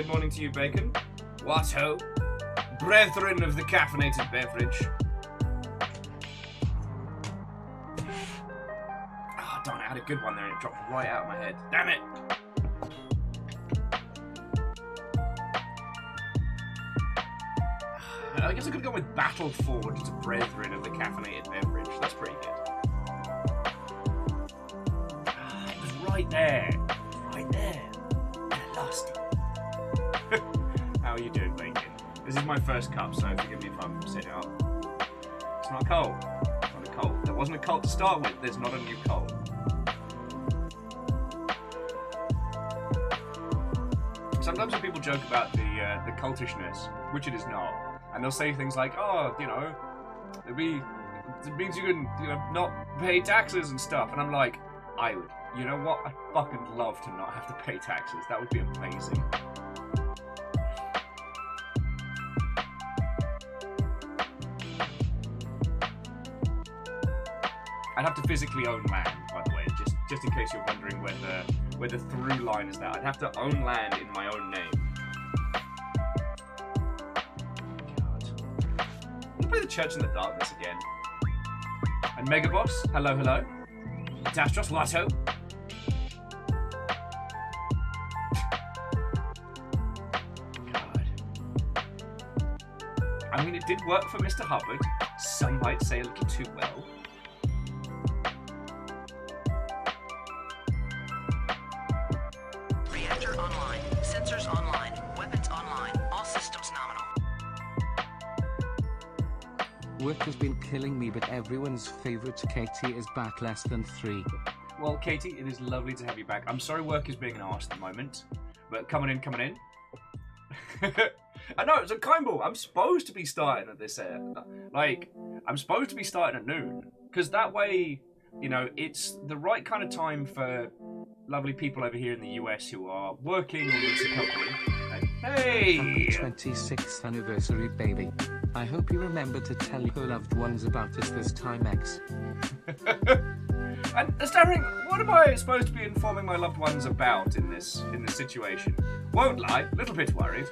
good morning to you, Bacon. What ho? Brethren of the caffeinated beverage. Oh, darn it, I had a good one there and it dropped right out of my head. Damn it! I guess I could go with Battle Forge as a brethren of the caffeinated beverage. That's pretty good. It was right there. Right there. And I lost it. How are you doing, Bacon? This is my first cup, so forgive me if I'm sitting up. It's not cold. It's not a cold. There wasn't a cold to start with. There's not a new cold. Sometimes when people joke about the cultishness, which it is not, and they'll say things like, "Oh, you know, it means you can, you know, not pay taxes and stuff," and I'm like, I would. You know what? I'd fucking love to not have to pay taxes. That would be amazing. I'd have to physically own land, by the way, just in case you're wondering where the through line is that. I'd have to own land in my own name. God. I'll play the Church in the Darkness again. And Megaboss, hello, hello. Dastros, Watto. God. I mean, it did work for Mr. Hubbard. Some might say a little too well. Reactor online. Sensors online. Weapons online. All systems nominal. Work has been killing me, but everyone's favorite Katie is back less than 3. Well, Katie, it is lovely to have you back. I'm sorry work is being an arse at the moment, but coming in. I know, it's a kind ball. I'm supposed to be starting at this I'm supposed to be starting at noon, because that way, you know, it's the right kind of time for lovely people over here in the US who are working or need some company. And, hey! Happy 26th anniversary, baby. I hope you remember to tell your loved ones about us this time, X. And Stammering, what am I supposed to be informing my loved ones about in this situation? Won't lie, a little bit worried.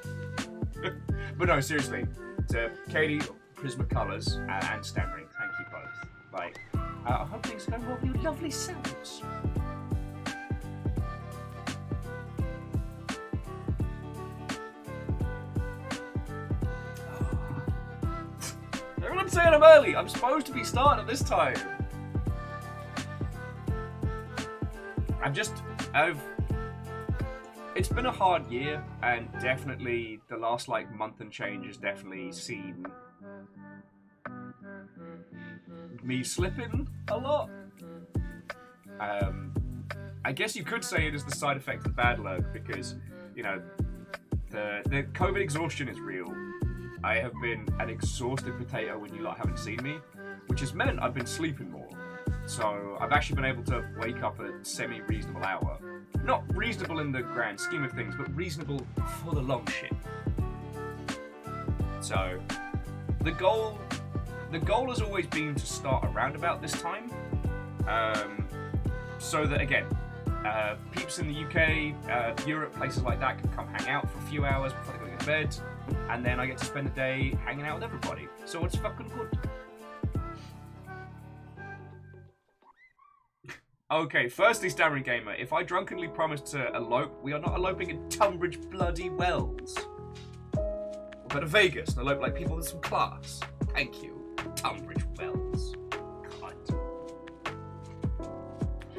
But no, seriously, to Katie, Prismacolors, and Stammering, thank you both. Like, I hope things are going well with your lovely selves. Everyone's saying I'm early. I'm supposed to be starting at this time. It's been a hard year, and definitely the last month and change has definitely seen me slipping a lot. I guess you could say it is the side effect of bad luck, because, you know, the COVID exhaustion is real. I have been an exhausted potato when you lot haven't seen me, which has meant I've been sleeping more. So I've actually been able to wake up at a semi-reasonable hour. Not reasonable in the grand scheme of things, but reasonable for the long shit. So the goal has always been to start around about this time. So that, again, peeps in the UK, Europe, places like that can come hang out for a few hours before they go to bed, and then I get to spend the day hanging out with everybody. So it's fucking good. Okay, firstly, Stammering Gamer, if I drunkenly promise to elope, we are not eloping in Tunbridge bloody Wells. We'll go to Vegas and elope like people with some class. Thank you, Tunbridge Wells. God.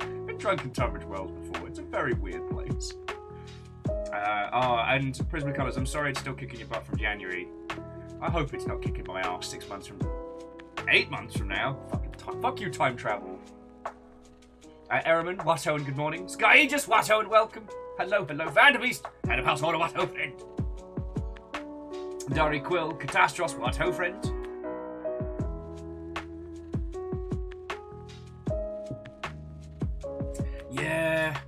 I've been drunk in Tunbridge Wells before. It's a very weird place. And Prismacolors, I'm sorry it's still kicking your butt from January. I hope it's not kicking my ass 8 months from now. Fuck you, time travel. Ehrman, Watto, and good morning. Sky Aegis, Watto, and welcome. Hello, Vanderbeest, and a household of Watto friend. Dari Quill, Catastros, Watto friend. Yeah.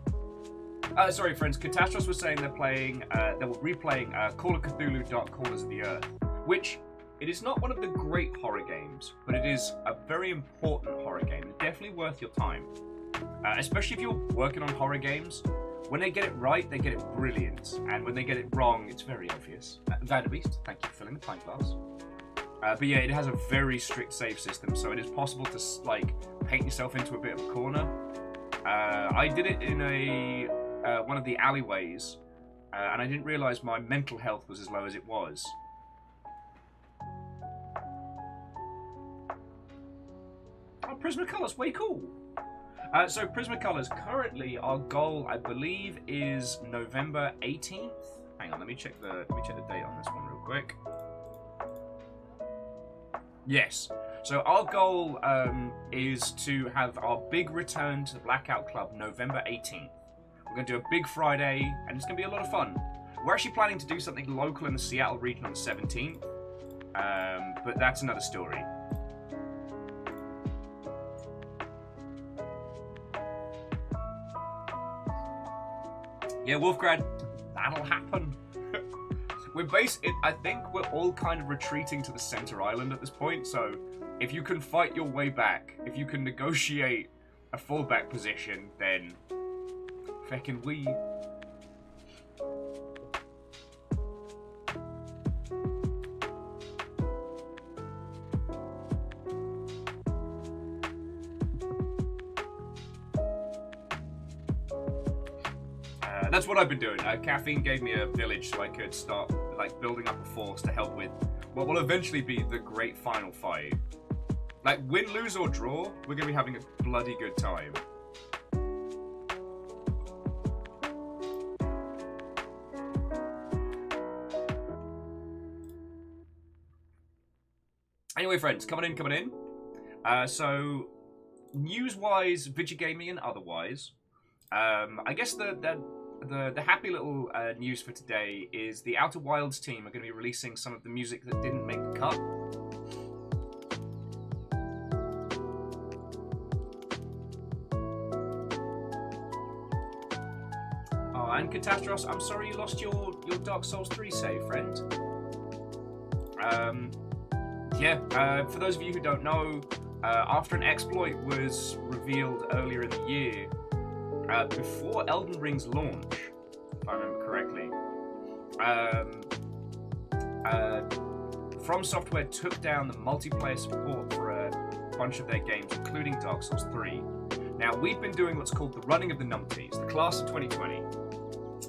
Sorry, friends. Catastros was saying they were replaying Call of Cthulhu: Dark Corners of the Earth, which it is not one of the great horror games, but it is a very important horror game. It's definitely worth your time. Especially if you're working on horror games. When they get it right, they get it brilliant. And when they get it wrong, it's very obvious. Vanderbeest, thank you for filling the pint glass. But yeah, it has a very strict save system, so it is possible to like paint yourself into a bit of a corner. I did it in one of the alleyways, and I didn't realise my mental health was as low as it was. Oh, Prismacolor's way cool. So Prismacolor's currently our goal, I believe, is November 18th. Hang on, let me check the date on this one real quick. Yes. So our goal is to have our big return to the Blackout Club November 18th. We're going to do a big Friday, and it's going to be a lot of fun. We're actually planning to do something local in the Seattle region on the 17th, but that's another story. Yeah, Wolfgrad, that'll happen. I think we're all kind of retreating to the center island at this point, so if you can fight your way back, if you can negotiate a fallback position, then feckin' we. That's what I've been doing. Caffeine gave me a village so I could start like building up a force to help with what will eventually be the great final fight. Like, win, lose, or draw, we're going to be having a bloody good time. Anyway, friends, coming in. So, news-wise, video gaming and otherwise, I guess the happy little news for today is the Outer Wilds team are going to be releasing some of the music that didn't make the cut. Oh, and Catastros, I'm sorry you lost your Dark Souls 3 save, friend. For those of you who don't know, after an exploit was revealed earlier in the year, before Elden Ring's launch, if I remember correctly, From Software took down the multiplayer support for a bunch of their games, including Dark Souls 3. Now, we've been doing what's called the Running of the Numpties, the class of 2020.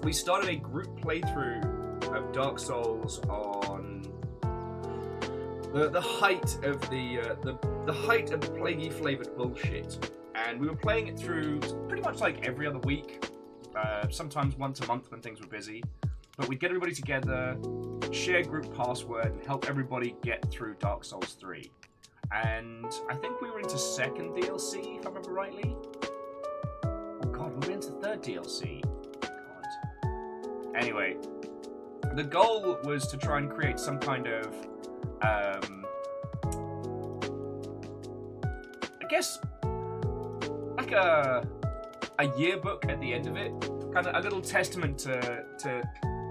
We started a group playthrough of Dark Souls on the height of the height of plaguey flavored bullshit. And we were playing it through pretty much like every other week, sometimes once a month when things were busy. But we'd get everybody together, share group password, and help everybody get through Dark Souls 3. And I think we were into second DLC, if I remember rightly. Oh god, we were into third DLC. God. Anyway, the goal was to try and create some kind of, I guess, like a yearbook at the end of it, kind of a little testament to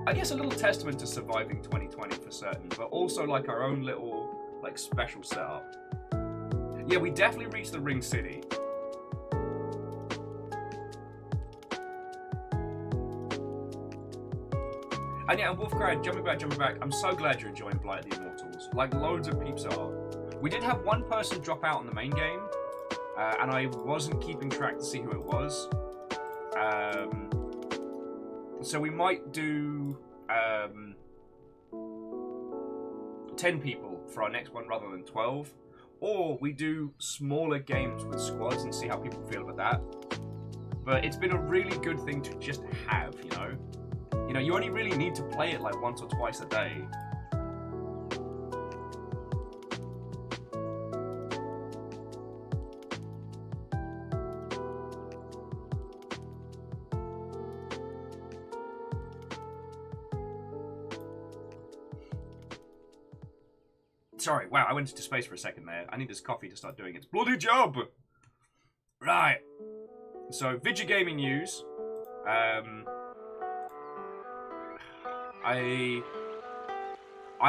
I guess a little testament to surviving 2020 for certain, but also like our own little like special setup. Yeah, we definitely reached the Ring City. And yeah, and Wolfgrad, jumping back, I'm so glad you're enjoying Blight of the Immortals. Like, loads of peeps are. We did have one person drop out on the main game, and I wasn't keeping track to see who it was. So we might do 10 people for our next one rather than 12. Or we do smaller games with squads and see how people feel about that. But it's been a really good thing to just have, you know? You know, you only really need to play it like once or twice a day. Sorry, wow, I went into space for a second there. I need this coffee to start doing its bloody job! Right. So, video gaming news. I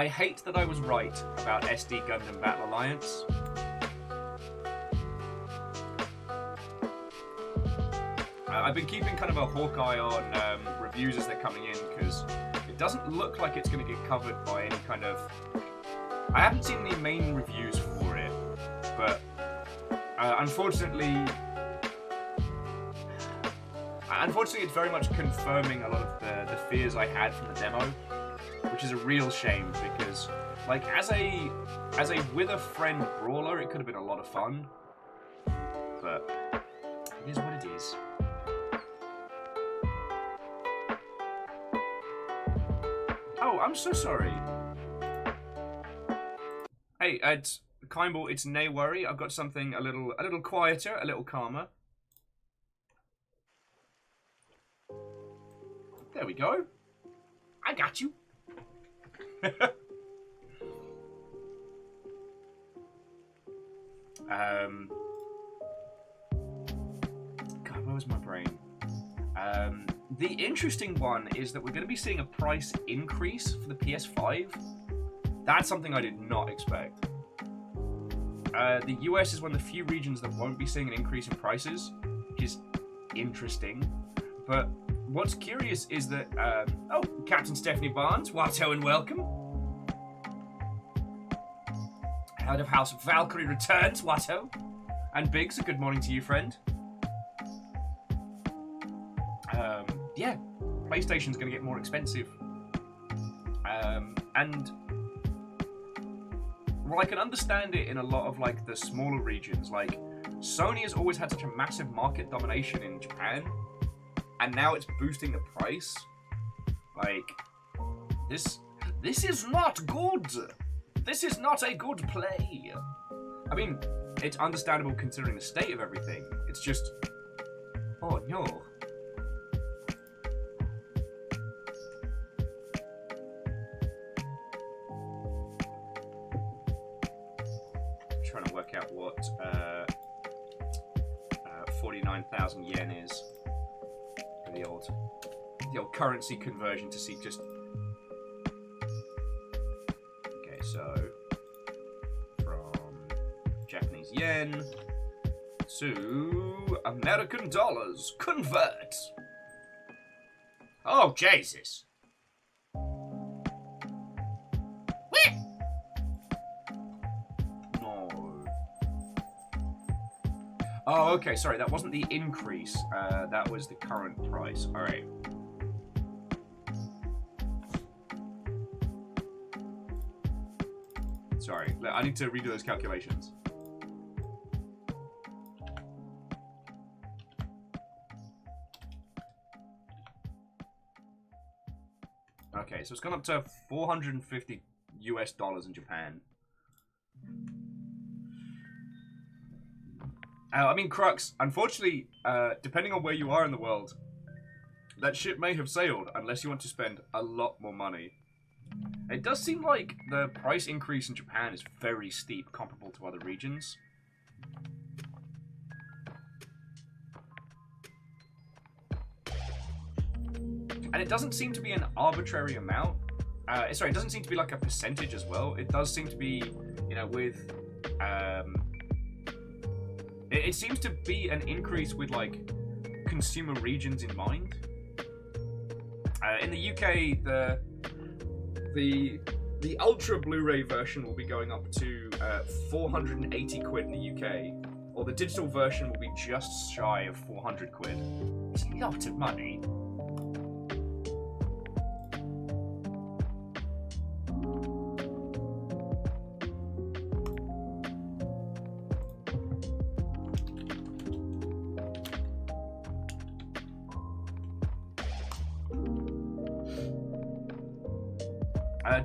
hate that I was right about SD Gundam Battle Alliance. I've been keeping kind of a hawk eye on reviews as they're coming in, because it doesn't look like it's going to get covered by any kind of... I haven't seen any main reviews for it, but unfortunately, it's very much confirming a lot of the fears I had from the demo, which is a real shame, because like as a with a friend brawler, it could have been a lot of fun, but it is what it is. Oh, I'm so sorry. Hey, it's Kindball, it's no worry. I've got something a little quieter, a little calmer. There we go. I got you. God, where was my brain? The interesting one is that we're going to be seeing a price increase for the PS5. That's something I did not expect. The US is one of the few regions that won't be seeing an increase in prices, which is interesting. But what's curious is that, oh, Captain Stephanie Barnes, Watto and welcome. Head of House Valkyrie returns, Watto. And Biggs, a good morning to you, friend. Yeah, PlayStation's going to get more expensive. And well, I can understand it in a lot of like the smaller regions. Like Sony has always had such a massive market domination in Japan, and now it's boosting the price. Like this is not good. This is not a good play. I mean, it's understandable considering the state of everything. It's just, oh no. Trying to work out what 49,000 yen is for the old currency conversion to see just. Okay, so from Japanese yen to American dollars, convert. Oh Jesus! Oh, okay, sorry, that wasn't the increase. That was the current price. Alright. Sorry, I need to redo those calculations. Okay, so it's gone up to $450 US in Japan. I mean, Crux, unfortunately, depending on where you are in the world, that ship may have sailed unless you want to spend a lot more money. It does seem like the price increase in Japan is very steep, comparable to other regions. And it doesn't seem to be an arbitrary amount. Sorry, it doesn't seem to be like a percentage as well. It does seem to be, you know, with... It seems to be an increase with, like, consumer regions in mind. In the UK, the Ultra Blu-ray version will be going up to 480 quid in the UK, or the digital version will be just shy of 400 quid. It's a lot of money.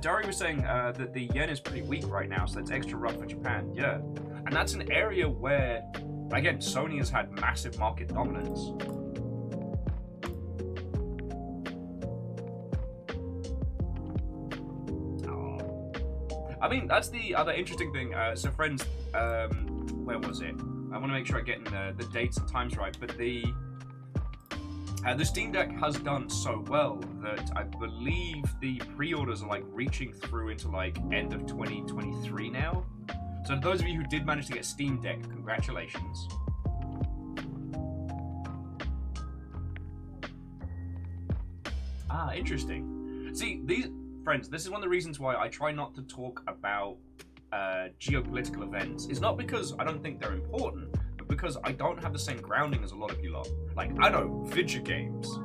Dari was saying that the yen is pretty weak right now, so that's extra rough for Japan. Yeah, and that's an area where, again, Sony has had massive market dominance. Oh. I mean, that's the other interesting thing. So, friends, where was it? I want to make sure I'm getting the dates and times right, but the Steam Deck has done so well that I believe the pre-orders are like reaching through into like end of 2023 now. So those of you who did manage to get Steam Deck, congratulations. Ah, interesting. See, these friends, this is one of the reasons why I try not to talk about geopolitical events. It's not because I don't think they're important, but because I don't have the same grounding as a lot of you lot. Like, I know video games.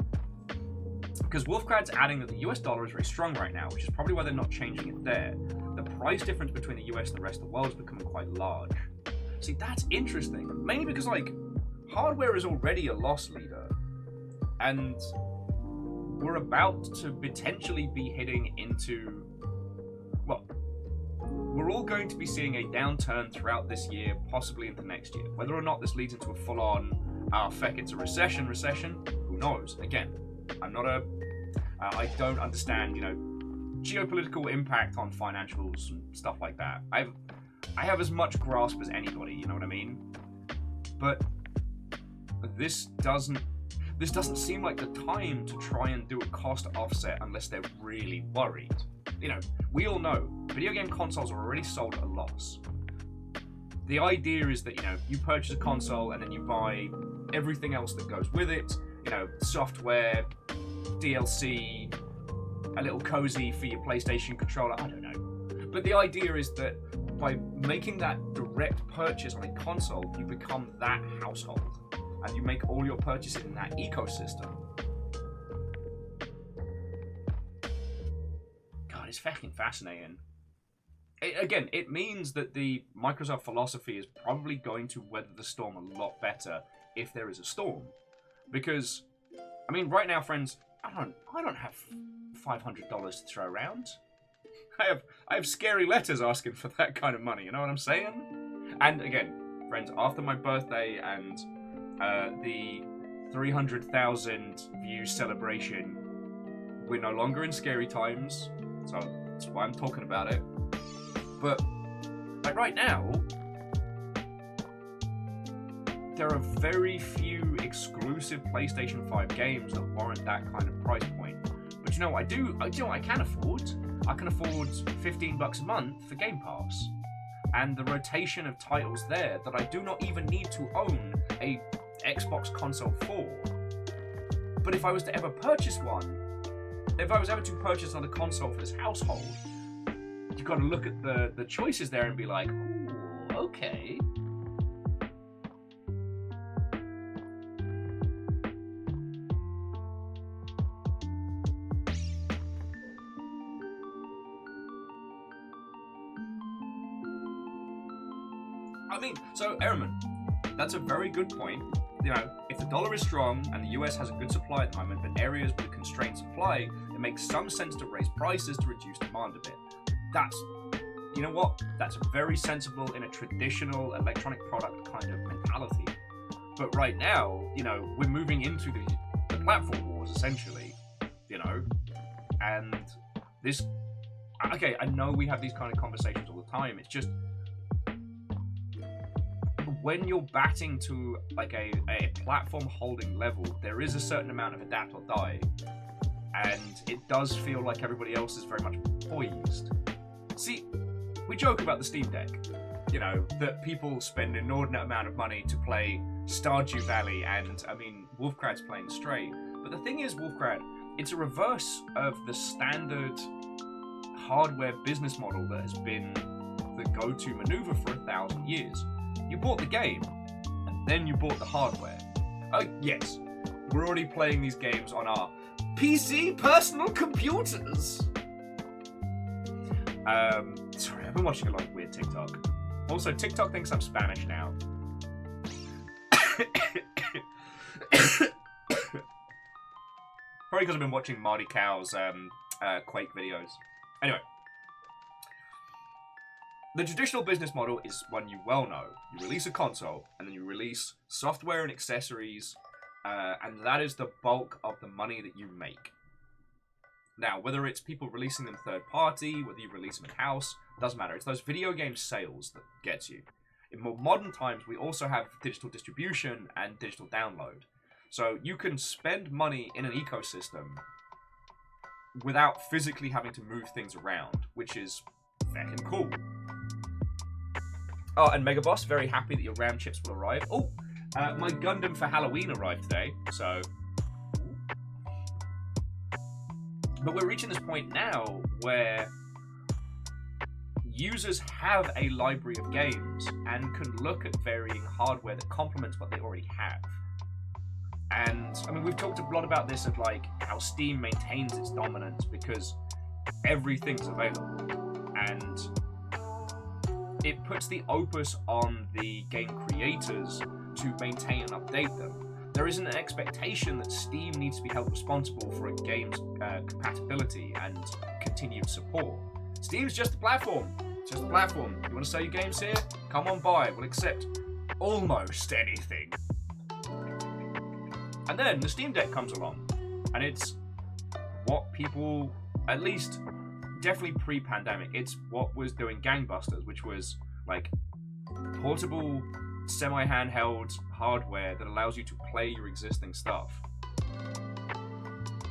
Because Wolfcrad's adding that the US dollar is very strong right now, which is probably why they're not changing it there. The price difference between the US and the rest of the world is becoming quite large. See, that's interesting. Mainly because, like, hardware is already a loss leader. And we're about to potentially be heading into... Well, we're all going to be seeing a downturn throughout this year, possibly into next year. Whether or not this leads into a full-on, feck, it's a recession, who knows? Again, I'm not a... I don't understand, you know, geopolitical impact on financials and stuff like that. I have as much grasp as anybody, you know what I mean? But this doesn't seem like the time to try and do a cost offset unless they're really worried. You know, we all know video game consoles are already sold at a loss. The idea is that, you know, you purchase a console and then you buy everything else that goes with it, you know, software, DLC, a little cozy for your PlayStation controller, I don't know. But the idea is that by making that direct purchase on a console, you become that household. And you make all your purchases in that ecosystem. God, it's fucking fascinating. Again, it means that the Microsoft philosophy is probably going to weather the storm a lot better if there is a storm. Because, I mean, right now, friends, I don't have $500 to throw around. I have scary letters asking for that kind of money, you know what I'm saying? And again, friends, after my birthday and the 300,000 views celebration, we're no longer in scary times, so that's why I'm talking about it. But like right now, there are very few exclusive PlayStation 5 games that warrant that kind of price point. But you know what you know what I can afford? I can afford $15 a month for Game Pass. And the rotation of titles there that I do not even need to own a Xbox console for. But if I was to ever purchase one, if I was ever to purchase another console for this household, you've got to look at the choices there and be like, ooh, okay. I mean, so Ehrman, that's a very good point. You know, if the dollar is strong and the US has a good supply at the moment, but areas with constrained supply, it makes some sense to raise prices to reduce demand a bit. That's, you know what? That's very sensible in a traditional electronic product kind of mentality. But right now, you know, we're moving into the platform wars, essentially, you know, and this, okay, I know we have these kind of conversations all the time, it's just, when you're batting to like a platform holding level, there is a certain amount of adapt or die, and it does feel like everybody else is very much poised. See, we joke about the Steam Deck, you know, that people spend an inordinate amount of money to play Stardew Valley, and I mean, Wolfcrad's playing Stray. But the thing is, Wolfcrad, it's a reverse of the standard hardware business model that has been the go-to maneuver for 1,000 years. You bought the game, and then you bought the hardware. Oh, yes, we're already playing these games on our PC personal computers. Sorry, I've been watching a lot of weird TikTok. Also, TikTok thinks I'm Spanish now. Probably because I've been watching Marty Cow's Quake videos. Anyway. The traditional business model is one you well know. You release a console, and then you release software and accessories, and that is the bulk of the money that you make. Now, whether it's people releasing them third party, whether you release them in-house, doesn't matter. It's those video game sales that gets you. In more modern times, we also have digital distribution and digital download. So you can spend money in an ecosystem without physically having to move things around, which is fucking cool. Oh, and Megaboss, very happy that your RAM chips will arrive. Oh, my Gundam for Halloween arrived today, so... But we're reaching this point now where users have a library of games and can look at varying hardware that complements what they already have. And I mean, we've talked a lot about this of like how Steam maintains its dominance because everything's available, and it puts the opus on the game creators to maintain and update them. There isn't an expectation that Steam needs to be held responsible for a game's compatibility and continued support. Steam's just a platform. It's just a platform. You want to sell your games here? Come on by. We'll accept almost anything. And then the Steam Deck comes along, and it's what people, at least definitely pre-pandemic, it's what was doing gangbusters, which was like portable, semi-handheld hardware that allows you to play your existing stuff.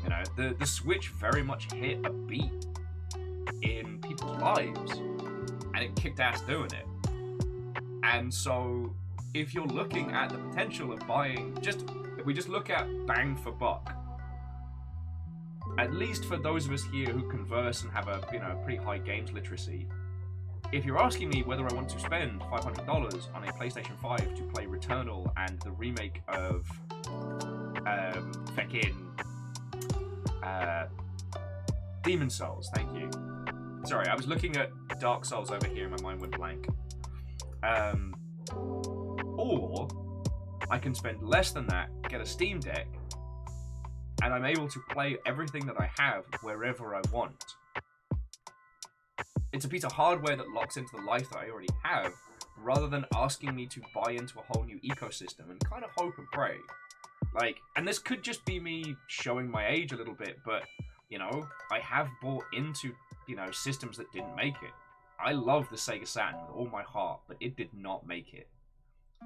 You know, the Switch very much hit a beat in people's lives, and it kicked ass doing it. And so, if you're looking at the potential of buying, if we just look at bang for buck, at least for those of us here who converse and have a pretty high games literacy, if you're asking me whether I want to spend $500 on a PlayStation 5 to play Returnal and the remake of Demon Souls, thank you. Sorry, I was looking at Dark Souls over here and my mind went blank. Or I can spend less than that, get a Steam Deck, and I'm able to play everything that I have wherever I want. It's a piece of hardware that locks into the life that I already have, rather than asking me to buy into a whole new ecosystem and kind of hope and pray. Like, and this could just be me showing my age a little bit, but, you know, I have bought into, systems that didn't make it. I love the Sega Saturn with all my heart, but it did not make it.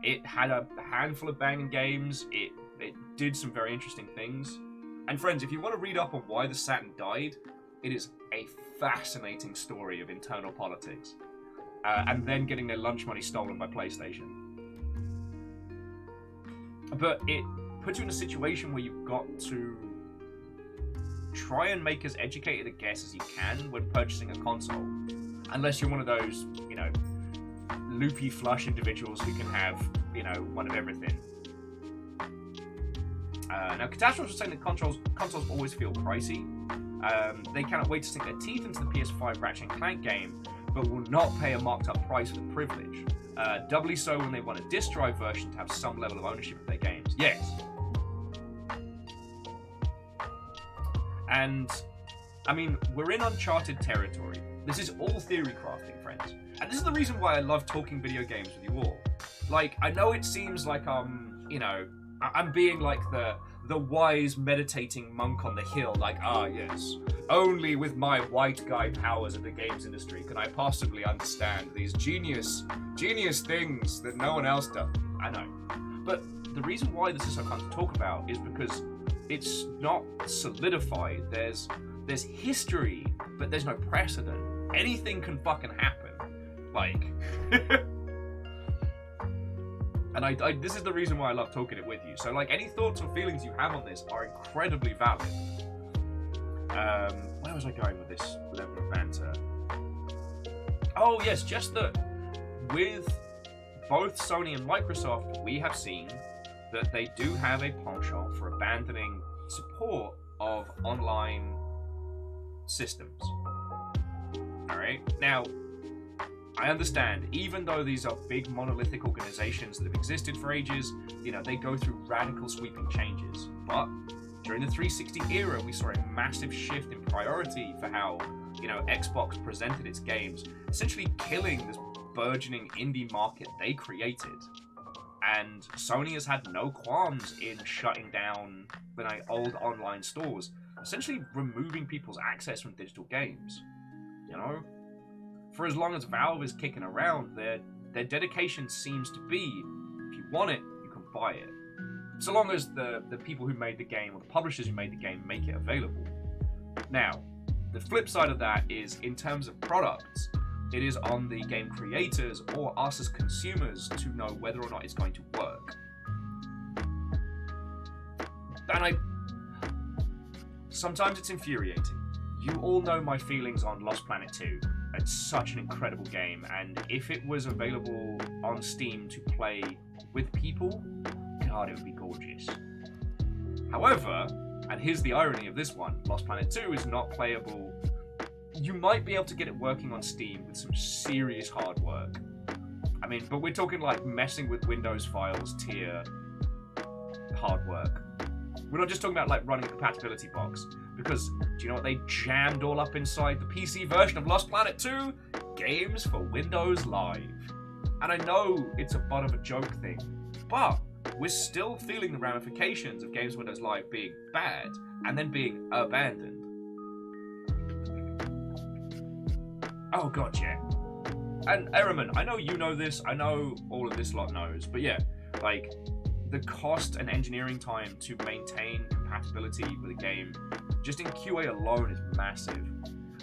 It had a handful of banging games, it did some very interesting things. And friends, if you want to read up on why the Saturn died, it is a fascinating story of internal politics. And then getting their lunch money stolen by PlayStation. But it puts you in a situation where you've got to try and make as educated a guess as you can when purchasing a console. Unless you're one of those, loopy flush individuals who can have, one of everything. Now, Catastrophe was saying that consoles always feel pricey. They cannot wait to sink their teeth into the PS5 Ratchet & Clank game, but will not pay a marked up price for the privilege. Doubly so when they want a disc drive version to have some level of ownership of their games. Yes. And, I mean, we're in uncharted territory. This is all theory crafting, friends. And this is the reason why I love talking video games with you all. Like, I know it seems like I'm being like the wise meditating monk on the hill, like, yes, only with my white guy powers of the games industry can I possibly understand these genius things that no one else does. I know. But the reason why this is so fun to talk about is because it's not solidified. There's history, but there's no precedent. Anything can fucking happen. Like... And this is the reason why I love talking it with you. So, like, any thoughts or feelings you have on this are incredibly valid. Where was I going with this level of banter? Oh, yes, just that with both Sony and Microsoft, we have seen that they do have a penchant for abandoning support of online systems. Alright? Now, I understand, even though these are big monolithic organizations that have existed for ages, they go through radical sweeping changes. But during the 360 era, we saw a massive shift in priority for how, Xbox presented its games, essentially killing this burgeoning indie market they created. And Sony has had no qualms in shutting down old online stores, essentially removing people's access from digital games. For as long as Valve is kicking around, their dedication seems to be, if you want it, you can buy it. So long as the people who made the game, or the publishers who made the game, make it available. Now, the flip side of that is, in terms of products, it is on the game creators or us as consumers to know whether or not it's going to work. And sometimes it's infuriating. you all know my feelings on Lost Planet 2. It's such an incredible game, and if it was available on Steam to play with people, God, it would be gorgeous. However, and here's the irony of this one, Lost Planet 2 is not playable. You might be able to get it working on Steam with some serious hard work. I mean, but we're talking like messing with Windows files tier hard work. We're not just talking about like running a compatibility box, because do you know what they jammed all up inside the PC version of Lost Planet 2? Games for Windows Live. And I know it's a butt of a joke thing, but we're still feeling the ramifications of Games Windows Live being bad and then being abandoned. Oh god, yeah. And Ehrman, I know you know this, I know all of this lot knows, but yeah, like, the cost and engineering time to maintain compatibility with a game, just in QA alone, is massive.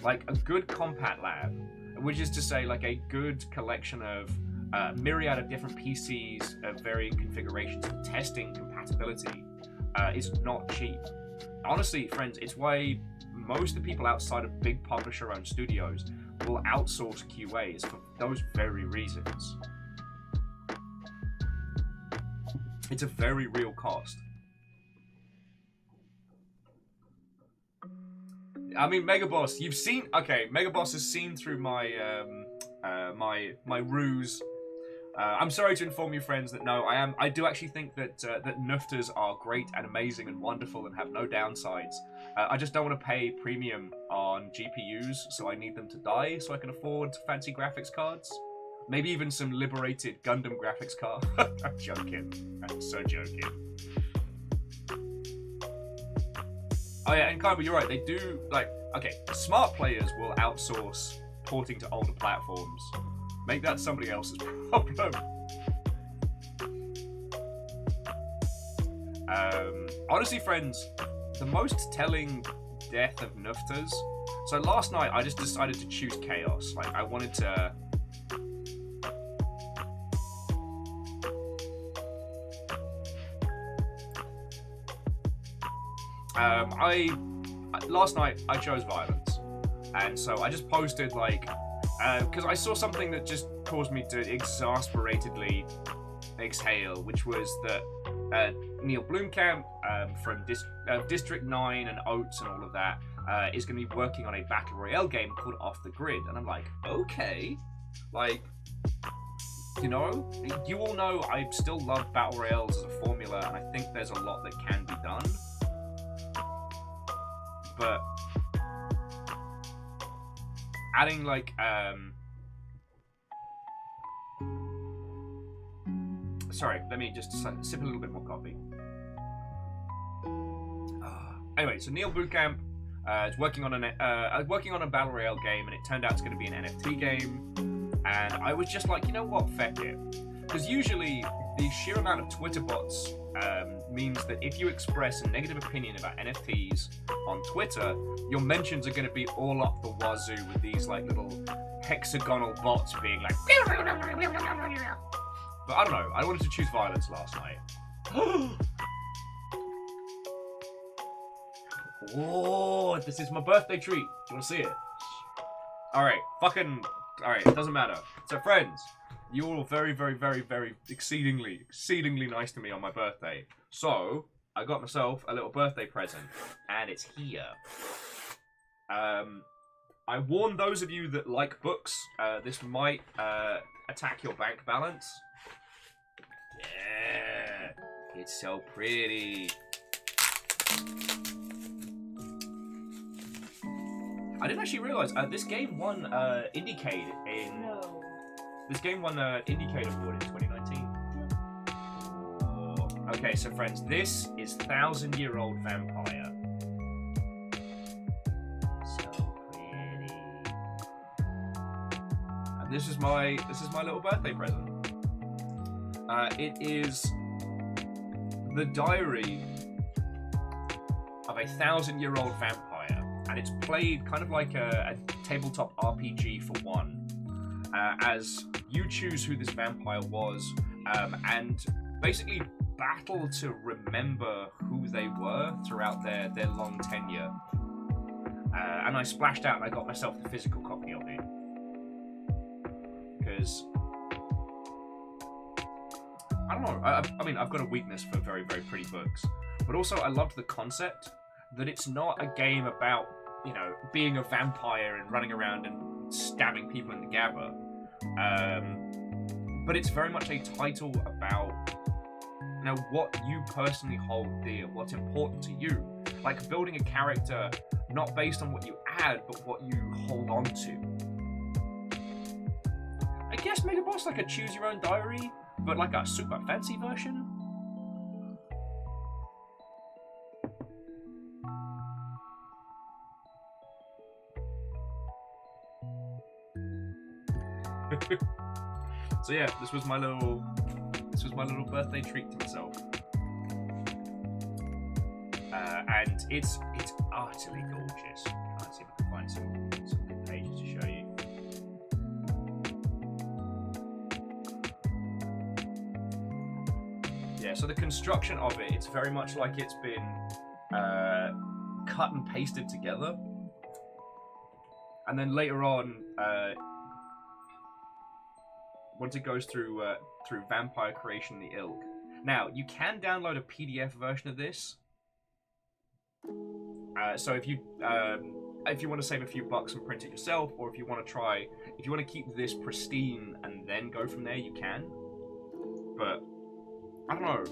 Like, a good compat lab, which is to say, like, a good collection of myriad of different PCs of varying configurations for testing compatibility, is not cheap. Honestly, friends, it's why most of the people outside of big publisher-owned studios will outsource QAs for those very reasons. It's a very real cost. I mean, Megaboss, you've seen... Okay, Megaboss has seen through my my ruse. I'm sorry to inform you, friends, that no, I do actually think that that nufters are great and amazing and wonderful and have no downsides. I just don't want to pay premium on GPUs, so I need them to die so I can afford fancy graphics cards. Maybe even some liberated Gundam graphics card. I'm joking. I'm so joking. Oh yeah, and Kaiba, you're right. They do, like, okay, smart players will outsource porting to older platforms. Make that somebody else's problem. Honestly, friends, the most telling death of nufters. So last night, I just decided to choose chaos. Like, I wanted to... last night I chose violence, and so I just posted like, because I saw something that just caused me to exasperatedly exhale, which was that Neil Blomkamp from District 9 and Oats and all of that is going to be working on a battle royale game called Off the Grid, and I'm like, okay, like, you know, you all know I still love battle royales as a formula, and I think there's a lot that can be done. But adding like sorry, let me just sip a little bit more coffee. Anyway, so Neil Bootcamp is working on a battle royale game, and it turned out it's going to be an NFT game. And I was just like, you know what, feck it, because usually the sheer amount of Twitter bots means that if you express a negative opinion about NFTs on Twitter, your mentions are going to be all up the wazoo with these like little hexagonal bots being like... But I don't know, I wanted to choose violence last night. Oh, this is my birthday treat. Do you want to see it? Alright, alright, it doesn't matter. So friends, you all very, very, very, very exceedingly nice to me on my birthday. So, I got myself a little birthday present, and it's here. I warn those of you that like books, this might attack your bank balance. Yeah, it's so pretty. I didn't actually realize this game won Indiecade in. No. This game won the Indiecade Award in 2019. Oh. Okay, so friends, this is 1,000-Year-Old Vampire. So pretty. And this is my little birthday present. It is the diary of a 1,000-year-old vampire, and it's played kind of like a tabletop RPG for one. As you choose who this vampire was, and basically battle to remember who they were throughout their long tenure. and I splashed out and I got myself the physical copy of it. Because, I don't know, I mean, I've got a weakness for very, very pretty books. But also, I loved the concept that it's not a game about, you know, being a vampire and running around and stabbing people in the gabba. But it's very much a title about, you know, what you personally hold dear, what's important to you. Like building a character not based on what you add, but what you hold on to. I guess Mega Boss like a choose your own diary, but like a super fancy version. So yeah, this was my little birthday treat to myself, and it's utterly gorgeous. Let's see if I can find some good pages to show you. Yeah, so the construction of it's very much like it's been cut and pasted together, and then later on. Once it goes through Vampire Creation the Ilk. Now, you can download a PDF version of this. So if you want to save a few bucks and print it yourself, or if you want to keep this pristine and then go from there, you can. But I don't know.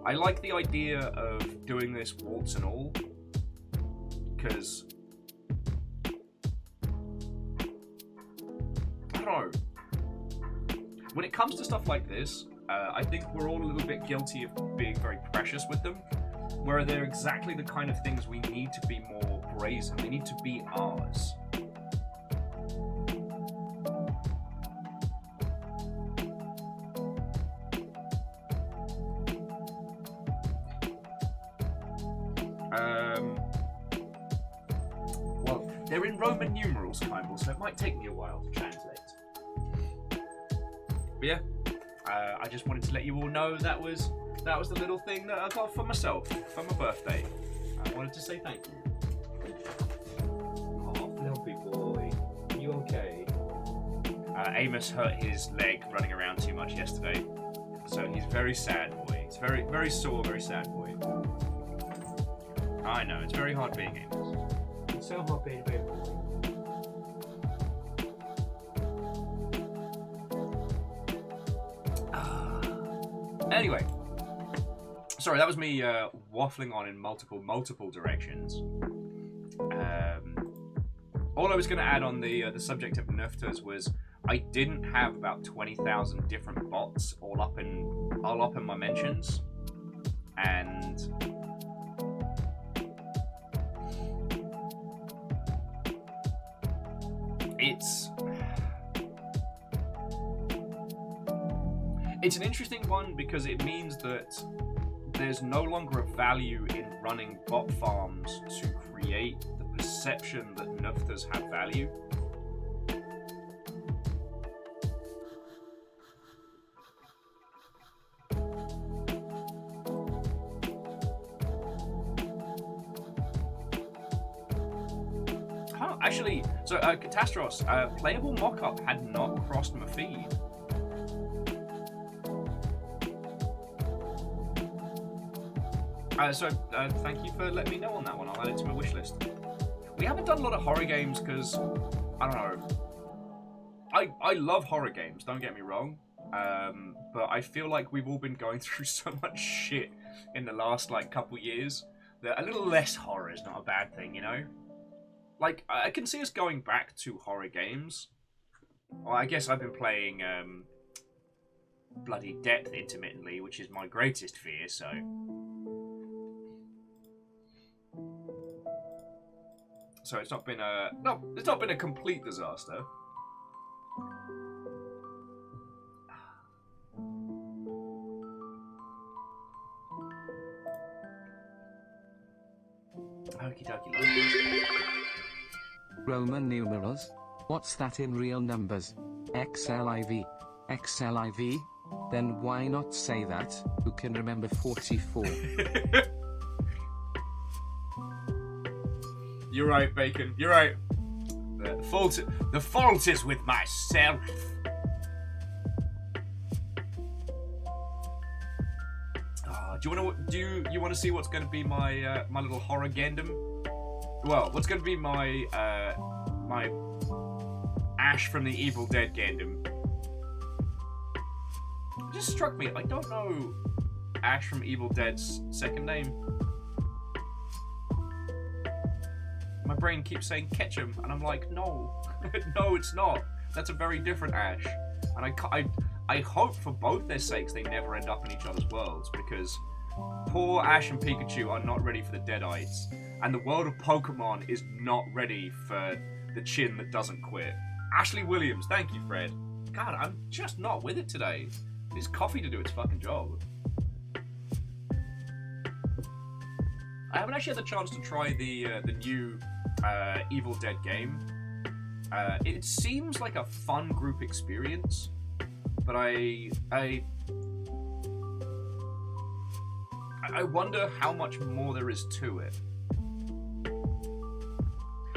I like the idea of doing this warts and all, because I don't know. When it comes to stuff like this, I think we're all a little bit guilty of being very precious with them, where they're exactly the kind of things we need to be more brazen. They need to be ours. Well, they're in Roman numerals, Kimball, so it might take me a while to translate. But yeah, I just wanted to let you all know that was the little thing that I got for myself for my birthday. I wanted to say thank you. Oh, lovely boy. Are you okay? Amos hurt his leg running around too much yesterday, so he's very sad boy. He's very, very sore, very sad boy. I know, it's very hard being Amos. It's so hard being a baby boy. Anyway, sorry, that was me waffling on in multiple directions. All I was going to add on the subject of Nufters was I didn't have about 20,000 different bots all up in my mentions, and it's an interesting one because it means that there's no longer a value in running bot farms to create the perception that Nufters have value. Huh, actually, so Catastros, playable mockup had not crossed my feed. So thank you for letting me know on that one. I'll add it to my wish list. We haven't done a lot of horror games because, I don't know, I love horror games, don't get me wrong, but I feel like we've all been going through so much shit in the last couple years that a little less horror is not a bad thing, you know? Like, I can see us going back to horror games. Well, I guess I've been playing Bloody Depth intermittently, which is my greatest fear, so... So it's not been a complete disaster. Okie dokie. Roman numerals? What's that in real numbers? XLIV. XLIV? Then why not say that? Who can remember 44? You're right, Bacon. You're right. The fault is with myself. Do you want to see what's going to be my my little horror gandom? Well, what's going to be my my Ash from the Evil Dead gandom? It just struck me. I don't know Ash from Evil Dead's second name. My brain keeps saying Ketchum, and I'm like, no, no, it's not. That's a very different Ash, and I hope for both their sakes they never end up in each other's worlds, because poor Ash and Pikachu are not ready for the Deadites, and the world of Pokemon is not ready for the chin that doesn't quit. Ashley Williams, thank you, Fred. God, I'm just not with it today. It's coffee to do its fucking job. I haven't actually had the chance to try the new Evil Dead game. It seems like a fun group experience, but I wonder how much more there is to it.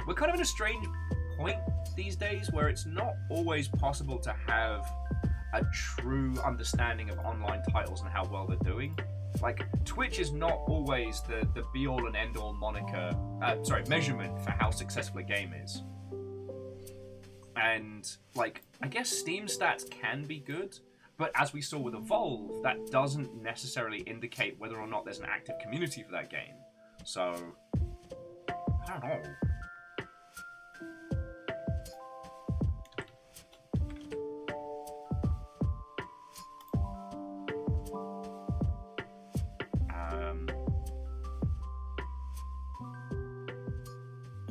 We're kind of in a strange point these days where it's not always possible to have a true understanding of online titles and how well they're doing. Like, Twitch is not always the be-all and end-all measurement for how successful a game is. And, like, I guess Steam stats can be good, but as we saw with Evolve, that doesn't necessarily indicate whether or not there's an active community for that game. So, I don't know.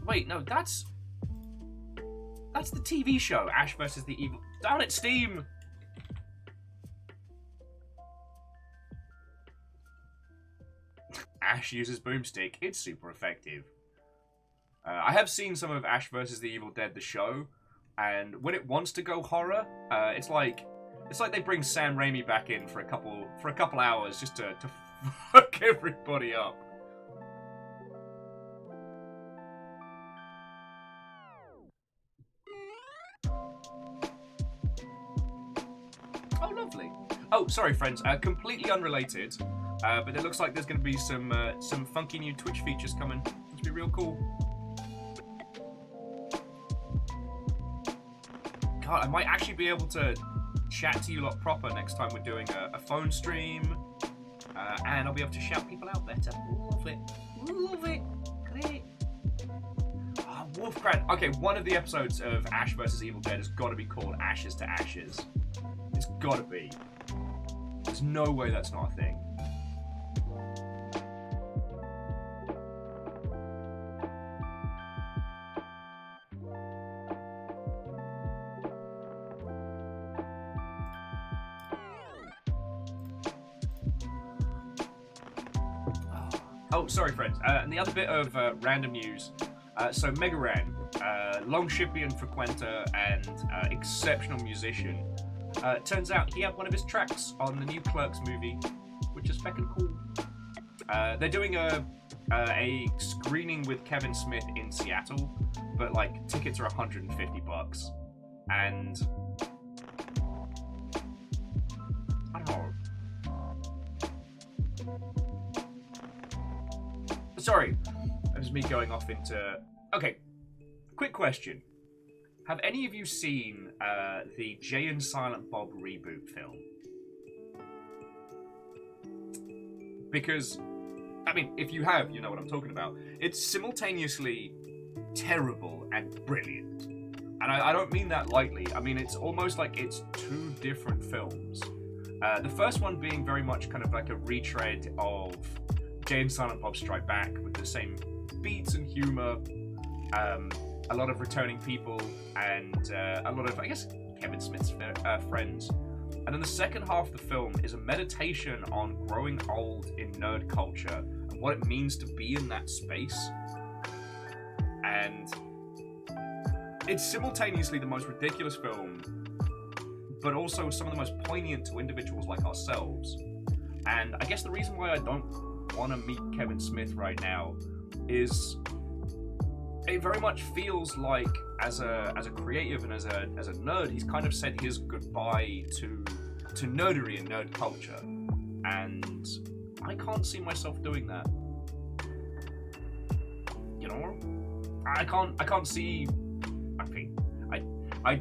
Wait, no, that's the TV show, Ash vs. the Evil... Down at Steam! Ash uses boomstick. It's super effective. I have seen some of Ash vs. the Evil Dead, the show, and when it wants to go horror, it's like they bring Sam Raimi back in for a couple hours just to fuck everybody up. Oh, lovely. Oh, sorry, friends. Completely unrelated, but it looks like there's going to be some funky new Twitch features coming. It's be real cool. God, I might actually be able to chat to you lot proper next time we're doing a phone stream, and I'll be able to shout people out better. Love it. Love it. Great. Oh, Wolfcran. Okay, one of the episodes of Ash vs. Evil Dead has got to be called Ashes to Ashes. It's gotta be. There's no way that's not a thing. Oh, sorry, friends. And the other bit of random news. So Megaran, Longshipian frequenter and exceptional musician. Turns out he had one of his tracks on the new Clerks movie, which is fucking cool. They're doing a screening with Kevin Smith in Seattle, but like tickets are $150, and I don't know. Sorry, that was me going off into. Okay, quick question. Have any of you seen the Jay and Silent Bob reboot film? Because, I mean, if you have, you know what I'm talking about. It's simultaneously terrible and brilliant. And I don't mean that lightly. I mean, it's almost like it's two different films. The first one being very much kind of like a retread of Jay and Silent Bob Strike Back with the same beats and humor. A lot of returning people, and a lot of, I guess, Kevin Smith's friends. And then the second half of the film is a meditation on growing old in nerd culture and what it means to be in that space. And it's simultaneously the most ridiculous film, but also some of the most poignant to individuals like ourselves. And I guess the reason why I don't want to meet Kevin Smith right now is it very much feels like as a creative and as a nerd, he's kind of said his goodbye to nerdery and nerd culture, and I can't see myself doing that. You know, I can't see. I think I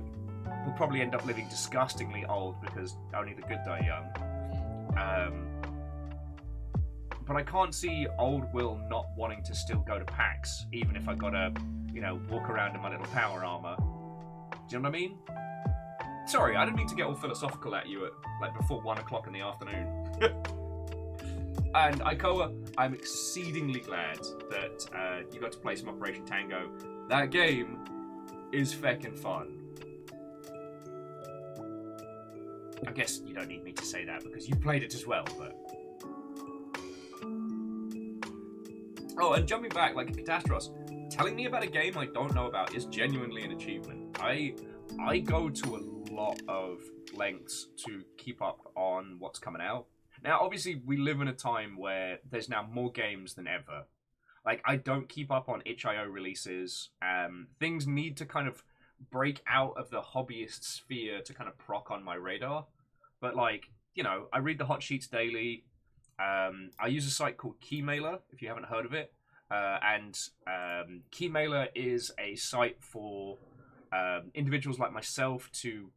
will probably end up living disgustingly old because only the good die young. But I can't see old Will not wanting to still go to PAX, even if I gotta, walk around in my little power armor. Do you know what I mean? Sorry, I didn't mean to get all philosophical at you at before 1 o'clock in the afternoon. And Ikoa, I'm exceedingly glad that you got to play some Operation Tango. That game is feckin' fun. I guess you don't need me to say that because you played it as well, but... Oh, and jumping back, like Catastros, telling me about a game I don't know about is genuinely an achievement. I go to a lot of lengths to keep up on what's coming out. Now, obviously, we live in a time where there's now more games than ever. Like, I don't keep up on itch.io releases. Things need to kind of break out of the hobbyist sphere to kind of proc on my radar. But, like, I read the hot sheets daily. I use a site called Keymailer, if you haven't heard of it. And Keymailer is a site for individuals like myself to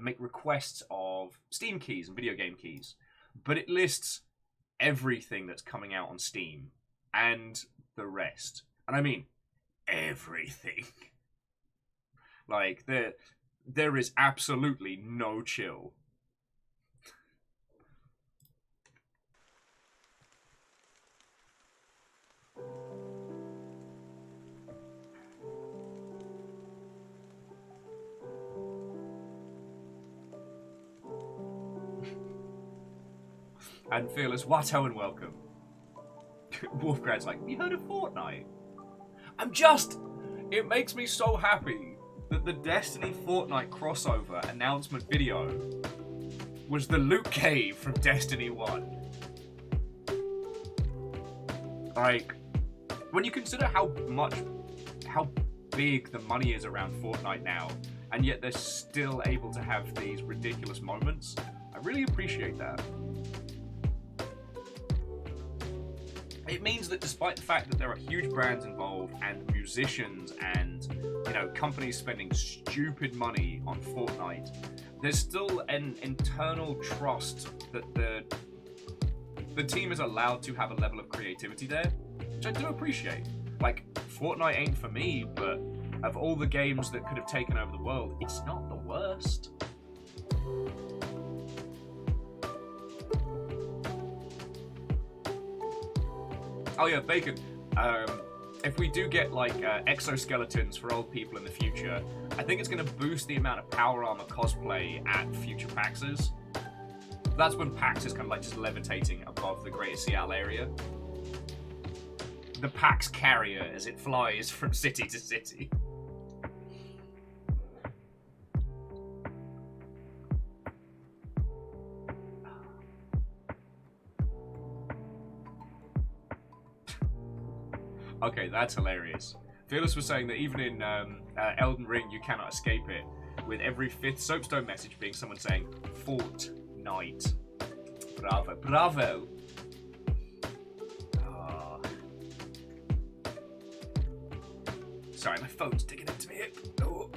make requests of Steam keys and video game keys. But it lists everything that's coming out on Steam and the rest. And I mean everything. Like, there is absolutely no chill. And Fearless, Watto and welcome. Wolfgrad's like, you heard of Fortnite? It makes me so happy that the Destiny Fortnite crossover announcement video was the loot cave from Destiny 1. Like, when you consider how big the money is around Fortnite now, and yet they're still able to have these ridiculous moments, I really appreciate that. It means that despite the fact that there are huge brands involved and musicians and, companies spending stupid money on Fortnite, there's still an internal trust that the team is allowed to have a level of creativity there, which I do appreciate. Like, Fortnite ain't for me, but of all the games that could have taken over the world, it's not the worst. Oh yeah, Bacon. If we do get exoskeletons for old people in the future, I think it's going to boost the amount of power armor cosplay at future PAXs. That's when PAX is kind of just levitating above the Greater Seattle area. The PAX carrier as it flies from city to city. Okay, that's hilarious. Fearless was saying that even in Elden Ring, you cannot escape it, with every 5th soapstone message being someone saying, Fortnite. Bravo. Bravo! Oh. Sorry, my phone's digging into me. Oh.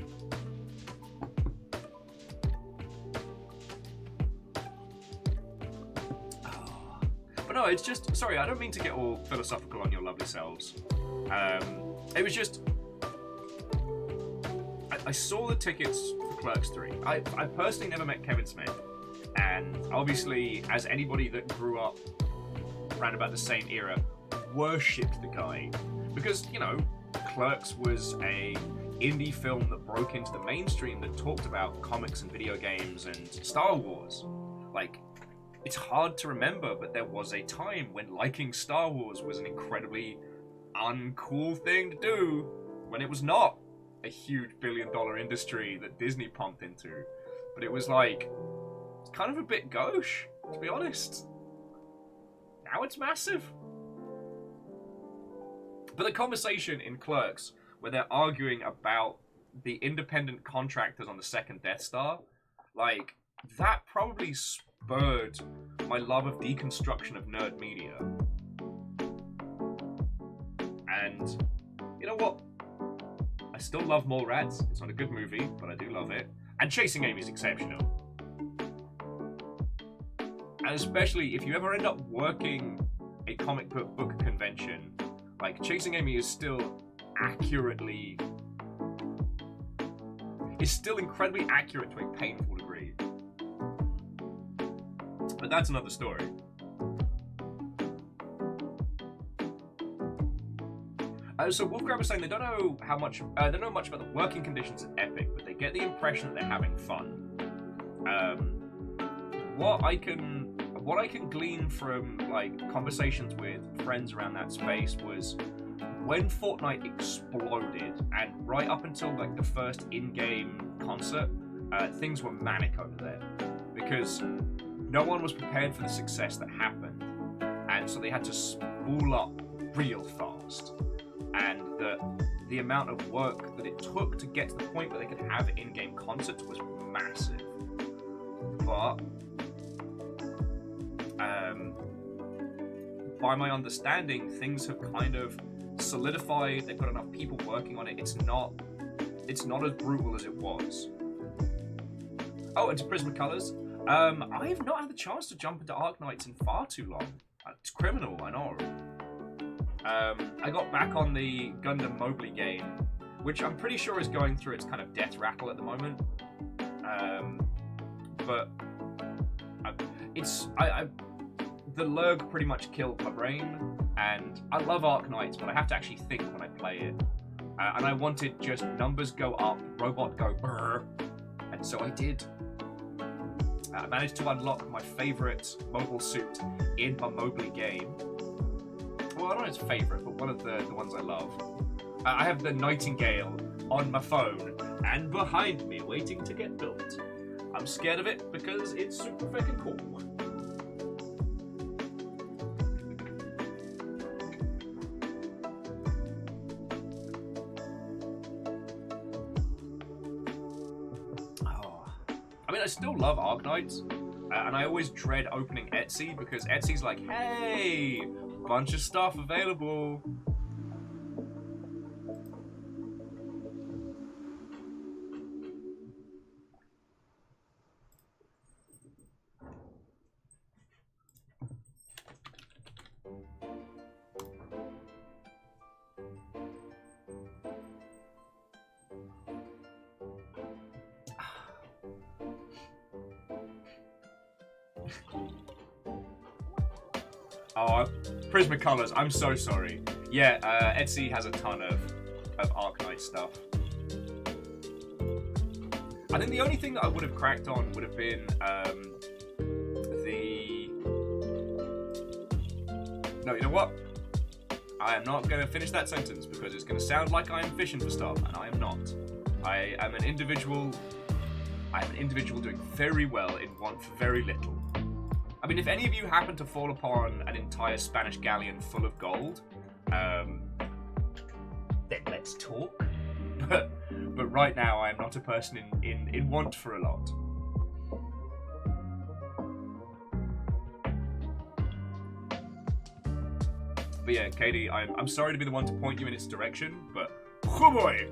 Oh. But no, it's just... Sorry, I don't mean to get all philosophical on your lovely selves. It was just... I saw the tickets for Clerks 3. I personally never met Kevin Smith. And obviously, as anybody that grew up around about the same era, worshipped the guy. Because, Clerks was a indie film that broke into the mainstream that talked about comics and video games and Star Wars. Like, it's hard to remember, but there was a time when liking Star Wars was an incredibly uncool thing to do, when it was not a huge billion-dollar industry that Disney pumped into. But it was kind of a bit gauche, to be honest. Now it's massive. But the conversation in Clerks where they're arguing about the independent contractors on the second Death Star. Like, that probably spurred my love of deconstruction of nerd media. And you know what? I still love Mallrats. It's not a good movie, but I do love it. And Chasing Amy is exceptional. And especially if you ever end up working a comic book convention, like, Chasing Amy is still incredibly accurate to a painful degree. But that's another story. So Wolfgrab was saying they don't know much about the working conditions at Epic, but they get the impression that they're having fun. What I can glean from like conversations with friends around that space was when Fortnite exploded, and right up until like the first in-game concert, things were manic over there because no one was prepared for the success that happened, and so they had to spool up real fast. And the amount of work that it took to get to the point where they could have in-game concerts was massive. But by my understanding, things have kind of solidified. They've got enough people working on it. It's not as brutal as it was. Oh, and to Prismacolors, I have not had the chance to jump into Arknights in far too long. It's criminal, I know. I got back on the Gundam Mowgli game, which I'm pretty sure is going through its kind of death rattle at the moment. But the Lurg pretty much killed my brain, and I love Arknights, but I have to actually think when I play it. And I wanted just numbers go up, robot go brrr, and so I did. I managed to unlock my favourite mobile suit in my Mowgli game. Well, I don't know if it's favourite, but one of the ones I love. I have the Nightingale on my phone, and behind me, waiting to get built. I'm scared of it because it's super freaking cool. Oh. I mean, I still love Arknights, and I always dread opening Etsy because Etsy's like, hey, bunch of stuff available. Oh, Prismacolors, I'm so sorry. Yeah, Etsy has a ton of Arknight stuff. I think the only thing that I would have cracked on would have been No, you know what? I am not going to finish that sentence because it's going to sound like I am fishing for stuff, and I am not. I am an individual doing very well in want for very little. I mean, if any of you happen to fall upon an entire Spanish galleon full of gold, then let's talk. But right now, I am not a person in want for a lot. But yeah, Katie, I'm sorry to be the one to point you in its direction, but oh boy!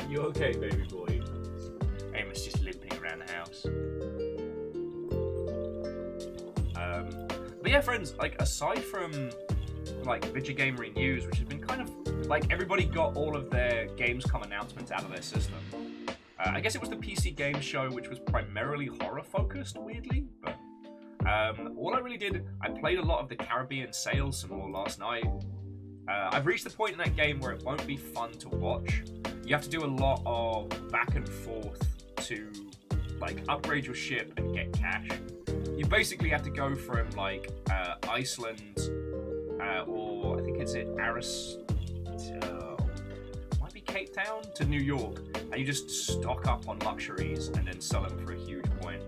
You okay, baby boy? Amos just limping around the house. But yeah, friends, like, aside from, like, Video Gamery News, which has been kind of, like, everybody got all of their Gamescom announcements out of their system. I guess it was the PC Game Show, which was primarily horror-focused, weirdly, but all I really did, I played a lot of the Caribbean Sails some more last night. I've reached the point in that game where it won't be fun to watch. You have to do a lot of back and forth to, like, upgrade your ship and get cash. You basically have to go from, like, Iceland, or I think it's might be Cape Town, to New York, and you just stock up on luxuries and then sell them for a huge point.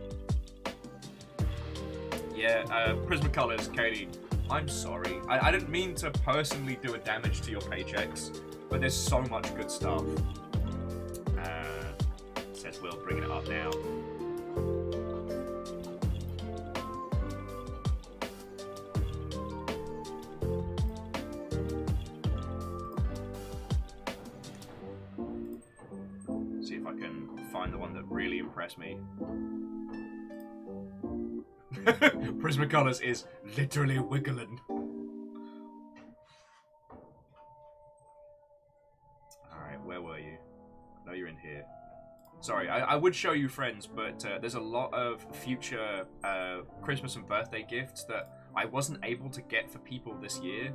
Yeah, Prismacolors, Katie, I'm sorry. I didn't mean to personally do a damage to your paychecks, but there's so much good stuff. Says Will, bringing it up now. See if I can find the one that really impressed me. Prismacolors is literally wiggling. Alright, where were you? No, you're in here. Sorry, I would show you friends, but there's a lot of future Christmas and birthday gifts that I wasn't able to get for people this year.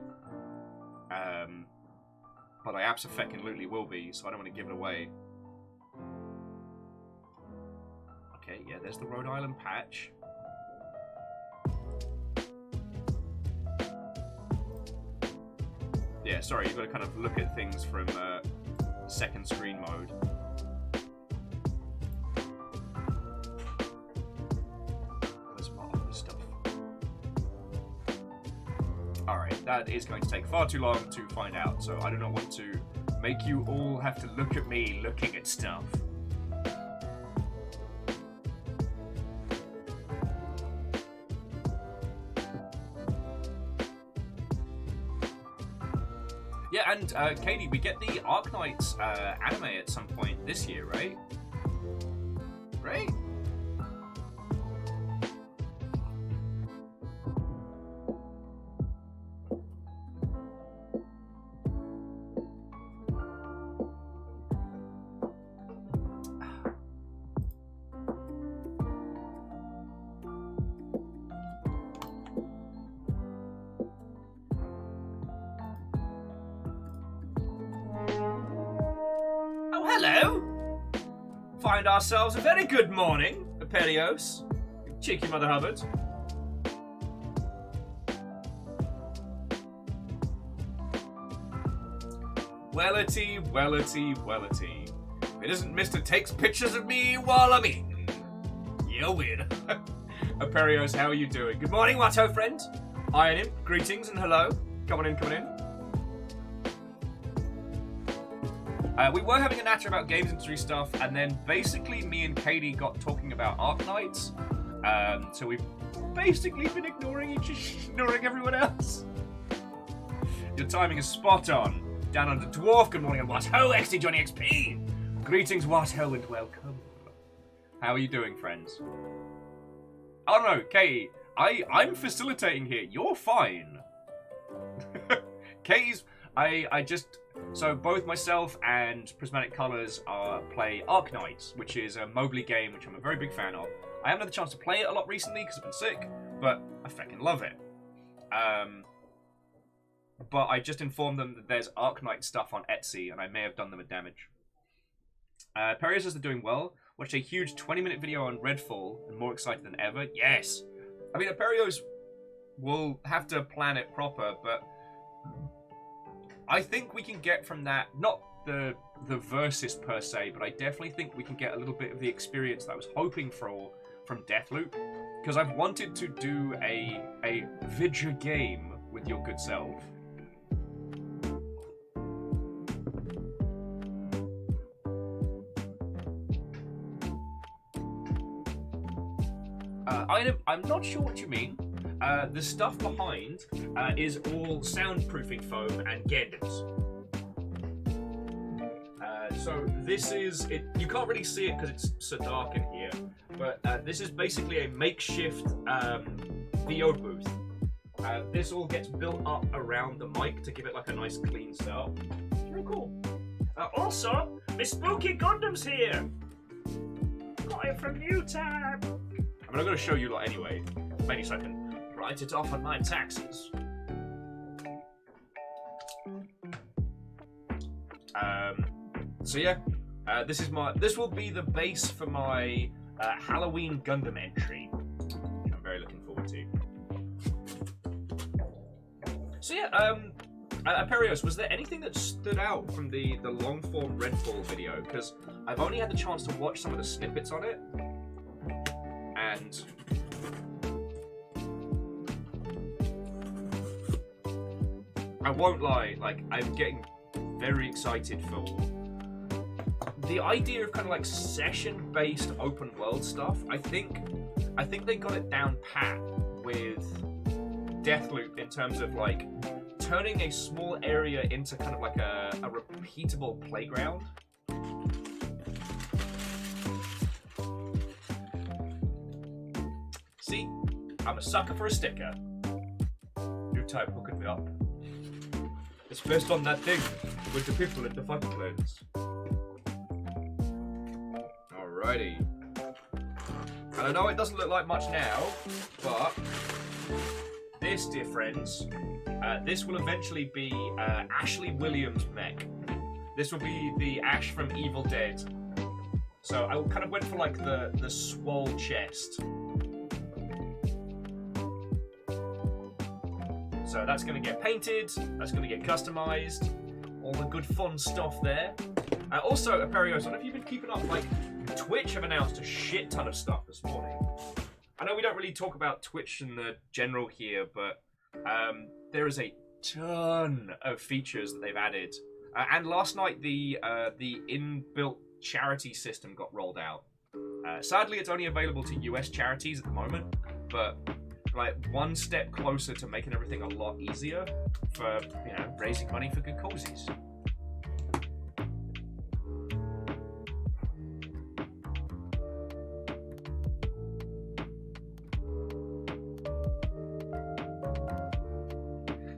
But I abso-fucking-lutely will be, so I don't want to give it away. Okay, yeah, there's the Rhode Island patch. Yeah, sorry, you've got to kind of look at things from second screen mode. Where's my other stuff? Alright, that is going to take far too long to find out, so I do not want to make you all have to look at me looking at stuff. Yeah, and Katie, we get the Arknights anime at some point this year, right? Right? Hello! Find ourselves a very good morning, Aperios. You cheeky Mother Hubbard. Wellity, wellity, wellity. If it isn't Mr. Takes pictures of me while I'm eating. You're weird. Aperios, how are you doing? Good morning, Watto friend. Iron Imp, greetings and hello. Come on in, come on in. We were having a natter about games industry stuff, and then basically me and Katie got talking about Arknights. So we've basically been ignoring everyone else. Your timing is spot on. Down under Dwarf, good morning, and what ho, XT Johnny XP! Greetings, what ho, and welcome. How are you doing, friends? Oh no, Katie, I'm facilitating here. You're fine. Katie's, so both myself and Prismatic Colors play Arknights, which is a Mobley game, which I'm a very big fan of. I haven't had the chance to play it a lot recently because I've been sick, but I fucking love it. But I just informed them that there's Arknight stuff on Etsy, and I may have done them a damage. Perios says they're doing well. Watched a huge 20-minute video on Redfall, and more excited than ever. Yes! I mean, Perios will have to plan it proper, but I think we can get from that, not the versus per se, but I definitely think we can get a little bit of the experience that I was hoping for from Deathloop, because I've wanted to do a vidya game with your good self. I'm not sure what you mean. The stuff behind is all soundproofing foam and genders. So this is it. You can't really see it because it's so dark in here, but this is basically a makeshift VO booth. This all gets built up around the mic to give it like a nice clean setup. It's real cool. Also, Miss Spooky Gundam's here. Got it from U-Tab. I mean, I'm going to show you lot anyway, maybe so I can write it off on my taxes. So yeah, this will be the base for my Halloween Gundam entry, which I'm very looking forward to. So yeah, Perios, was there anything that stood out from the long form Redfall video? Because I've only had the chance to watch some of the snippets on it. And I won't lie, like, I'm getting very excited for the idea of kind of like session-based open world stuff. I think they got it down pat with Deathloop in terms of like turning a small area into kind of like a repeatable playground. See, I'm a sucker for a sticker. New type hooking me up. It's based on that thing with the people in the fucking clothes. Alrighty. And I know it doesn't look like much now, but this, dear friends, this will eventually be Ashley Williams' mech. This will be the Ash from Evil Dead. So I kind of went for like the swole chest. So that's going to get painted, that's going to get customized, all the good fun stuff there. Also, Aperios, I don't know if you've been keeping up, like, Twitch have announced a shit ton of stuff this morning. I know we don't really talk about Twitch in the general here, but there is a ton of features that they've added. And last night, the inbuilt charity system got rolled out. Sadly, it's only available to US charities at the moment, but like one step closer to making everything a lot easier for, you know, raising money for good causes.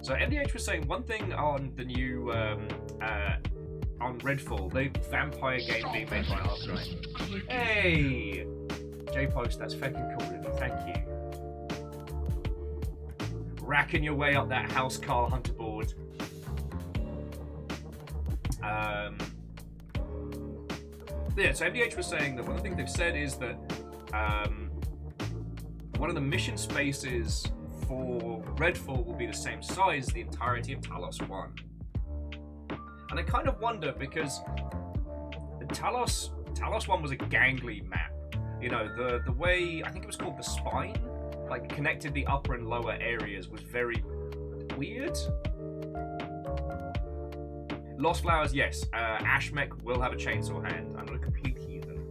So MDH was saying one thing on the new on Redfall, the vampire game being made by Arknight. Hey, J-Post, that's fucking cool of you. Thank you. Racking your way up that house car hunter board. Yeah, so MDH was saying that one of the things they've said is that one of the mission spaces for Redfall will be the same size as the entirety of Talos 1. And I kind of wonder because Talos 1 was a gangly map. You know, the way, I think it was called the Spine, like connected the upper and lower areas was very weird. Lost Flowers, yes. Ashmech will have a chainsaw hand. I'm not a complete heathen.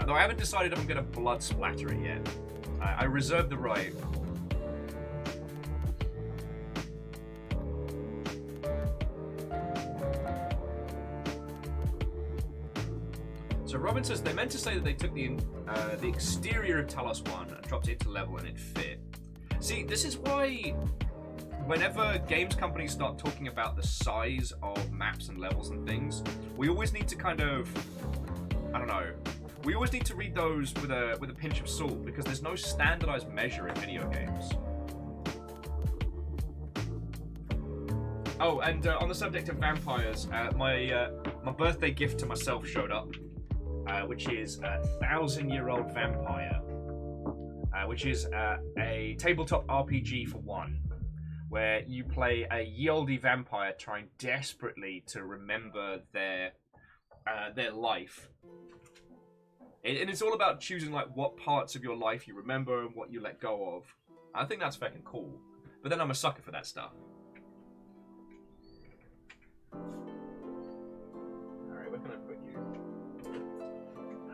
Though I haven't decided if I'm going to blood splatter it yet. I reserve the right. So Robin says they meant to say that they took the exterior of Talos 1 and dropped it to level and it fit. See, this is why whenever games companies start talking about the size of maps and levels and things, we always need to kind of, I don't know, we always need to read those with a pinch of salt because there's no standardized measure in video games. Oh, and on the subject of vampires, my birthday gift to myself showed up. Which is a 1,000-year-old vampire, which is a tabletop RPG for one, where you play a ye-olde vampire trying desperately to remember their life. And it's all about choosing like what parts of your life you remember and what you let go of. I think that's fucking cool. But then I'm a sucker for that stuff. Alright, where can I put you?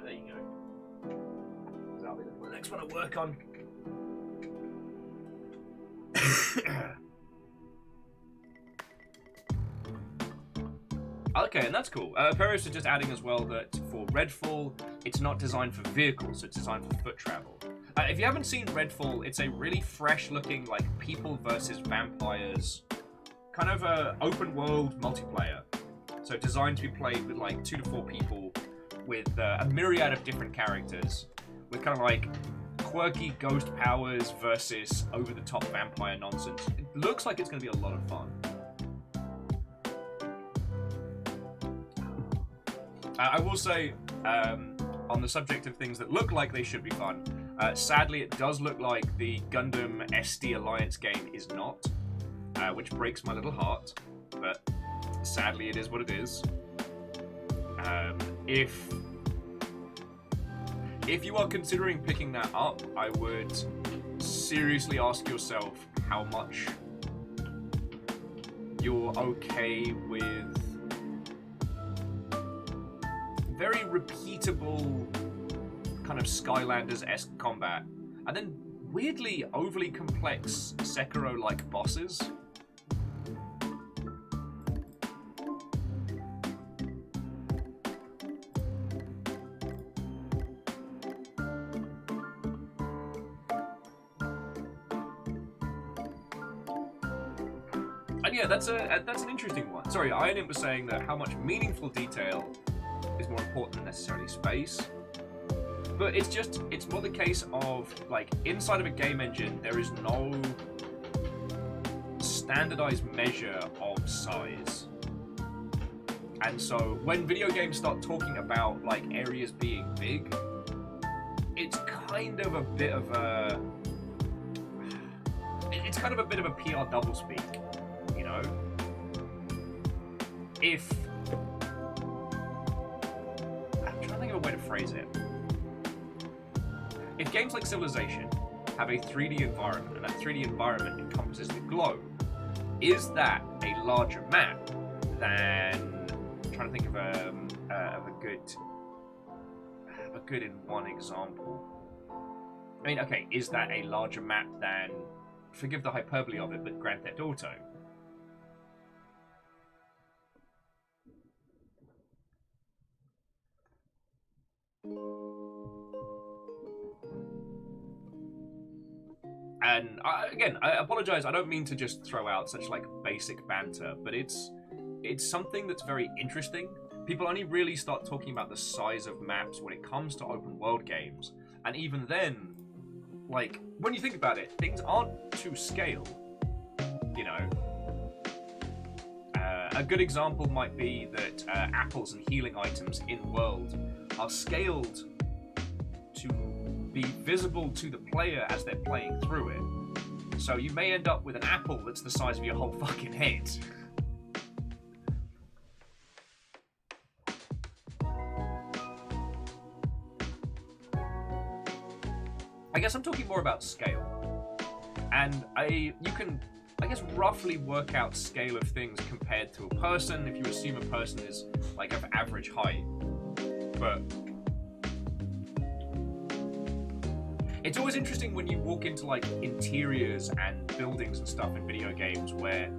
There you go. That'll be the next one I work on. Okay, and that's cool. Perios is just adding as well that for Redfall, it's not designed for vehicles, it's designed for foot travel. If you haven't seen Redfall, it's a really fresh-looking, like, people versus vampires, kind of a open-world multiplayer. So designed to be played with, like, 2 to 4 people, with a myriad of different characters, with kind of like quirky ghost powers versus over-the-top vampire nonsense. It looks like it's going to be a lot of fun. I will say, on the subject of things that look like they should be fun, sadly it does look like the Gundam SD Alliance game is not, which breaks my little heart, but sadly it is what it is. if you are considering picking that up, I would seriously ask yourself how much you're okay with very repeatable kind of Skylanders-esque combat, and then weirdly overly complex Sekiro-like bosses. And yeah, that's an interesting one. Sorry, Iron was saying that how much meaningful detail is more important than necessarily space. But it's more the case of, like, inside of a game engine, there is no standardized measure of size. And so when video games start talking about, like, areas being big, it's kind of a bit of a... It's kind of a bit of a PR doublespeak, you know? If... I'm trying to think of a way to phrase it. If games like Civilization have a 3D environment, and that 3D environment encompasses the globe, is that a larger map than... I'm trying to think of a good in one example. I mean, okay, is that a larger map than, forgive the hyperbole of it, but Grand Theft Auto? And again, I apologize. I don't mean to just throw out such like basic banter, but it's something that's very interesting. People only really start talking about the size of maps when it comes to open world games, and even then, like when you think about it, things aren't to scale. You know, a good example might be that apples and healing items in world are scaled to be visible to the player as they're playing through it. So you may end up with an apple that's the size of your whole fucking head. I guess I'm talking more about scale. And you can, I guess, roughly work out scale of things compared to a person if you assume a person is like of average height. But it's always interesting when you walk into like interiors and buildings and stuff in video games where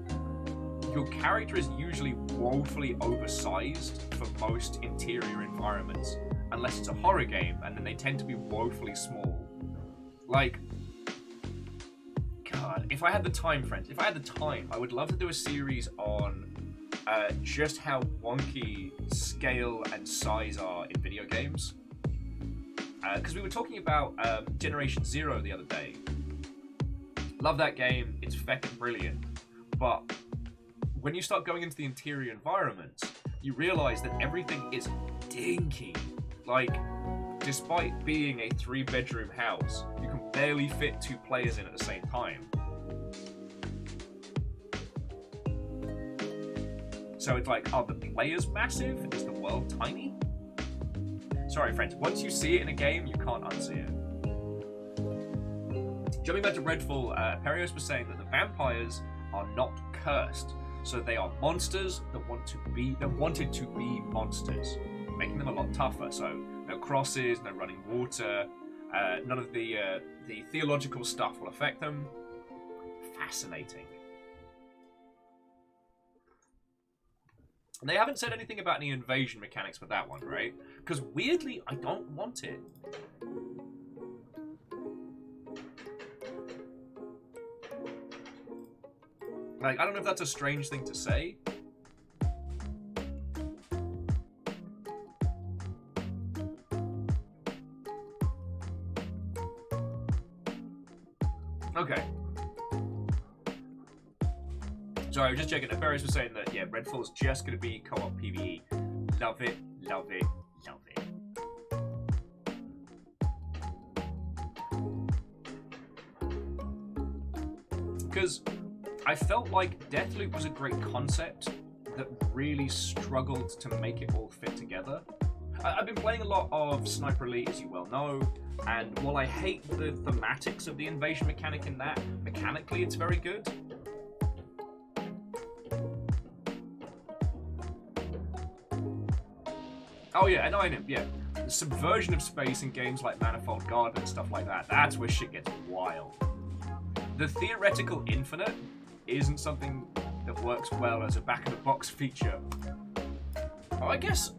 your character is usually woefully oversized for most interior environments, unless it's a horror game, and then they tend to be woefully small. Like, God, if I had the time, friends, if I had the time, I would love to do a series on just how wonky scale and size are in video games. Because we were talking about Generation Zero the other day. Love that game, it's feckin' brilliant. But when you start going into the interior environments, you realize that everything is dinky. Like, despite being a 3-bedroom house, you can barely fit 2 players in at the same time. So it's like, are the players massive? Is the world tiny? Sorry, friends, once you see it in a game, you can't unsee it. Jumping back to Redfall, Perios was saying that the vampires are not cursed, so they are monsters that wanted to be monsters, making them a lot tougher. So no crosses, no running water, none of the theological stuff will affect them. Fascinating. And they haven't said anything about any invasion mechanics with that one, right? Because weirdly, I don't want it. Like, I don't know if that's a strange thing to say. Okay. Sorry, I was just checking. Ferris was saying that, yeah, Redfall's just going to be co-op PvE. Love it, love it, love it. Because I felt like Deathloop was a great concept that really struggled to make it all fit together. I've been playing a lot of Sniper Elite, as you well know, and while I hate the thematics of the invasion mechanic in that, mechanically it's very good. Oh yeah, and I know, yeah. The subversion of space in games like Manifold Garden and stuff like that, that's where shit gets wild. The theoretical infinite isn't something that works well as a back-of-the-box feature. Oh, I guess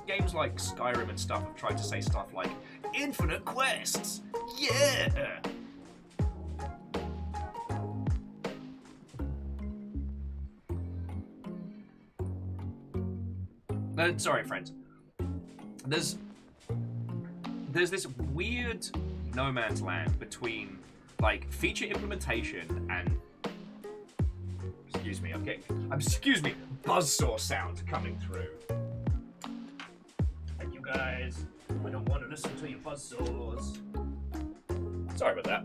games like Skyrim and stuff have tried to say stuff like, infinite quests! Yeah! Sorry, friends. There's this weird no man's land between like feature implementation and excuse me, buzzsaw sound coming through. And you guys, I don't want to listen to your buzzsaws. Sorry about that.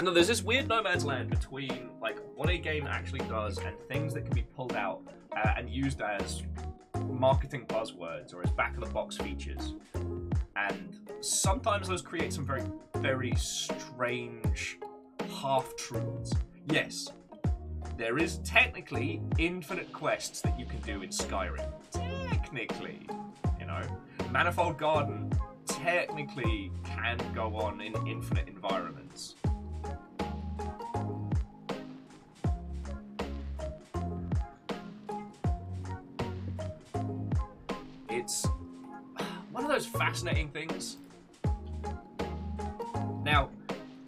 No, there's this weird no man's land between like what a game actually does and things that can be pulled out and used as marketing buzzwords or as back-of-the-box features. And sometimes those create some very, very strange half-truths. Yes, there is technically infinite quests that you can do in Skyrim. Technically, you know. Manifold Garden technically can go on in infinite environments. It's one of those fascinating things. Now,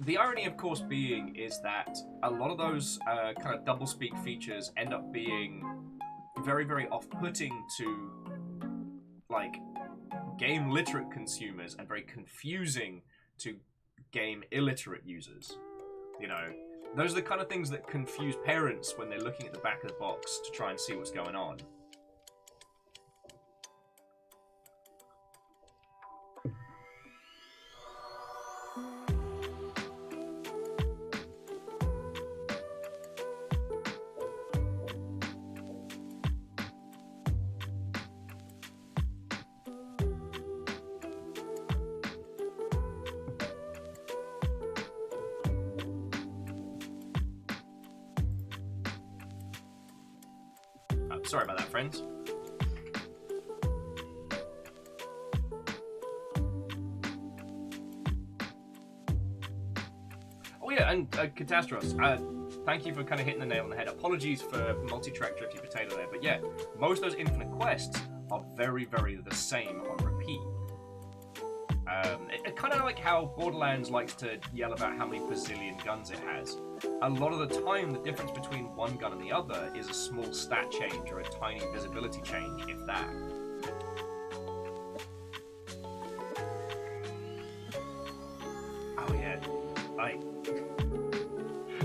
the irony, of course, being is that a lot of those kind of doublespeak features end up being very, very off-putting to, like, game literate consumers and very confusing to game illiterate users. You know, those are the kind of things that confuse parents when they're looking at the back of the box to try and see what's going on. Sorry about that, friends. Oh yeah, and Catastros, thank you for kind of hitting the nail on the head. Apologies for multi-track drifty potato there, but yeah, most of those infinite quests are very, very the same on repeat. Kind of like how Borderlands likes to yell about how many bazillion guns it has. A lot of the time, the difference between one gun and the other is a small stat change or a tiny visibility change, if that. Oh yeah,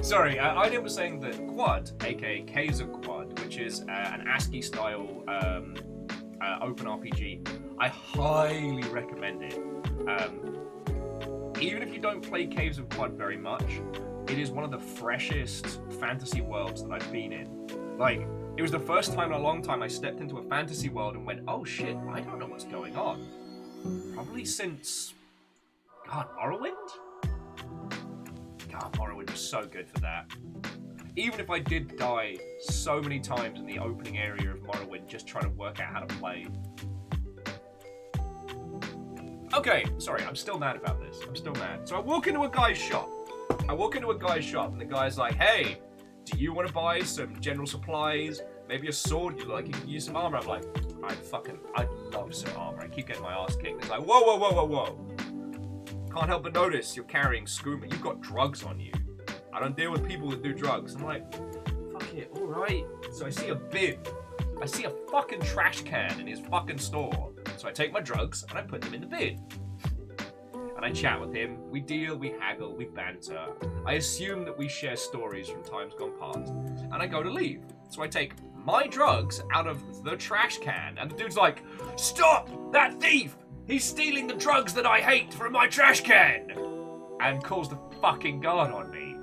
Sorry, Iden was saying that Quad, aka Kaiser Quad, which is an ASCII-style open RPG, I highly recommend it. Even if you don't play Caves of Quad very much, it is one of the freshest fantasy worlds that I've been in. Like, it was the first time in a long time I stepped into a fantasy world and went, oh shit, I don't know what's going on. Probably since, God, Morrowind? God, Morrowind was so good for that. Even if I did die so many times in the opening area of Morrowind just trying to work out how to play. Okay, sorry, I'm still mad about this. I'm still mad. So I walk into a guy's shop. And the guy's like, hey, do you want to buy some general supplies? Maybe a sword? You can use some armor? I'm like, I'd love some armor. I keep getting my ass kicked. It's like, whoa. Can't help but notice you're carrying skooma. You've got drugs on you. I don't deal with people that do drugs. I'm like, fuck it, alright. So I see a bin. I see a fucking trash can in his fucking store. So I take my drugs and I put them in the bin. And I chat with him, we deal, we haggle, we banter. I assume that we share stories from times gone past. And I go to leave. So I take my drugs out of the trash can, and the dude's like, stop! That thief! He's stealing the drugs that I hate from my trash can! And calls the fucking guard on me.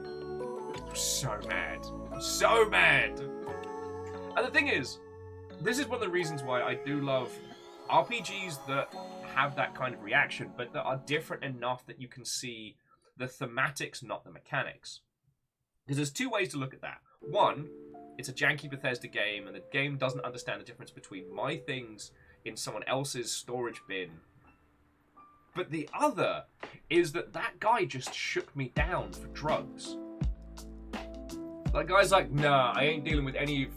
I'm so mad. I'm so mad! And the thing is, this is one of the reasons why I do love RPGs that have that kind of reaction, but that are different enough that you can see the thematics, not the mechanics. Because there's two ways to look at that. One, it's a janky Bethesda game, and the game doesn't understand the difference between my things in someone else's storage bin. But the other is that guy just shook me down for drugs. That guy's like, nah, I ain't dealing with any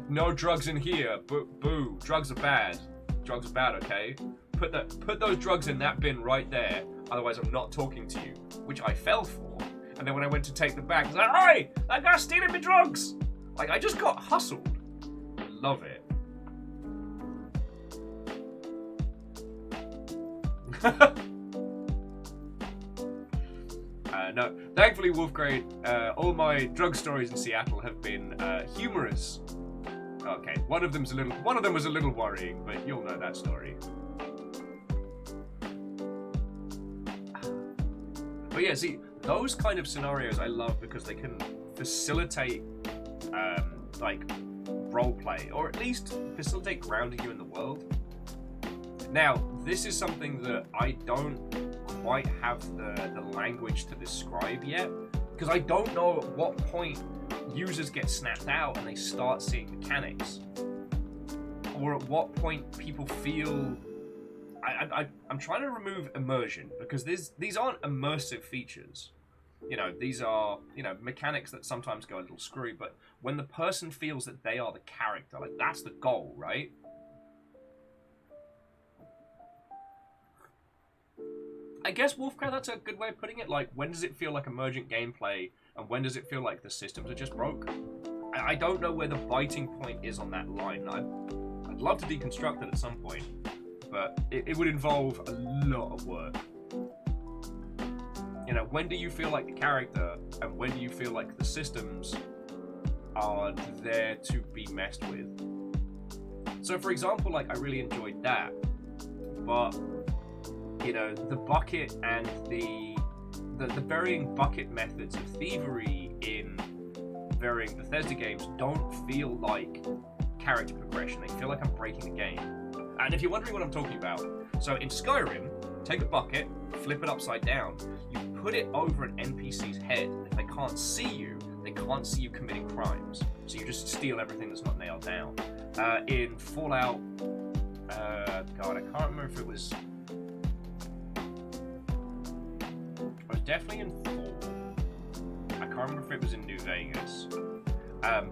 no drugs in here. Boo, drugs are bad. Drugs are bad, okay? Put those drugs in that bin right there, otherwise I'm not talking to you. Which I fell for. And then when I went to take them back, I was like, hey, that guy's stealing my drugs! Like, I just got hustled. I love it. No, thankfully, Wolfgrade, all my drug stories in Seattle have been humorous. Okay, one of them was a little worrying, but you'll know that story. But yeah, see, those kind of scenarios I love because they can facilitate, like, roleplay, or at least facilitate grounding you in the world. Now, this is something that I don't quite have the language to describe yet, because I don't know at what point users get snapped out and they start seeing mechanics, or at what point people feel... I'm trying to remove immersion, because these aren't immersive features. You know, these are, you know, mechanics that sometimes go a little screwy, but when the person feels that they are the character, like, that's the goal, right? I guess, Wolfcrowd, that's a good way of putting it. Like, when does it feel like emergent gameplay, and when does it feel like the systems are just broke? I don't know where the biting point is on that line. I'd love to deconstruct it at some point, but it would involve a lot of work. You know, when do you feel like the character, and when do you feel like the systems are there to be messed with? So, for example, like, I really enjoyed that, but... you know, the bucket and the varying bucket methods of thievery in varying Bethesda games don't feel like character progression. They feel like I'm breaking the game. And if you're wondering what I'm talking about, so in Skyrim, take a bucket, flip it upside down, you put it over an NPC's head. If they can't see you, they can't see you committing crimes. So you just steal everything that's not nailed down. In Fallout, God, I can't remember if it was... I was definitely in 4. I can't remember if it was in New Vegas.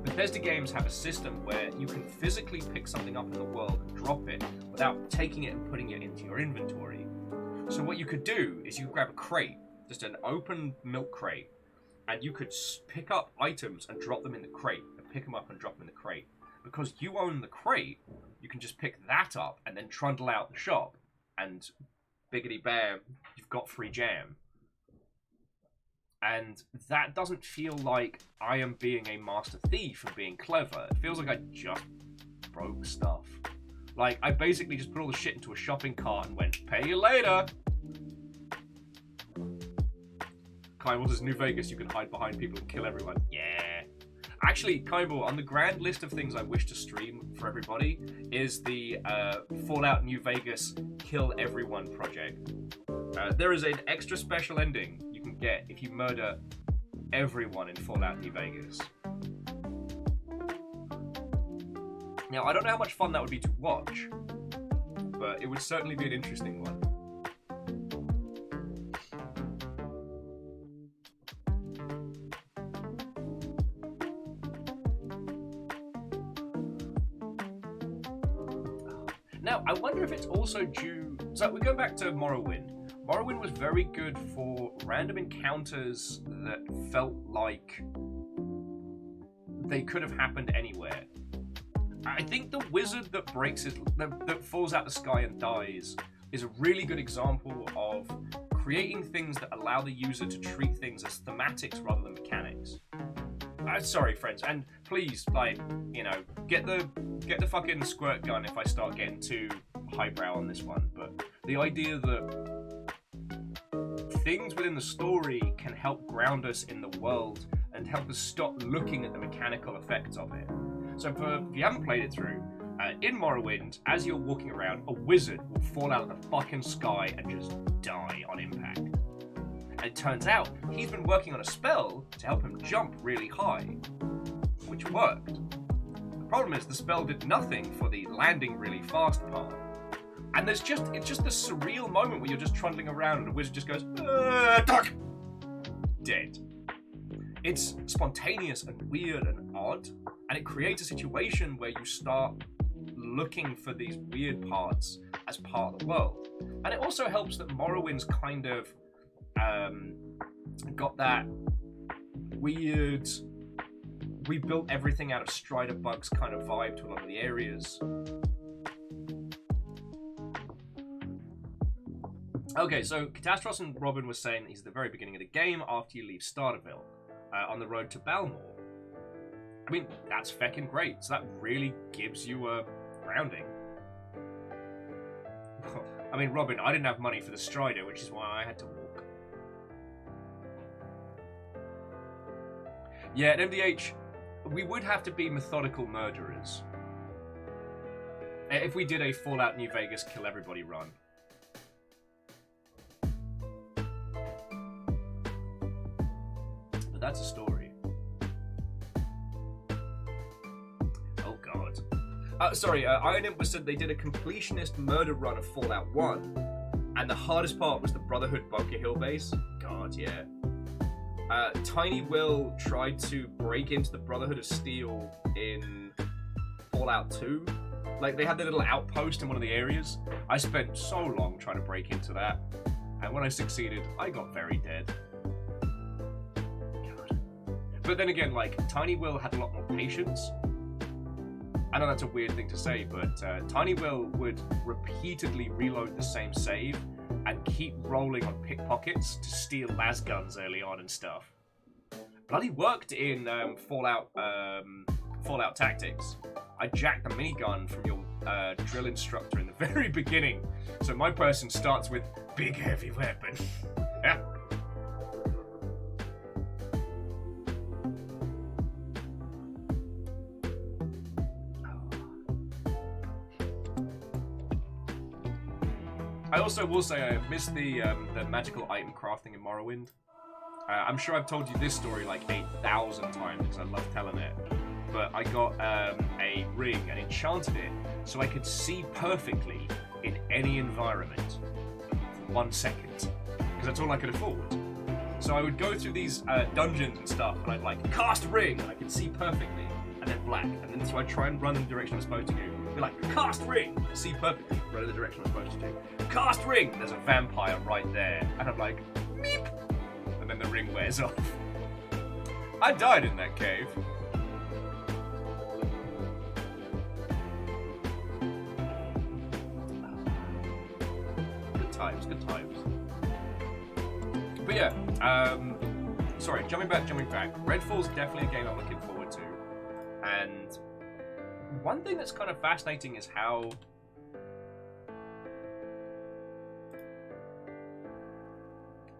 Bethesda games have a system where you can physically pick something up in the world and drop it without taking it and putting it into your inventory. So what you could do is you could grab a crate, just an open milk crate, and you could pick up items and drop them in the crate, and pick them up and drop them in the crate. Because you own the crate, you can just pick that up and then trundle out the shop, and biggity bam, you've got free jam. And that doesn't feel like I am being a master thief and being clever. It feels like I just broke stuff. Like, I basically just put all the shit into a shopping cart and went, pay you later! Kyball says, New Vegas, you can hide behind people and kill everyone. Yeah. Actually, Kyball, on the grand list of things I wish to stream for everybody is the Fallout New Vegas Kill Everyone project. There is an extra special ending you can get if you murder everyone in Fallout New Vegas. Now, I don't know how much fun that would be to watch, but it would certainly be an interesting one. Now, I wonder if it's also due... So, we're going back to Morrowind. Morrowind was very good for random encounters that felt like they could have happened anywhere. I think the wizard that that falls out the sky and dies is a really good example of creating things that allow the user to treat things as thematics rather than mechanics. Sorry, friends, and please, like, you know, get the fucking squirt gun if I start getting too highbrow on this one. But the idea that things within the story can help ground us in the world and help us stop looking at the mechanical effects of it. So if you haven't played it through, In Morrowind, as you're walking around, a wizard will fall out of the fucking sky and just die on impact. And it turns out he's been working on a spell to help him jump really high, which worked. The problem is the spell did nothing for the landing really fast part. And it's just this surreal moment where you're just trundling around and the wizard just goes, duck! Dead. It's spontaneous and weird and odd, and it creates a situation where you start looking for these weird parts as part of the world. And it also helps that Morrowind's kind of got that weird, we built everything out of strider bugs kind of vibe to a lot of the areas. Okay, so Catastros and Robin were saying that he's at the very beginning of the game after you leave Starterville, on the road to Balmore. I mean, that's feckin' great. So that really gives you a grounding. I mean, Robin, I didn't have money for the Strider, which is why I had to walk. Yeah, at MDH, we would have to be methodical murderers. If we did a Fallout New Vegas kill everybody run. But that's a story. Oh god. Sorry, Iron Imp said they did a completionist murder run of Fallout 1, and the hardest part was the Brotherhood Bunker Hill base. God, yeah. Tiny Will tried to break into the Brotherhood of Steel in Fallout 2. Like, they had their little outpost in one of the areas. I spent so long trying to break into that, and when I succeeded, I got very dead. God. But then again, like, Tiny Will had a lot more patience. I know that's a weird thing to say, but Tiny Will would repeatedly reload the same save and keep rolling on pickpockets to steal las guns early on and stuff. Bloody worked in Fallout Tactics. I jacked the minigun from your drill instructor in the very beginning, so my person starts with big heavy weapon. Yeah. I also will say I missed the magical item crafting in Morrowind. I'm sure I've told you this story like 8,000 times because I love telling it. But I got a ring and enchanted it so I could see perfectly in any environment for 1 second. Because that's all I could afford. So I would go through these dungeons and stuff and I'd like cast ring and I could see perfectly and then black. And then so I'd try and run in the direction I'm supposed to go. Be like, cast ring! See perfectly, run in the direction I'm supposed to do. Cast ring! There's a vampire right there. And I'm like, meep! And then the ring wears off. I died in that cave. Good times, good times. But yeah, sorry, jumping back. Redfall's definitely a game I'm looking forward to. And one thing that's kind of fascinating is how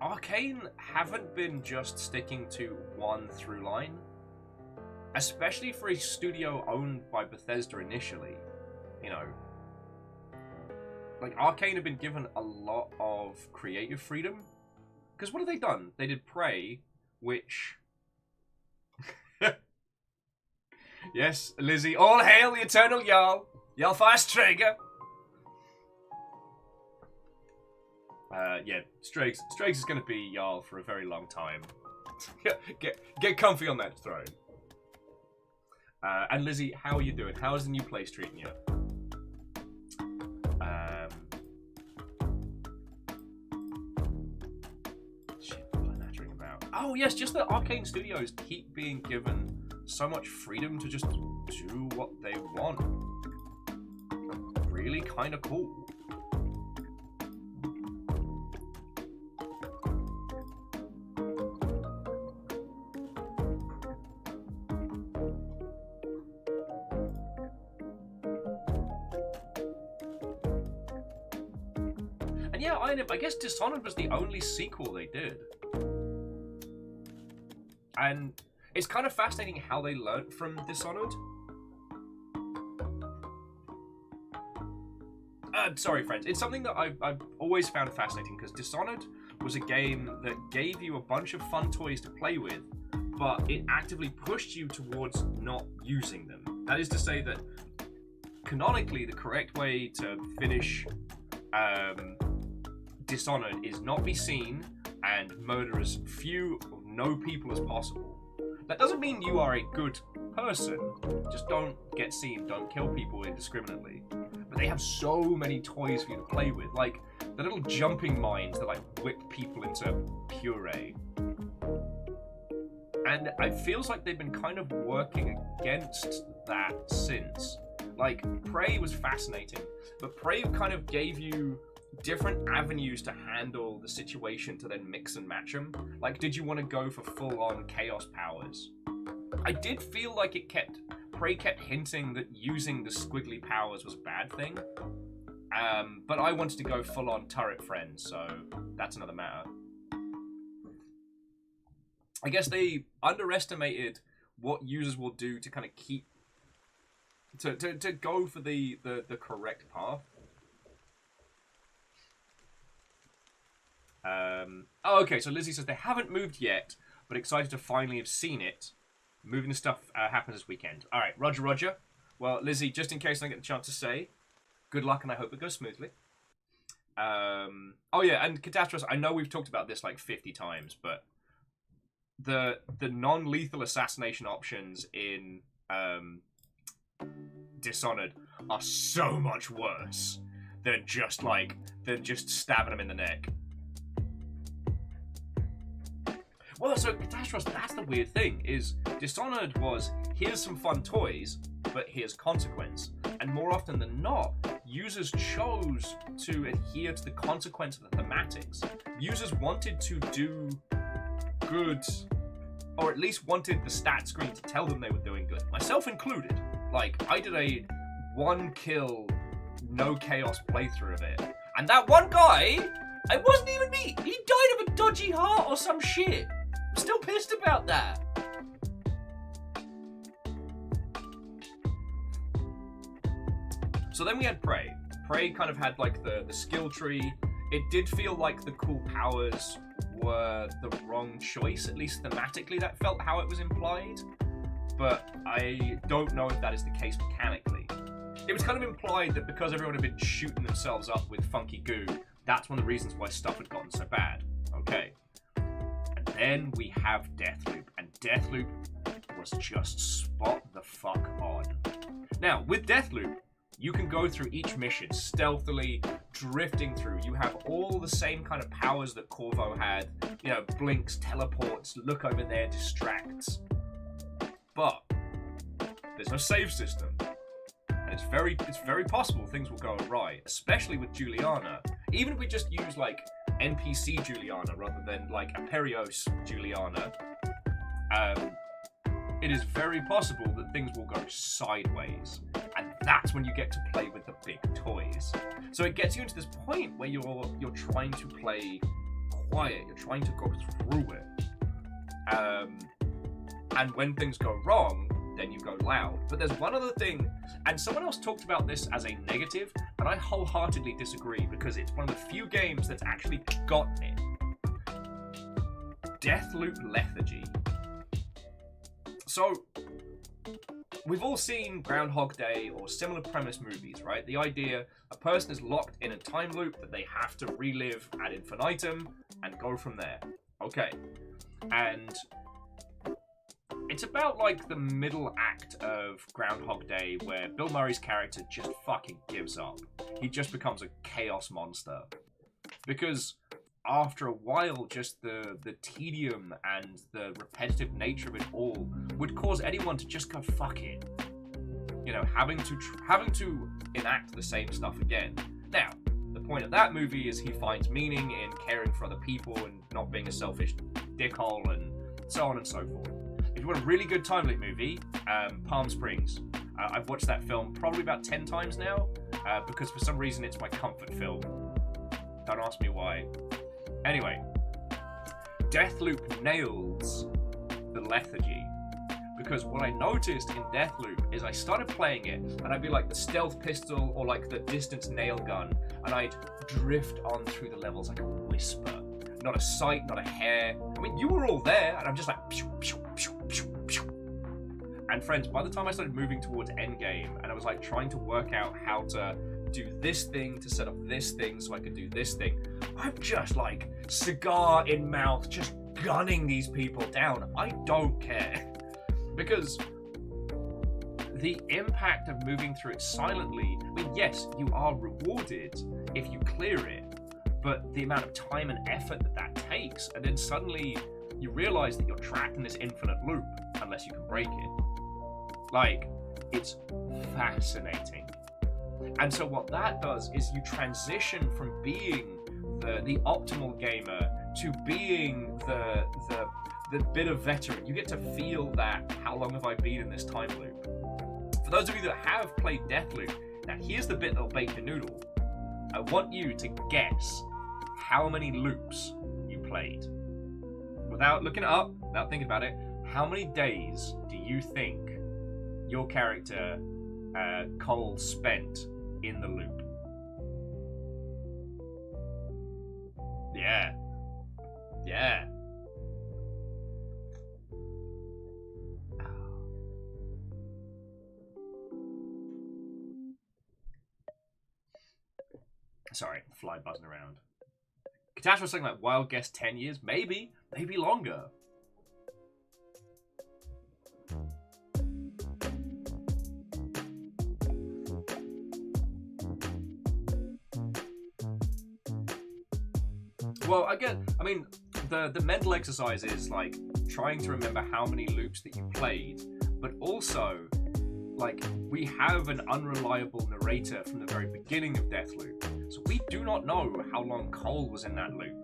Arcane haven't been just sticking to one through line, especially for a studio owned by Bethesda initially. You know, like Arcane have been given a lot of creative freedom. Because what have they done? They did Prey, which... Yes, Lizzie, all hail the eternal Jarl! Jarl Firestrager! Yeah, Strags is going to be Jarl for a very long time. get comfy on that throne. And Lizzie, how are you doing? How is the new place treating you? Shit, what am I nattering about? Oh yes, just that Arcane Studios keep being given so much freedom to just do what they want. Really kind of cool. And yeah, I guess Dishonored was the only sequel they did. And it's kind of fascinating how they learnt from Dishonored. sorry, friends. It's something that I've always found fascinating, because Dishonored was a game that gave you a bunch of fun toys to play with, but it actively pushed you towards not using them. That is to say that, canonically, the correct way to finish Dishonored is not be seen and murder as few or no people as possible. That doesn't mean you are a good person. Just don't get seen, don't kill people indiscriminately. But they have so many toys for you to play with, like the little jumping mines that like whip people into puree. And it feels like they've been kind of working against that since. Like, Prey was fascinating, but Prey kind of gave you different avenues to handle the situation to then mix and match them. Like, did you want to go for full-on chaos powers? I did feel like Prey kept hinting that using the squiggly powers was a bad thing. But I wanted to go full-on turret friends, so that's another matter. I guess they underestimated what users will do to kind of keep to go for the correct path. Oh, okay, so Lizzie says they haven't moved yet, but excited to finally have seen it. Moving the stuff happens this weekend. All right, Roger. Well, Lizzie, just in case I don't get the chance to say, good luck, and I hope it goes smoothly. Oh yeah, and Catastrophe, I know we've talked about this like 50 times, but the non-lethal assassination options in Dishonored are so much worse than just stabbing them in the neck. Well, so Catastrophe, that's the weird thing, is Dishonored was, here's some fun toys, but here's consequence. And more often than not, users chose to adhere to the consequence of the thematics. Users wanted to do good, or at least wanted the stat screen to tell them they were doing good. Myself included. Like, I did a 1-kill, no chaos playthrough of it. And that one guy, it wasn't even me. He died of a dodgy heart or some shit. I'm still pissed about that. So then we had Prey. Prey kind of had like the skill tree. It did feel like the cool powers were the wrong choice, at least thematically that felt how it was implied. But I don't know if that is the case mechanically. It was kind of implied that because everyone had been shooting themselves up with funky goo, that's one of the reasons why stuff had gotten so bad. Okay. And then we have Deathloop, and Deathloop was just spot the fuck on. Now, with Deathloop, you can go through each mission stealthily, drifting through. You have all the same kind of powers that Corvo had. You know, blinks, teleports, look over there, distracts. But there's no save system. And it's very possible things will go awry, especially with Juliana. Even if we just use like NPC Juliana rather than like Aperios Juliana, it is very possible that things will go sideways. And that's when you get to play with the big toys. So it gets you into this point where you're trying to play quiet, you're trying to go through it. And when things go wrong, then you go loud. But there's one other thing, and someone else talked about this as a negative, but I wholeheartedly disagree because it's one of the few games that's actually gotten it. Deathloop lethargy. So, we've all seen Groundhog Day or similar premise movies, right? The idea, a person is locked in a time loop that they have to relive ad infinitum and go from there. Okay. And it's about like the middle act of Groundhog Day where Bill Murray's character just fucking gives up. He just becomes a chaos monster. Because after a while, just the tedium and the repetitive nature of it all would cause anyone to just go, fuck it. You know, having to enact the same stuff again. Now, the point of that movie is he finds meaning in caring for other people and not being a selfish dickhole and so on and so forth. If you want a really good time loop movie, Palm Springs. I've watched that film probably about 10 times now, because for some reason it's my comfort film. Don't ask me why. Anyway, Deathloop nails the lethargy, because what I noticed in Deathloop is I started playing it, and I'd be like the stealth pistol or like the distance nail gun, and I'd drift on through the levels like a whisper. Not a sight, not a hair. I mean, you were all there, and I'm just like, pew, pew, pew, pew, pew. And friends, by the time I started moving towards endgame, and I was like trying to work out how to do this thing to set up this thing so I could do this thing, I'm just like cigar in mouth, just gunning these people down. I don't care. Because the impact of moving through it silently, I mean, yes, you are rewarded if you clear it, but the amount of time and effort that takes, and then suddenly you realize that you're trapped in this infinite loop unless you can break it. Like, it's fascinating. And so what that does is you transition from being the optimal gamer to being the bit of veteran. You get to feel that, how long have I been in this time loop? For those of you that have played Deathloop, now here's the bit that'll bake the noodle. I want you to guess how many loops you played. Without looking it up, without thinking about it, how many days do you think your character, Cole, spent in the loop? Yeah. Yeah. Sorry, fly buzzing around. Katash was saying like wild guess 10 years, maybe longer. Well, I mean, the mental exercise is like trying to remember how many loops that you played, but also, like, we have an unreliable narrator from the very beginning of Deathloop, so we do not know how long Cole was in that loop.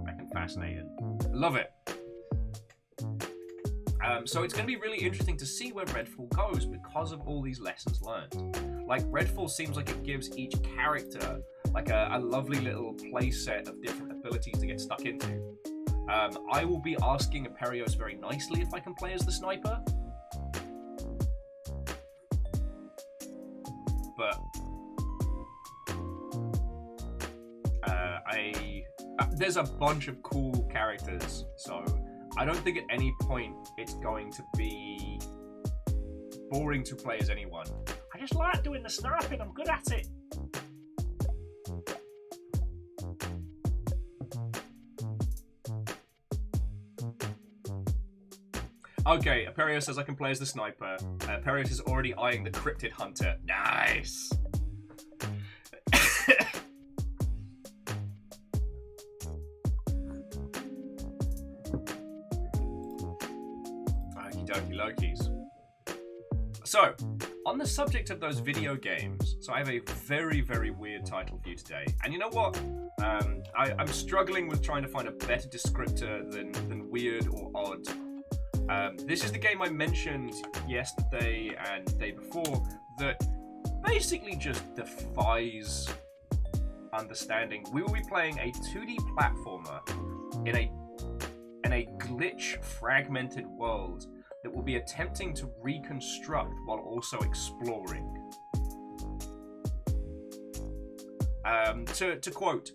Fucking fascinating. I love it. So it's going to be really interesting to see where Redfall goes because of all these lessons learned. Like, Redfall seems like it gives each character like a lovely little play set of different abilities to get stuck into. I will be asking Aperios very nicely if I can play as the sniper. But there's a bunch of cool characters, so I don't think at any point it's going to be boring to play as anyone. I just like doing the sniping, I'm good at it. Okay, Aperios says I can play as the sniper. Aperios is already eyeing the cryptid hunter. Nice! Okie dokie Lokis. So, on the subject of those video games, so I have a very, very weird title for you today. And you know what? I'm struggling with trying to find a better descriptor than weird or odd. This is the game I mentioned yesterday and the day before that basically just defies understanding. We will be playing a 2D platformer in a glitch fragmented world that will be attempting to reconstruct while also exploring. To quote,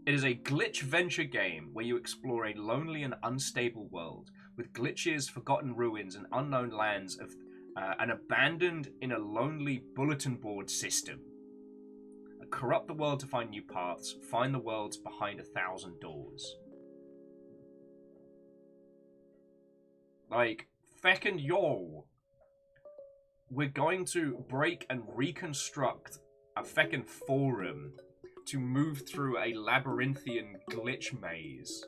it is a glitch venture game where you explore a lonely and unstable world with glitches, forgotten ruins, and unknown lands of and abandoned in a lonely bulletin board system. Corrupt the world to find new paths, find the worlds behind 1,000 doors. Like, feckin' yo. We're going to break and reconstruct a feckin' forum to move through a labyrinthian glitch maze.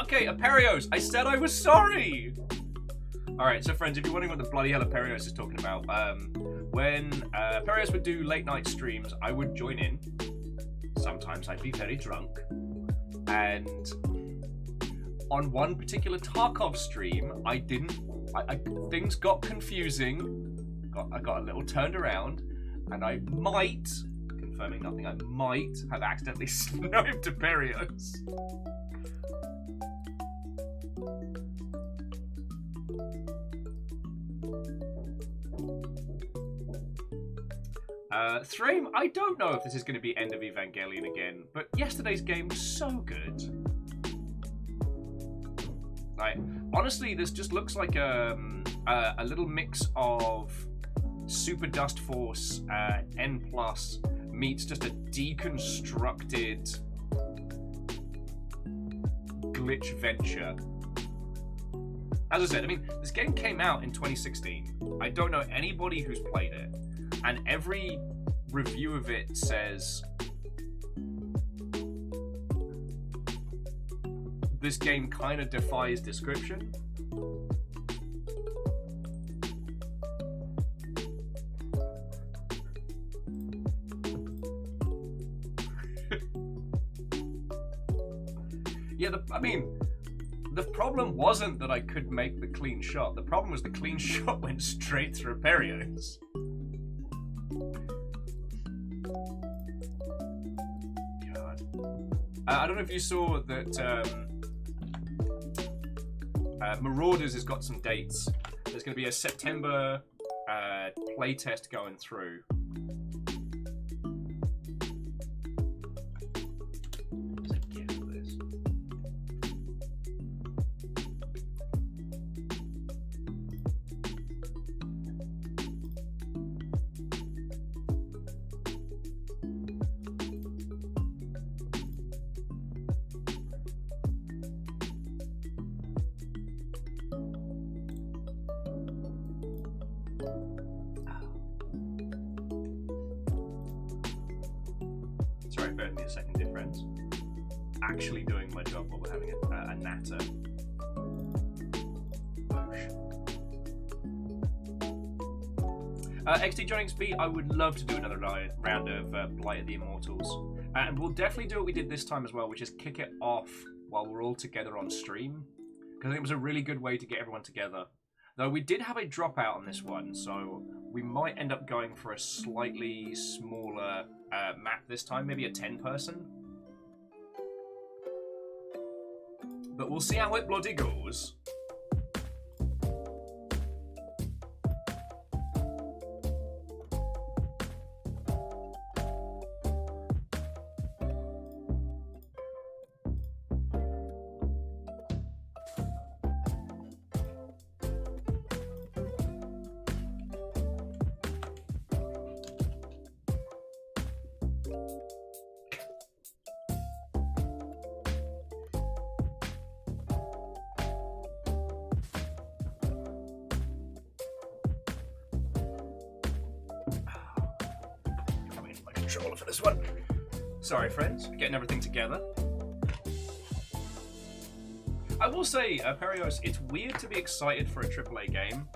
Okay, Aperios, I said I was sorry! Alright, so friends, if you're wondering what the bloody hell Aperios is talking about, when Aperios would do late night streams, I would join in. Sometimes I'd be very drunk. And on one particular Tarkov stream, things got confusing. I got a little turned around, And I might, confirming nothing, I might have accidentally sniped Aperios. Thrame, I don't know if this is going to be End of Evangelion again, but yesterday's game was so good. Like, honestly, this just looks like a little mix of Super Dust Force N+ meets just a deconstructed glitch venture. As I said, I mean, this game came out in 2016. I don't know anybody who's played it, and every review of it says this game kind of defies description. Yeah, the problem wasn't that I could make the clean shot. The problem was the clean shot went straight through Aperios. God. I don't know if you saw that Marauders has got some dates. There's going to be a September playtest going through. Sorry, bear with me a second, dear friends. Actually doing my job while we're having a natter. XT joining XP, I would love to do another round of Blight of the Immortals. And we'll definitely do what we did this time as well, which is kick it off while we're all together on stream. Because I think it was a really good way to get everyone together. Though we did have a dropout on this one, so we might end up going for a slightly smaller map this time, maybe a 10-person. But we'll see how it bloody goes. Controller for this one. Sorry, friends, getting everything together. I will say, Aperios, it's weird to be excited for a AAA game,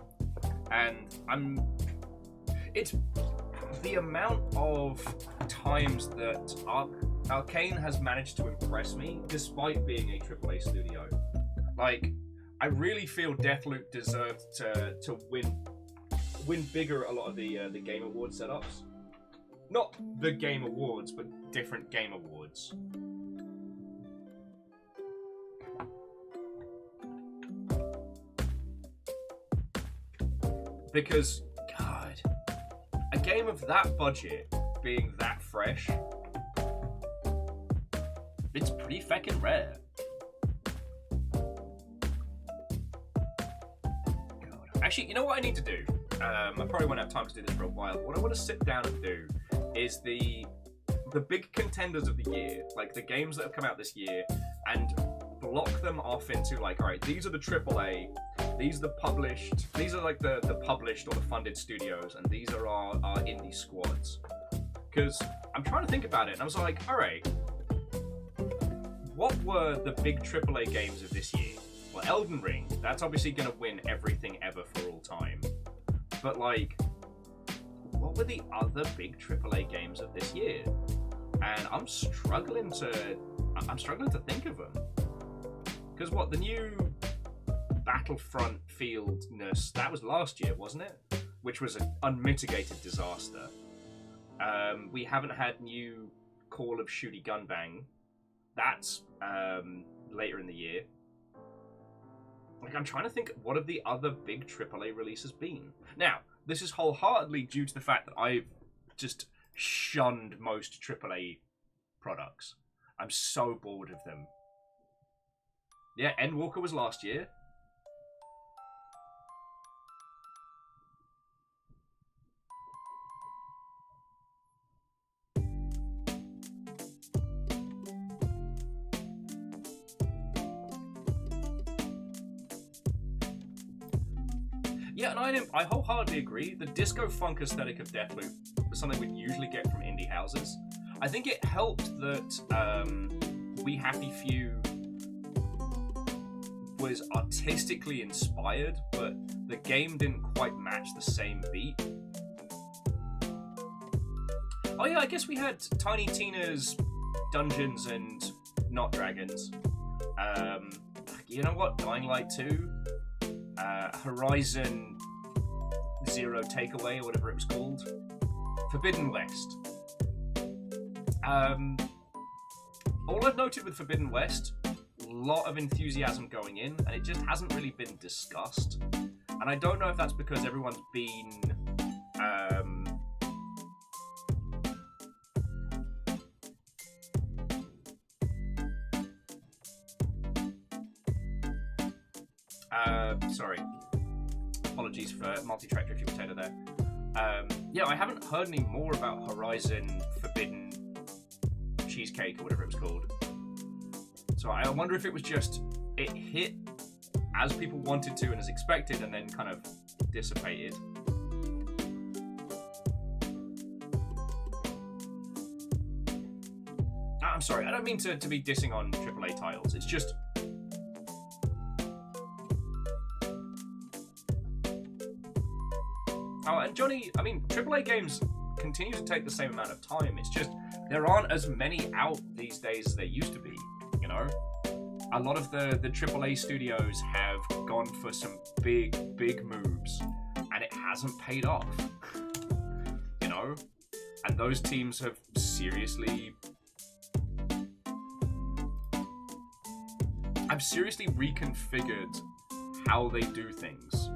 and it's the amount of times that Arcane has managed to impress me, despite being a AAA studio. Like, I really feel Deathloop deserved to win bigger at a lot of the Game Award setups. Not the Game Awards, but different Game Awards. Because, God, a game of that budget being that fresh, it's pretty feckin' rare. God. Actually, you know what I need to do? I probably won't have time to do this for a while. What I want to sit down and do is the big contenders of the year, like the games that have come out this year, and block them off into like, all right, these are the AAA, these are the published, these are like the published or the funded studios, and these are our indie squads. Because I'm trying to think about it, and I was like, all right, what were the big AAA games of this year? Well, Elden Ring, that's obviously going to win everything ever for all time. But like, what were the other big AAA games of this year? And I'm struggling to think of them. Because what, the new Battlefront Fieldness, that was last year, wasn't it? Which was an unmitigated disaster. We haven't had new Call of Shooty Gunbang. That's later in the year. Like, I'm trying to think, what have the other big AAA releases been? Now, this is wholeheartedly due to the fact that I've just shunned most AAA products. I'm so bored of them. Yeah, Endwalker was last year. Yeah, and I wholeheartedly agree. The disco funk aesthetic of Deathloop was something we'd usually get from indie houses. I think it helped that We Happy Few was artistically inspired, but the game didn't quite match the same beat. Oh yeah, I guess we had Tiny Tina's Dungeons and Not Dragons. You know what? Dying Light 2? Horizon Zero Takeaway, or whatever it was called. Forbidden West. All I've noted with Forbidden West, a lot of enthusiasm going in, and it just hasn't really been discussed. And I don't know if that's because everyone's been sorry. Apologies for multi-track drifty potato there. Yeah, I haven't heard any more about Horizon Forbidden Cheesecake or whatever it was called. So I wonder if it was just, it hit as people wanted to and as expected and then kind of dissipated. I'm sorry, I don't mean to be dissing on AAA titles. It's just, oh, and Johnny, I mean, AAA games continue to take the same amount of time. It's just, there aren't as many out these days as there used to be, you know? A lot of the AAA studios have gone for some big moves, and it hasn't paid off, you know? And those teams have seriously reconfigured how they do things.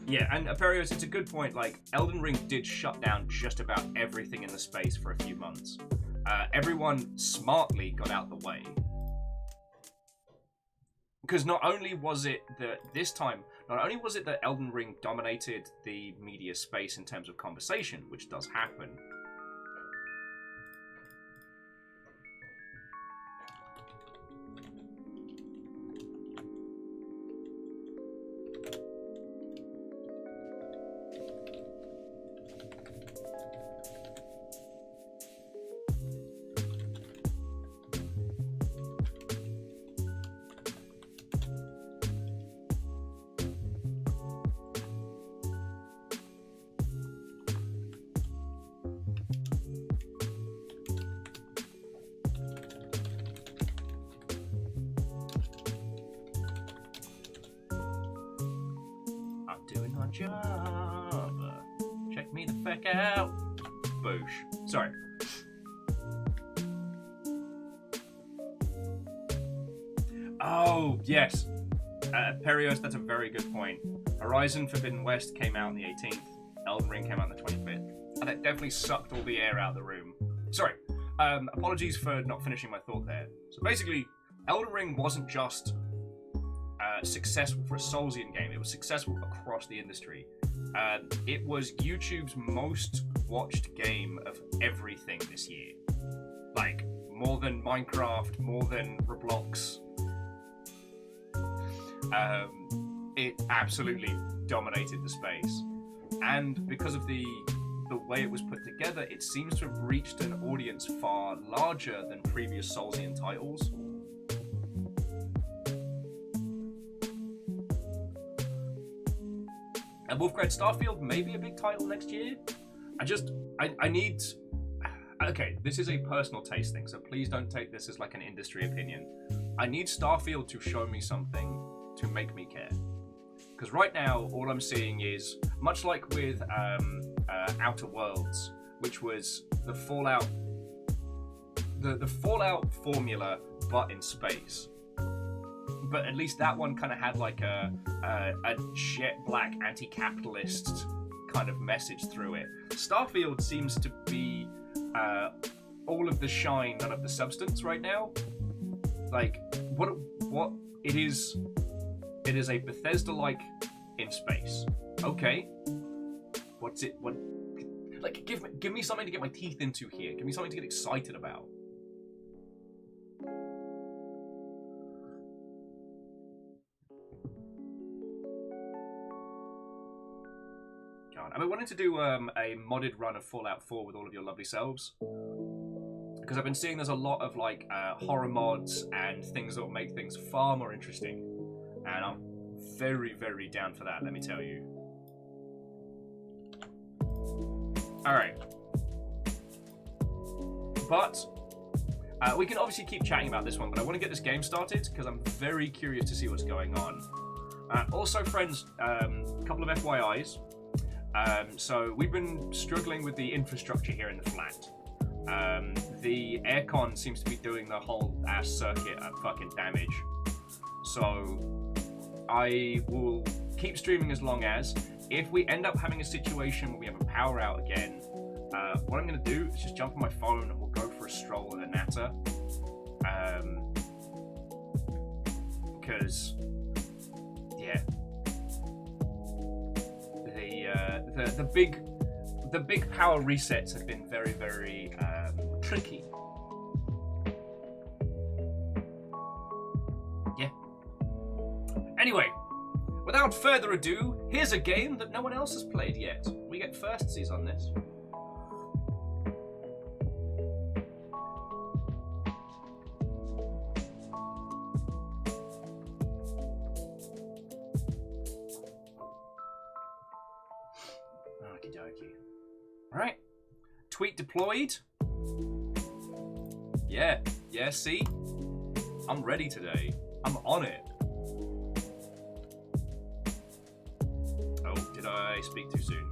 Yeah, and Aperios, it's a good point. Like, Elden Ring did shut down just about everything in the space for a few months. Everyone smartly got out the way. Because not only was it that this time, not only was it that Elden Ring dominated the media space in terms of conversation, which does happen, job. Check me the feck out. Boosh. Sorry. Oh, yes. Perios, that's a very good point. Horizon Forbidden West came out on the 18th. Elden Ring came out on the 25th. And it definitely sucked all the air out of the room. Sorry. Apologies for not finishing my thought there. So basically, Elden Ring wasn't just successful for a Soulsian game, it was successful across the industry. It was YouTube's most watched game of everything this year. Like, more than Minecraft, more than Roblox. It absolutely dominated the space. And because of the way it was put together, it seems to have reached an audience far larger than previous Soulsian titles. And Wolfgrad Starfield may be a big title next year. I need... Okay, this is a personal taste thing, so please don't take this as like an industry opinion. I need Starfield to show me something to make me care. Because right now, all I'm seeing is, much like with Outer Worlds, which was the Fallout... The Fallout formula, but in space. But at least that one kind of had like a jet black anti-capitalist kind of message through it. Starfield seems to be all of the shine, none of the substance right now. Like what it is a Bethesda-like in space. Okay, what's it? What? Like give me something to get my teeth into here. Give me something to get excited about. I've been wanting to do a modded run of Fallout 4 with all of your lovely selves. Because I've been seeing there's a lot of like horror mods and things that will make things far more interesting. And I'm very, very down for that, let me tell you. Alright. But we can obviously keep chatting about this one, but I want to get this game started because I'm very curious to see what's going on. Also, friends, a couple of FYIs. So we've been struggling with the infrastructure here in the flat. The aircon seems to be doing the whole ass circuit at fucking damage. So I will keep streaming as long as, if we end up having a situation where we have a power out again, what I'm going to do is just jump on my phone and we'll go for a stroll and a natter. Because, yeah. The big power resets have been very, very tricky. Yeah. Anyway, without further ado, here's a game that no one else has played yet. We get firstsies on this. Alright. Tweet deployed. Yeah, see? I'm ready today. I'm on it. Oh, did I speak too soon?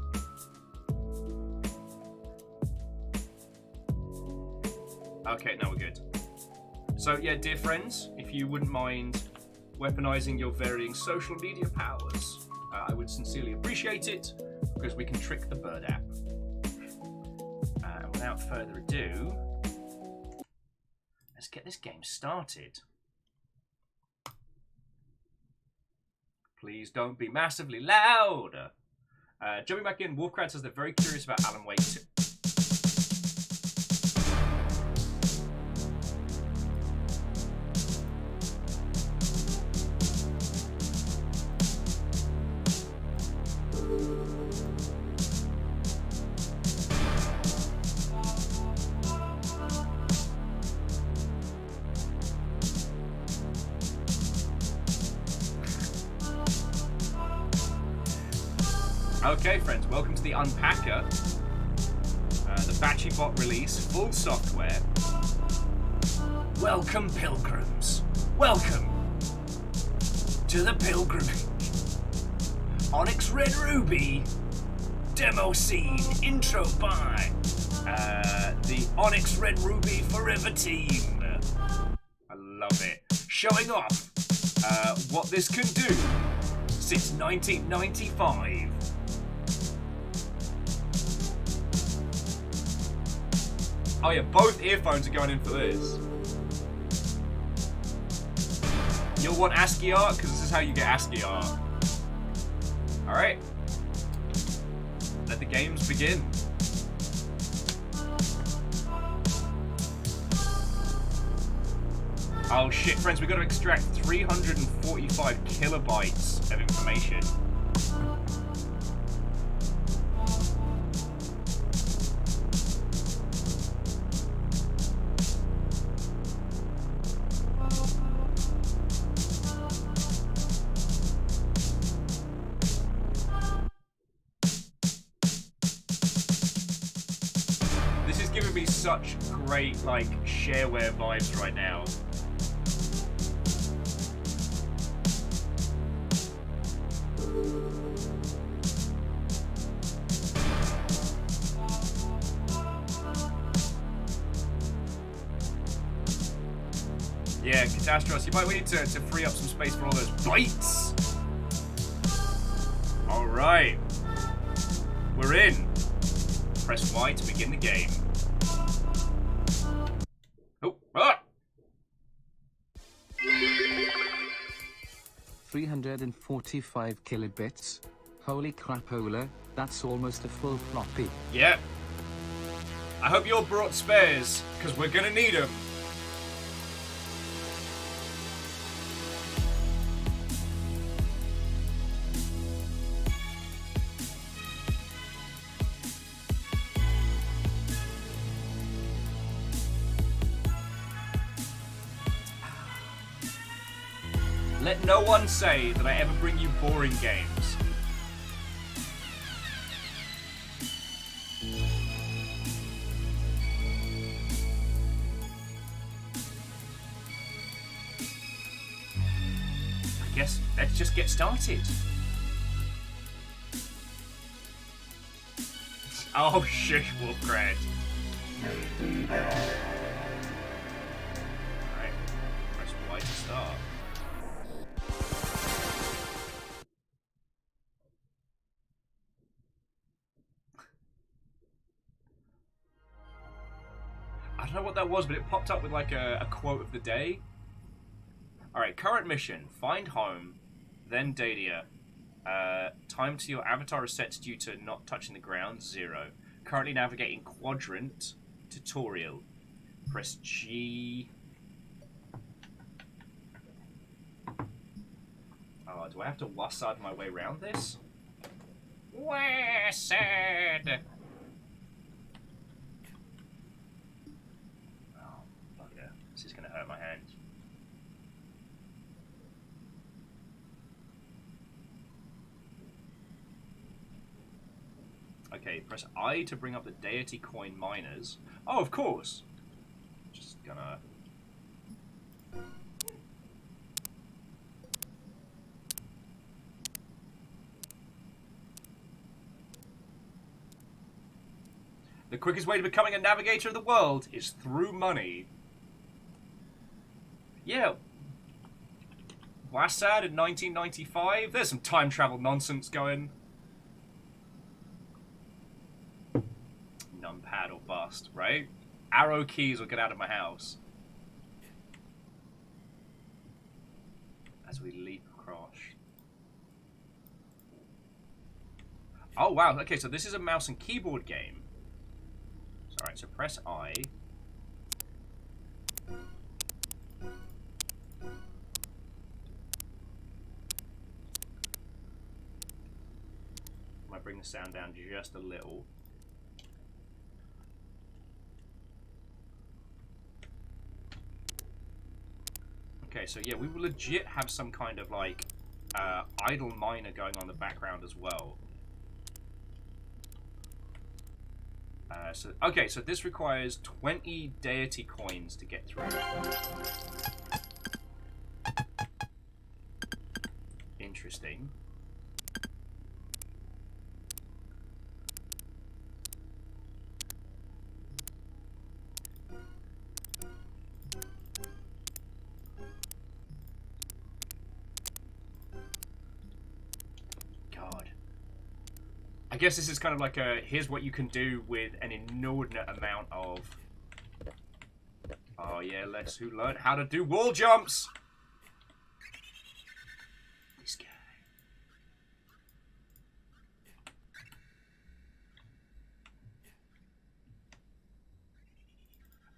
Okay, now we're good. So, yeah, dear friends, if you wouldn't mind weaponizing your varying social media powers, I would sincerely appreciate it, because we can trick the bird app. Without further ado, let's get this game started. Please don't be massively loud. Jumping back in, Wolfgrad says they're very curious about Alan Wake 2. Okay, friends, welcome to the Unpacker. The BatchyBot release, full software. Welcome, pilgrims. Welcome to the pilgrimage. Onyx Red Ruby demo scene intro by the Onyx Red Ruby Forever team. I love it. Showing off what this can do since 1995. Oh yeah, both earphones are going in for this. You'll want ASCII art, because this is how you get ASCII art. Alright. Let the games begin. Oh shit, friends, we've got to extract 345 kilobytes of information. giving me such great, like, shareware vibes right now. Yeah, Catastros, we need to free up some space for all those bites. Alright. We're in. Press Y to begin the game. Oh, ah! 345 kilobits. Holy crapola, that's almost a full floppy. Yep. I hope you all brought spares, because we're gonna need them. Let no one say that I ever bring you boring games. I guess let's just get started. Oh, shush, Wolfcrad. Alright, press Y to start. I don't know what that was, but it popped up with like a quote of the day. Alright, current mission. Find home, then Deidia. Time to your avatar is set due to not touching the ground, 0. Currently navigating quadrant, tutorial. Press G. Oh, do I have to wassad my way around this? Wassad! This is going to hurt my hands. Okay, press I to bring up the deity coin miners. Oh, of course. Just gonna... The quickest way to becoming a navigator of the world is through money. Yeah. Wassad in 1995. There's some time travel nonsense going. Numpad or bust, right? Arrow keys will get out of my house. As we leap across. Oh, wow. Okay, so this is a mouse and keyboard game. Alright, so press I. I might bring the sound down just a little. Okay, so yeah, we will legit have some kind of like idle miner going on in the background as well. Okay, so this requires 20 deity coins to get through. Interesting. I guess this is kind of like a, here's what you can do with an inordinate amount of... Oh yeah, who learned how to do wall jumps? This guy.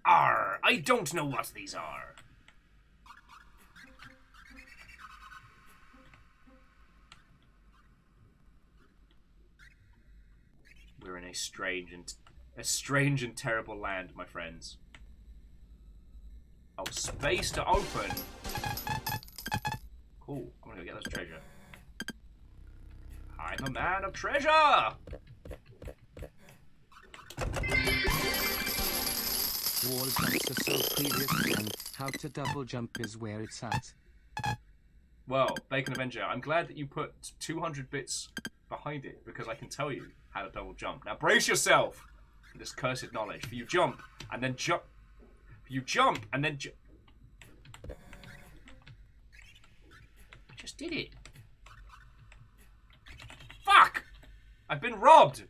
Arr, I don't know what these are. We're in a strange and terrible land, my friends. Oh, space to open. Cool. I'm gonna go get this treasure. I'm a man of treasure. Wall jumps are so previously and how to double jump is where it's at. Well, Bacon Avenger, I'm glad that you put 200 bits behind it, because I can tell you how to double jump. Now brace yourself for this cursed knowledge. For you jump, and then jump. For you jump, and then jump. I just did it. Fuck! I've been robbed!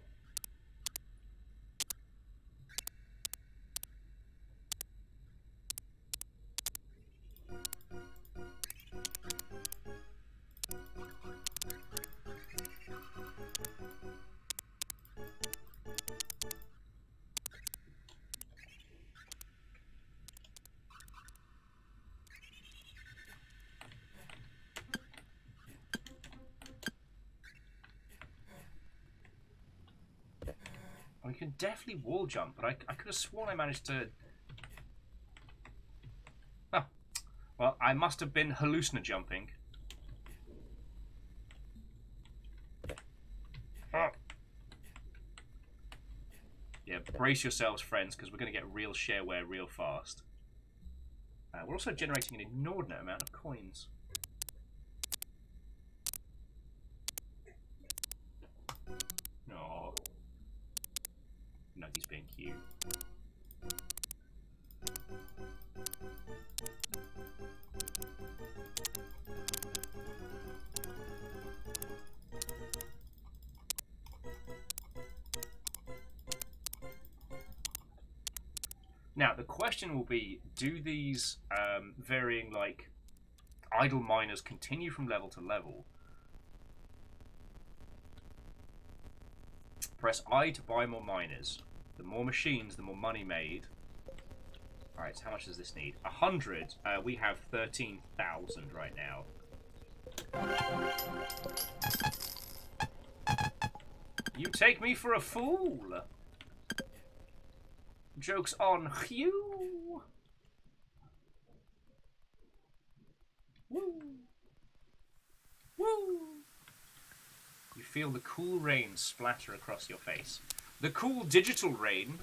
Well, you can definitely wall jump, but I could have sworn I managed to... Oh. Well, I must have been hallucina jumping. Oh. Yeah, brace yourselves, friends, because we're going to get real shareware real fast. We're also generating an inordinate amount of coins. No. Nuggy's being cute. Now, the question will be, do these varying, like, idle miners continue from level to level? Press I to buy more miners. The more machines, the more money made. Alright, so how much does this need? 100. We have 13,000 right now. You take me for a fool! Joke's on you! Woo! Woo! You feel the cool rain splatter across your face. The cool digital rain.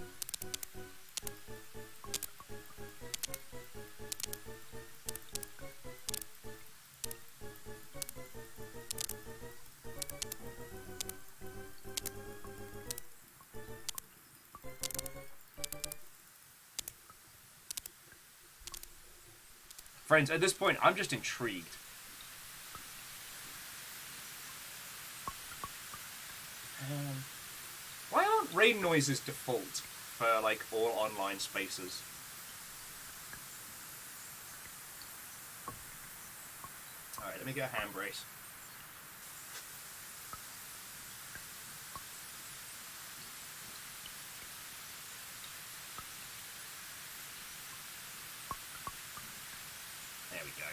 Friends, at this point, I'm just intrigued. Why aren't rain noises default for, like, all online spaces? Alright, let me get a hand brace. There we go.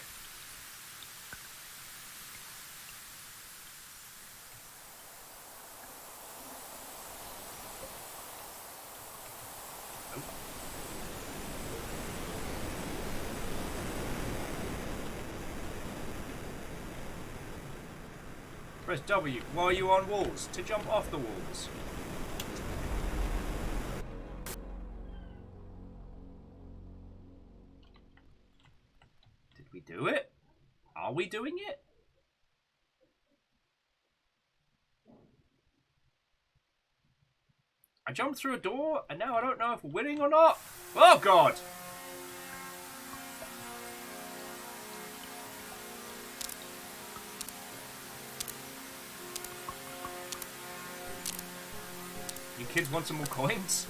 Press W while you're on walls to jump off the walls. Did we do it? Are we doing it? I jumped through a door and now I don't know if we're winning or not. Oh god! You kids want some more coins?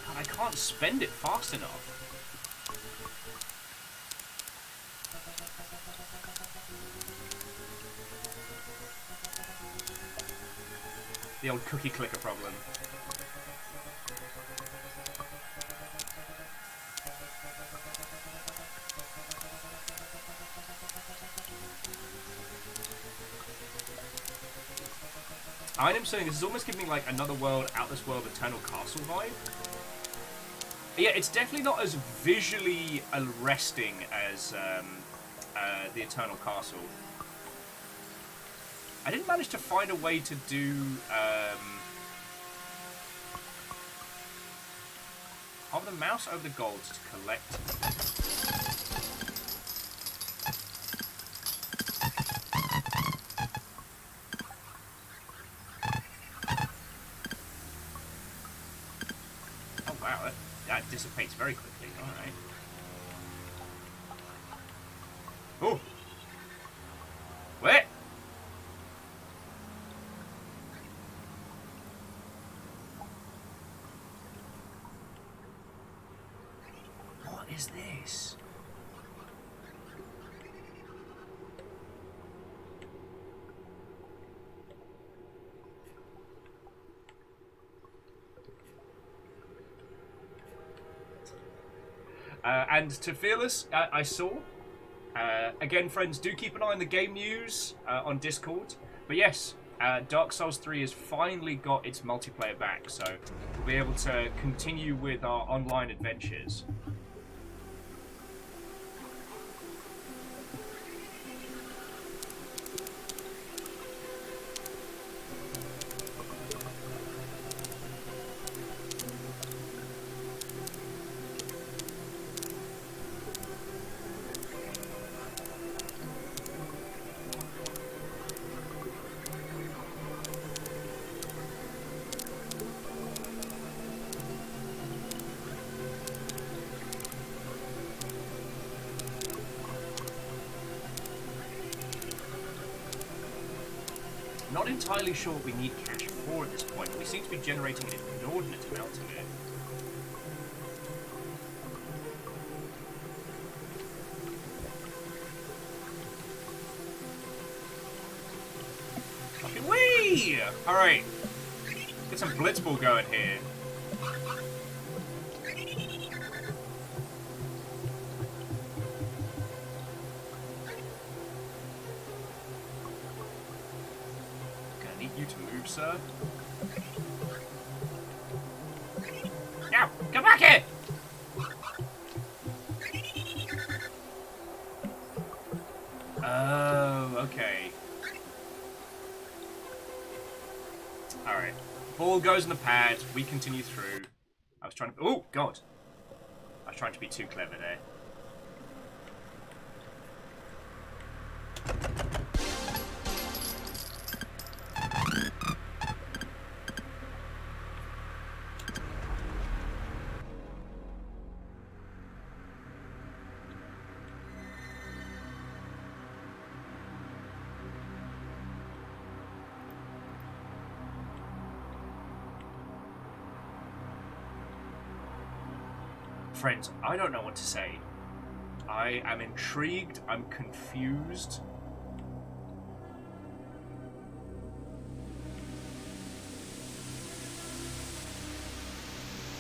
God, I can't spend it fast enough. The old cookie clicker problem. Item saying this is almost giving me like another world, out this world, eternal castle vibe. Yeah, it's definitely not as visually arresting as the Eternal Castle. I didn't manage to find a way to do hover the mouse over the gold to collect. Oh wow, that dissipates very quickly. All right. Oh, where? What is this? And to Fearless, I saw. Again, friends, do keep an eye on the game news on Discord. But yes, Dark Souls 3 has finally got its multiplayer back, so we'll be able to continue with our online adventures. Not entirely sure what we need cash for at this point, but we seem to be generating an inordinate amount of it. Fucking wee! Alright. Get some blitzball going here. Sir. Now, come back here! Oh, okay. Alright. Ball goes in the pad, we continue through. I was trying to... Oh, God! I was trying to be too clever there. Friends, I don't know what to say. I am intrigued, I'm confused.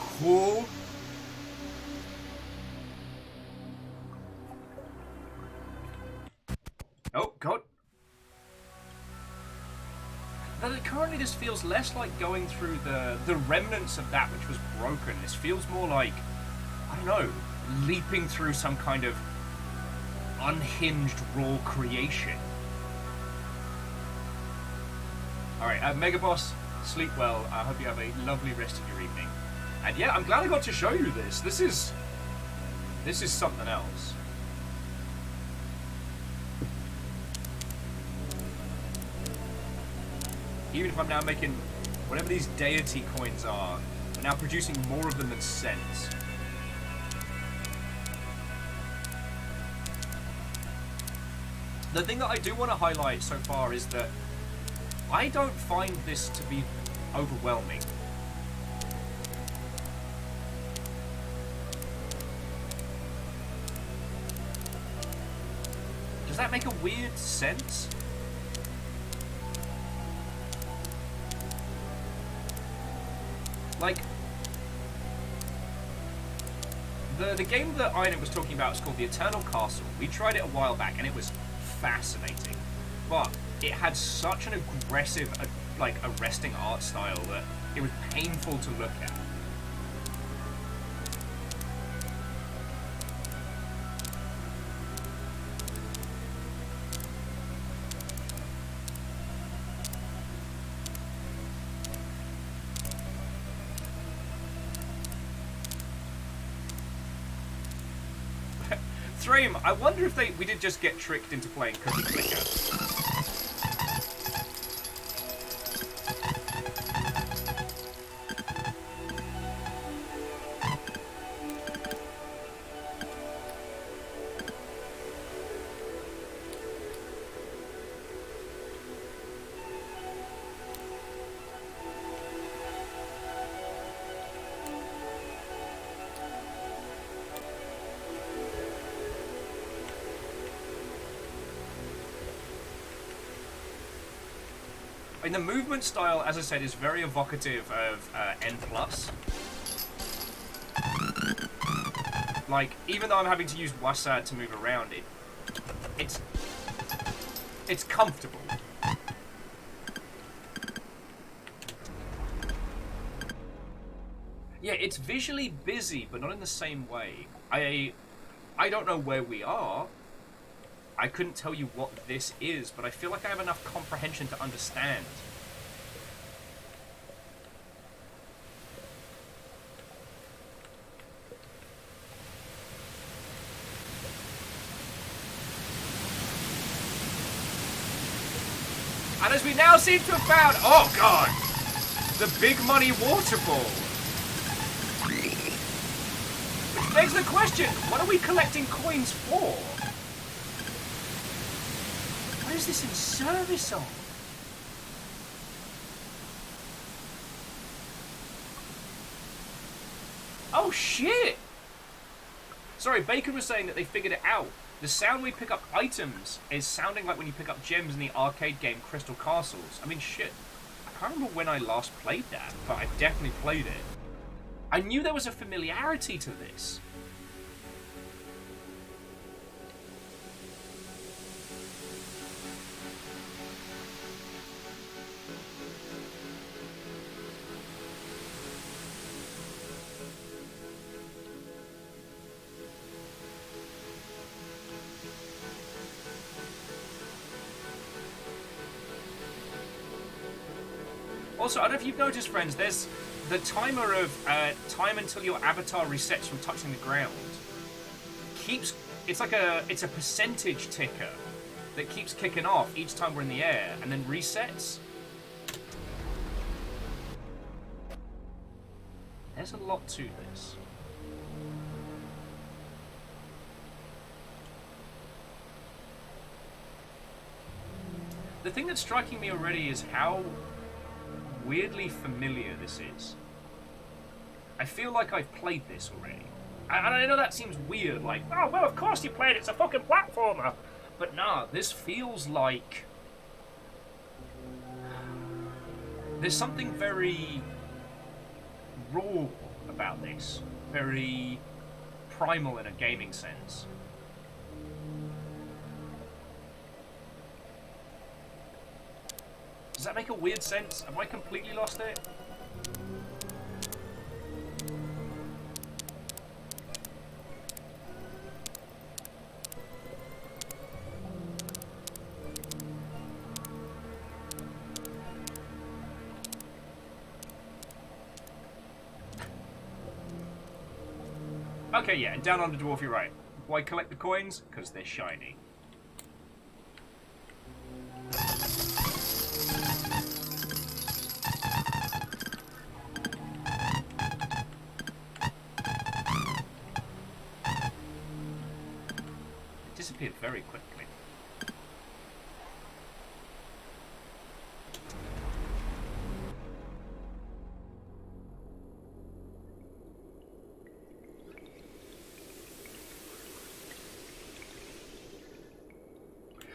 Cool. Oh, God. But currently this feels less like going through the remnants of that which was broken. This feels more like, I don't know, leaping through some kind of unhinged raw creation. Alright, Mega Boss, sleep well. I hope you have a lovely rest of your evening. And yeah, I'm glad I got to show you this. This is something else. Even if I'm now making whatever these deity coins are, I'm now producing more of them than cents. The thing that I do want to highlight so far is that I don't find this to be overwhelming. Does that make a weird sense? Like, the game that Iron was talking about is called The Eternal Castle. We tried it a while back and it was fascinating, but it had such an aggressive, like, arresting art style that it was painful to look at. stream. I wonder if we did just get tricked into playing Cookie Clicker. I mean, the movement style, as I said, is very evocative of N+. Like, even though I'm having to use WASD to move around, it's comfortable. Yeah, it's visually busy, but not in the same way. I don't know where we are. I couldn't tell you what this is, but I feel like I have enough comprehension to understand. And as we now seem to have found, oh god, the big money waterfall. Which begs the question, what are we collecting coins for? What is this in service of? Oh shit! Sorry, Bacon was saying that they figured it out. The sound we pick up items is sounding like when you pick up gems in the arcade game Crystal Castles. I mean, shit. I can't remember when I last played that, but I definitely played it. I knew there was a familiarity to this. Also, I don't know if you've noticed, friends, there's the timer of time until your avatar resets from touching the ground. It's a percentage ticker that keeps kicking off each time we're in the air and then resets. There's a lot to this. The thing that's striking me already is how weirdly familiar this is. I feel like I've played this already. And I know that seems weird, like, oh, well, of course you played it, it's a fucking platformer. But nah, this feels like... there's something very raw about this. Very primal in a gaming sense. Does that make a weird sense? Have I completely lost it? Okay, yeah, and down on the dwarf, you're right. Why collect the coins? Because they're shiny. Disappeared very quickly.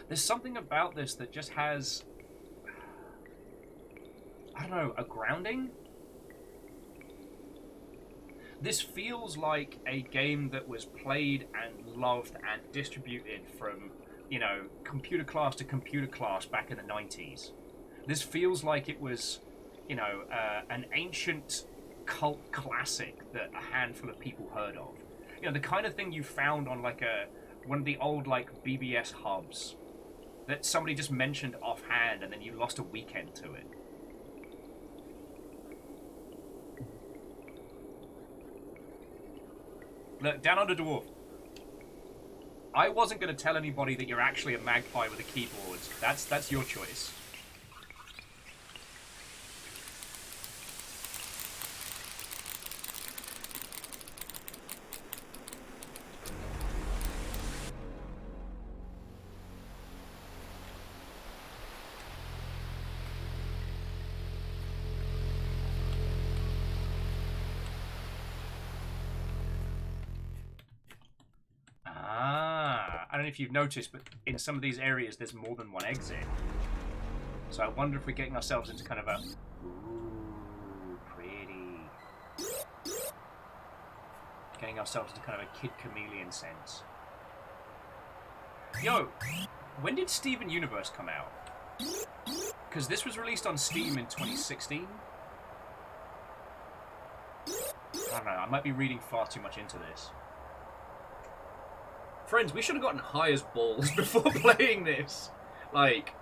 There's something about this that just has, I don't know, a grounding? This feels like a game that was played and loved and distributed from, you know, computer class to computer class back in the 90s. This feels like it was, you know, an ancient cult classic that a handful of people heard of. You know, the kind of thing you found on like one of the old like BBS hubs that somebody just mentioned offhand and then you lost a weekend to it. Look, down on the dwarf. I wasn't going to tell anybody that you're actually a magpie with a keyboard. That's your choice. I don't know if you've noticed, but in some of these areas there's more than one exit. So I wonder if we're getting ourselves into kind of a... Ooh, pretty. Getting ourselves into kind of a Kid Chameleon sense. Yo, when did Steven Universe come out? Because this was released on Steam in 2016. I don't know, I might be reading far too much into this. Friends, we should have gotten high as balls before playing this. Like,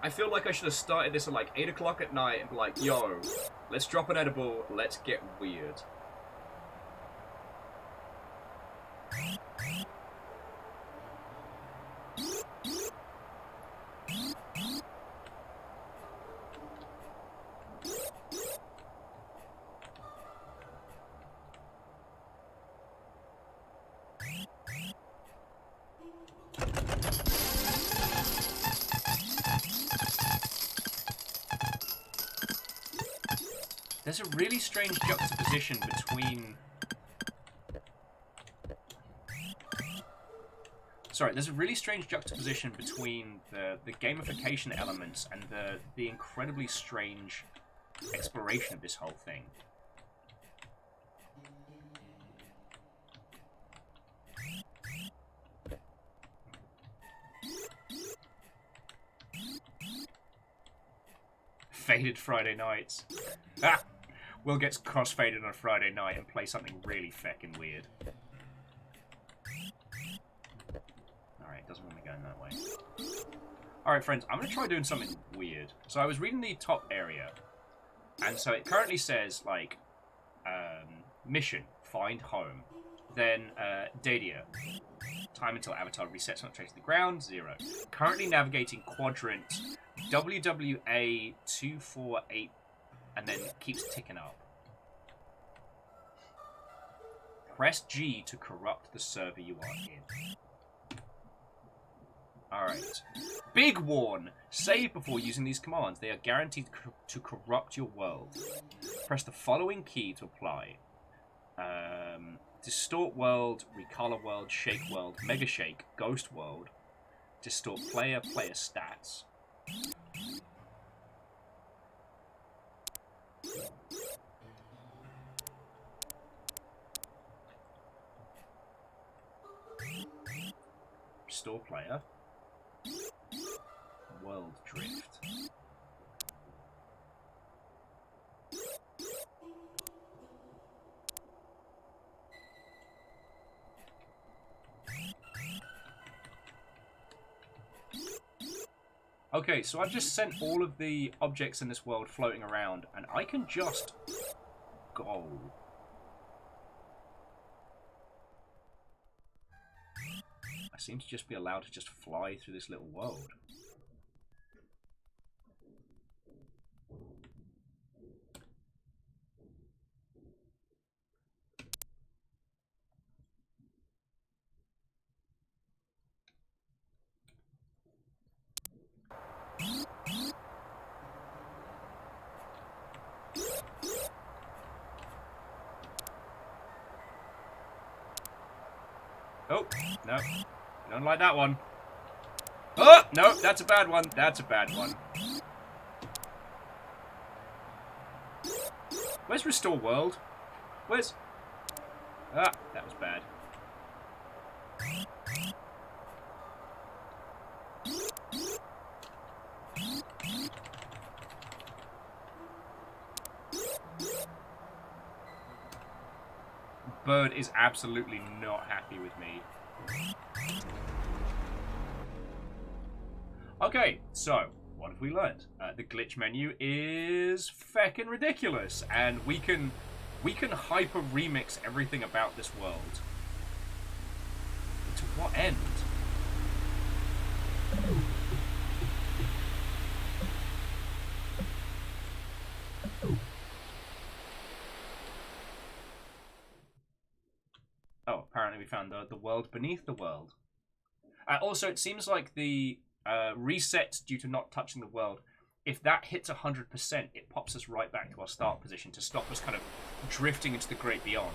I feel like I should have started this at like 8 o'clock at night and be like, yo, let's drop an edible, let's get weird. There's a really strange juxtaposition between... Sorry, there's a really strange juxtaposition between the gamification elements and the incredibly strange exploration of this whole thing. Faded Friday nights. Ah! Will gets cross-faded on a Friday night and play something really feckin' weird. Alright, doesn't want me going that way. Alright, friends, I'm going to try doing something weird. So I was reading the top area, and so it currently says, like, mission, find home. Then, DEIDIA. Time until Avatar resets, not tracing the ground, 0. Currently navigating quadrant WWA 248, and then it keeps ticking up. Press G to corrupt the server you are in. Alright. Big warn! Save before using these commands. They are guaranteed to corrupt your world. Press the following key to apply. Distort world, recolor world, shake world, mega shake, ghost world, distort player, player stats. Restore player. World drift. Okay, so I've just sent all of the objects in this world floating around, and I can just go. I seem to just be allowed to just fly through this little world. Oh, no. Don't like that one. Oh, no, that's a bad one. That's a bad one. Where's Restore World? Where's... Ah, that was bad. Bird is absolutely not happy with me. Okay, so what have we learned? The glitch menu is feckin' ridiculous, and we can We can hyper remix everything about this world. To what end? Oh, apparently we found the world beneath the world. Also, it seems like the reset due to not touching the world, if that hits 100%, it pops us right back to our start position to stop us kind of drifting into the great beyond.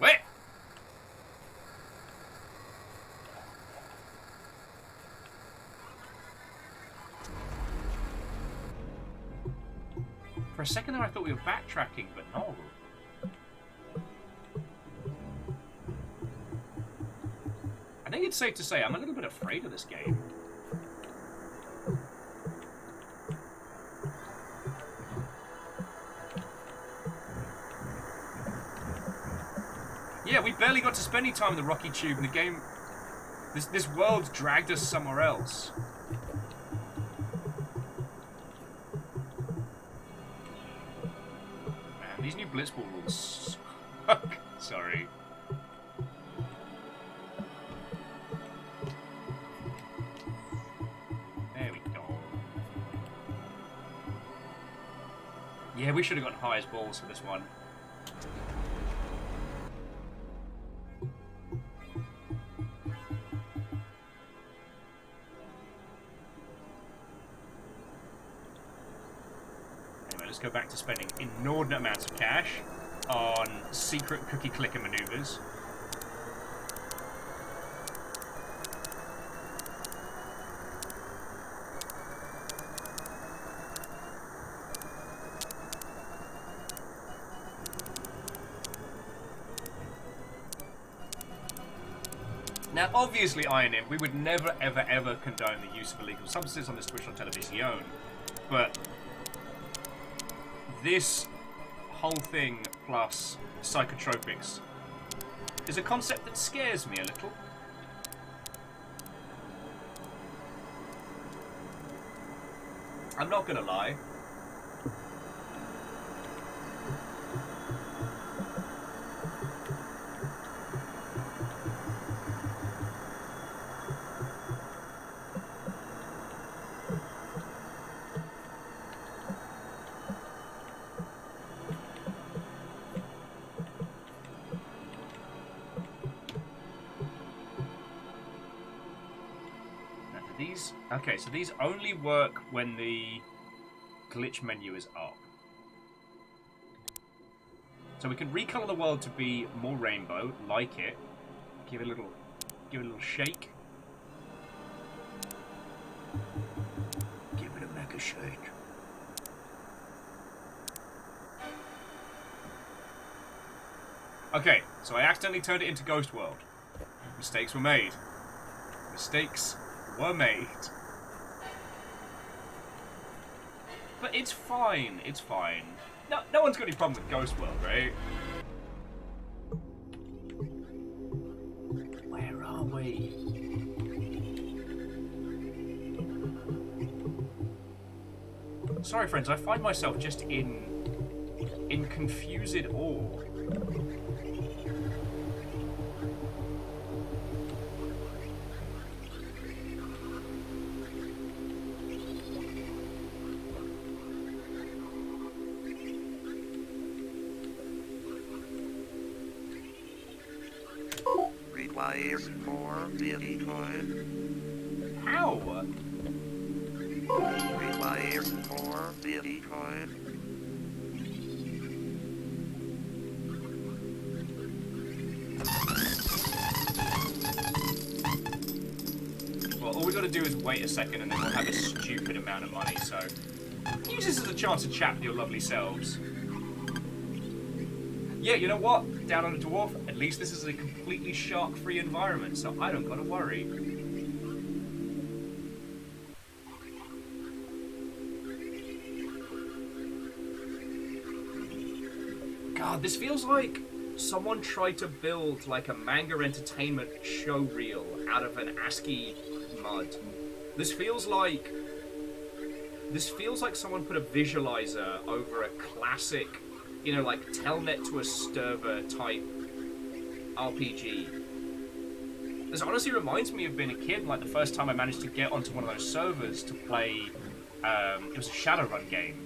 Wait! For a second there I thought we were backtracking, but no. I think it's safe to say I'm a little bit afraid of this game. Yeah, we barely got to spend any time in the rocky tube, and the game... This world dragged us somewhere else. Man, these new Blitzball rules suck. Sorry. There we go. Yeah, we should have gotten highest balls for this one. Let's go back to spending inordinate amounts of cash on secret cookie clicker maneuvers. Now, obviously, Iron Imp, we would never, ever, ever condone the use of illegal substances on this Twitch on television, but this whole thing plus psychotropics is a concept that scares me a little. I'm not gonna lie. Okay, so these only work when the glitch menu is up. So we can recolor the world to be more rainbow, like it. Give it a little shake. Give it a mega shake. Okay, so I accidentally turned it into Ghost World. Mistakes were made. Mistakes were made. But it's fine, it's fine. No one's got any problem with Ghost World, right? Where are we? Sorry, friends, I find myself just in confused awe. Requires more Bitcoin. How? Requires more Bitcoin. Well, all we got to do is wait a second and then we'll have a stupid amount of money, so use this as a chance to chat with your lovely selves. Yeah, you know what? Down on the dwarf, at least this is a completely shark-free environment, so I don't gotta worry. God, this feels like someone tried to build like a manga entertainment show reel out of an ASCII mud. This feels like someone put a visualizer over a classic, you know, like Telnet to a Sturva type RPG. This honestly reminds me of being a kid, like the first time I managed to get onto one of those servers to play, it was a Shadowrun game.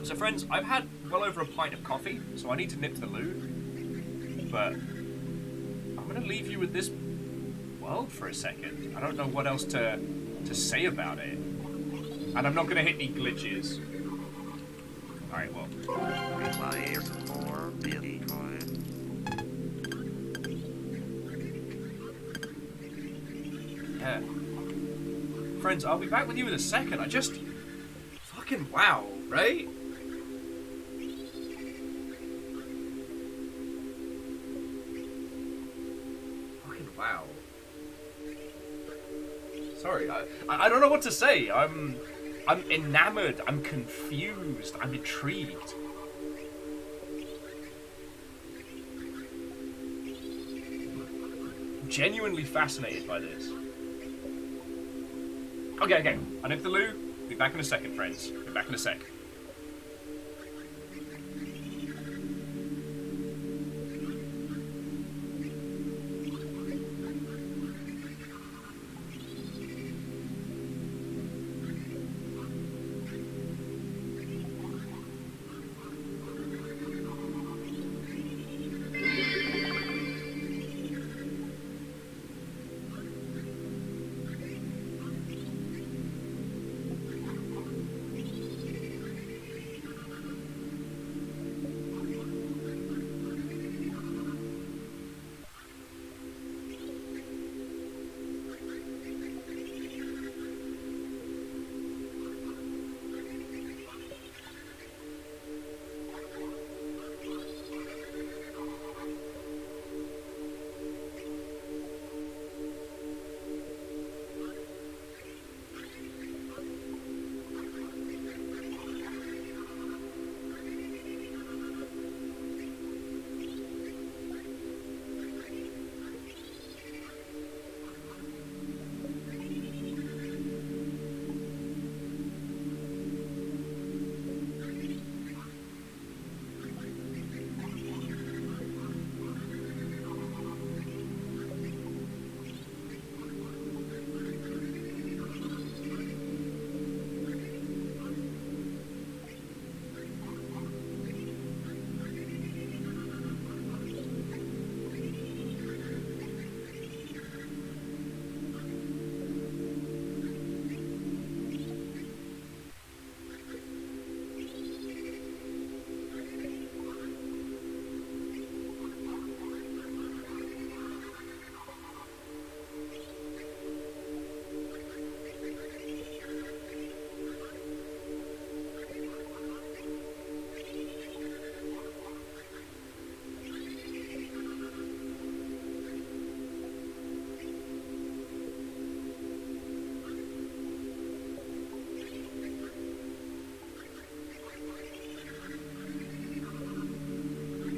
So friends, I've had well over a pint of coffee, so I need to nip to the loo. But I'm going to leave you with this world for a second. I don't know what else to say about it. And I'm not going to hit any glitches. Alright, well. Require more Bitcoin. Yeah. Friends, I'll be back with you in a second. I just... Fucking wow, right? Fucking wow. Sorry, I don't know what to say. I'm enamored, I'm confused, I'm intrigued. I'm genuinely fascinated by this. Okay. I nip the loo. Be back in a second, friends. Be back in a sec.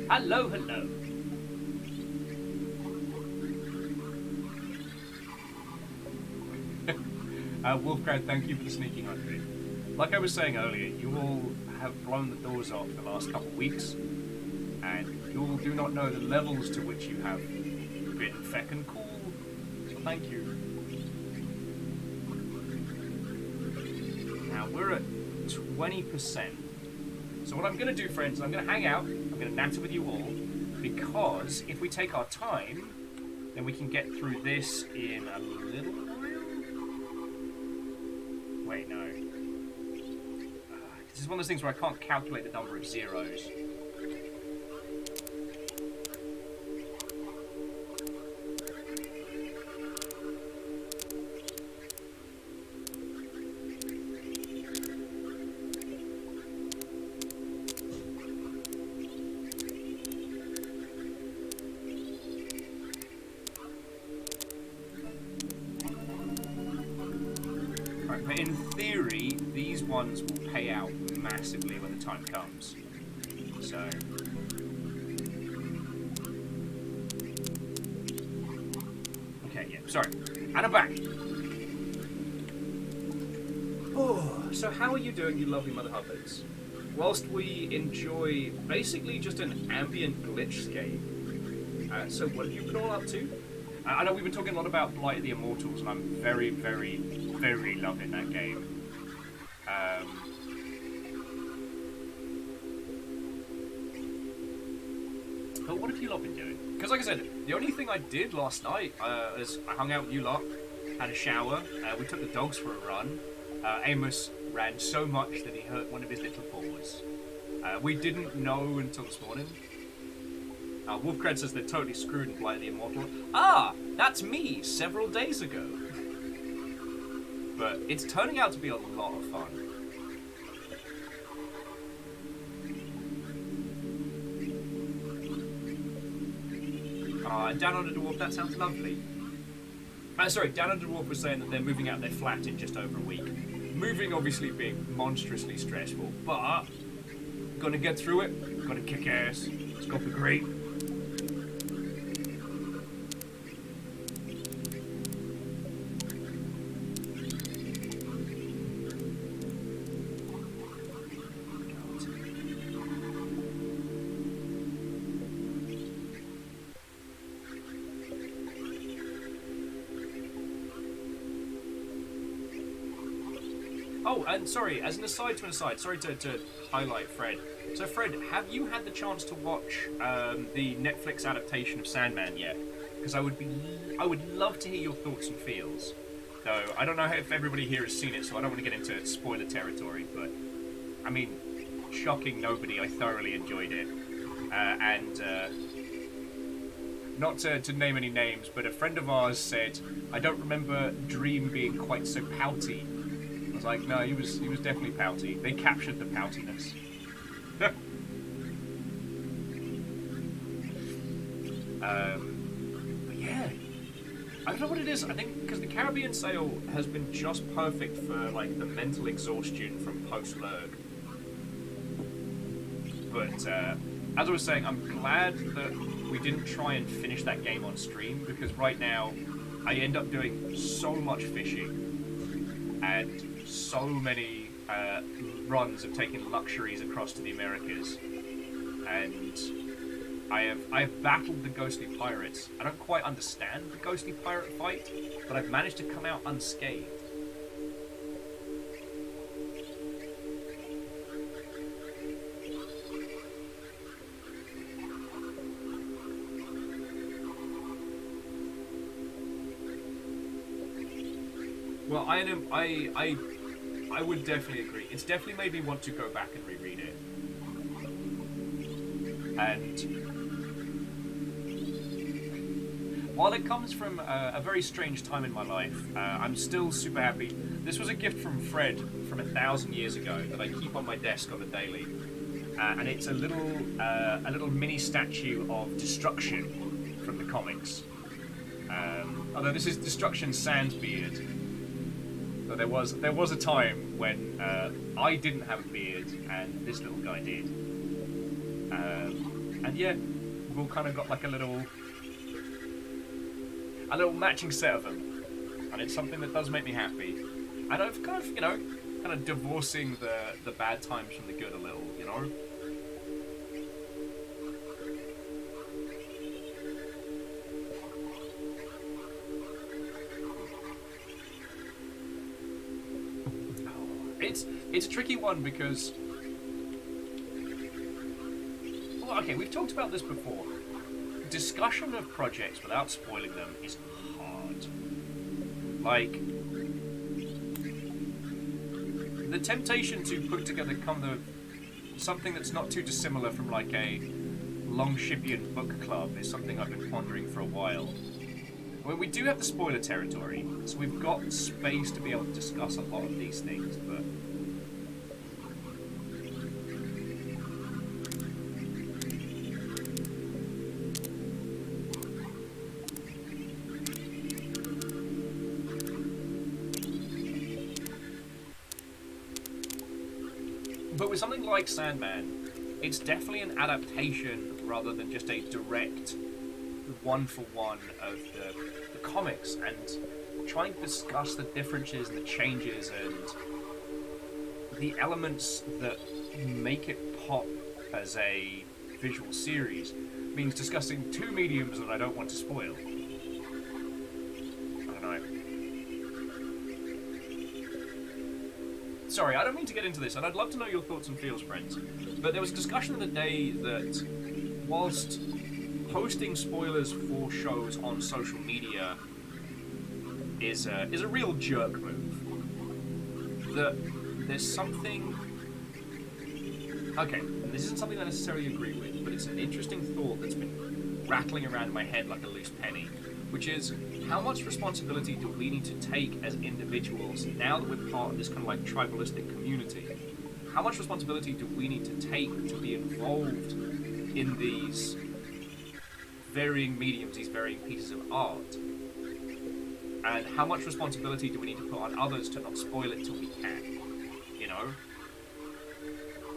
Hello. Wolfcrowd, thank you for the sneaking 100. Like I was saying earlier, you all have blown the doors off the last couple of weeks, and you all do not know the levels to which you have been feckin' cool, so thank you. Now, we're at 20%. So what I'm going to do, friends, I'm going to hang out, I'm going to natter with you all, because if we take our time, then we can get through this in a little while. Wait, no. This is one of those things where I can't calculate the number of zeros. But in theory, these ones will pay out massively when the time comes. So. Okay, yeah, sorry. And I'm back. Oh, so how are you doing, you lovely mother hubbards? Whilst we enjoy basically just an ambient glitchscape. So what have you been all up to? I know we've been talking a lot about Blight of the Immortals, and I'm very, very, very loving that game. But what have you lot been doing? Because like I said, the only thing I did last night is I hung out with you lot, had a shower, we took the dogs for a run. Amos ran so much that he hurt one of his little paws. We didn't know until this morning. Wolfcred says they're totally screwed in Blight of the Immortal. Ah, that's me several days ago. But it's turning out to be a lot of fun. Down Under the Dwarf, that sounds lovely. Sorry, Down Under the Dwarf was saying that they're moving out their flat in just over a week. Moving obviously being monstrously stressful, but gonna get through it, gonna kick ass, it's gonna be great. Oh, and sorry, as an aside to an aside, sorry to highlight Fred. So Fred, have you had the chance to watch the Netflix adaptation of Sandman yet? Because I would love to hear your thoughts and feels. Though I don't know if everybody here has seen it, so I don't want to get into spoiler territory. But I mean, shocking nobody, I thoroughly enjoyed it. Not to name any names, but a friend of ours said, "I don't remember Dream being quite so pouty." I was like, no, he was definitely pouty. They captured the poutiness. But yeah, I don't know what it is. I think because the Caribbean sale has been just perfect for like the mental exhaustion from post-lurg. But as I was saying, I'm glad that we didn't try and finish that game on stream, because right now I end up doing so much fishing and so many runs of taking luxuries across to the Americas, and I have battled the ghostly pirates. I don't quite understand the ghostly pirate fight, but I've managed to come out unscathed. Well, I would definitely agree. It's definitely made me want to go back and reread it. And while it comes from a very strange time in my life, I'm still super happy. This was a gift from Fred from 1,000 years ago that I keep on my desk on the daily, and it's a little mini statue of Destruction from the comics. Although this is Destruction Sans beard. So there was a time when I didn't have a beard and this little guy did, and yeah, we've all kind of got like a little matching set of them, and it's something that does make me happy. And I've kind of divorcing the bad times from the good a little, you know. It's a tricky one because, well, okay, we've talked about this before. Discussion of projects without spoiling them is hard. Like, the temptation to put together something that's not too dissimilar from like a Longshipian book club is something I've been pondering for a while. Well, we do have the spoiler territory, so we've got space to be able to discuss a lot of these things, but But with something like Sandman, it's definitely an adaptation rather than just a direct one-for-one of the comics, and trying to discuss the differences and the changes and the elements that make it pop as a visual series means discussing two mediums that I don't want to spoil. I don't know. Sorry, I don't mean to get into this, and I'd love to know your thoughts and feels, friends. But there was a discussion the day that whilst posting spoilers for shows on social media is a real jerk move, that there's something... Okay, this isn't something I necessarily agree with, but it's an interesting thought that's been rattling around in my head like a loose penny, which is, how much responsibility do we need to take as individuals now that we're part of this kind of like tribalistic community? How much responsibility do we need to take to be involved in these varying mediums, these varying pieces of art? And how much responsibility do we need to put on others to not spoil it till we can? You know?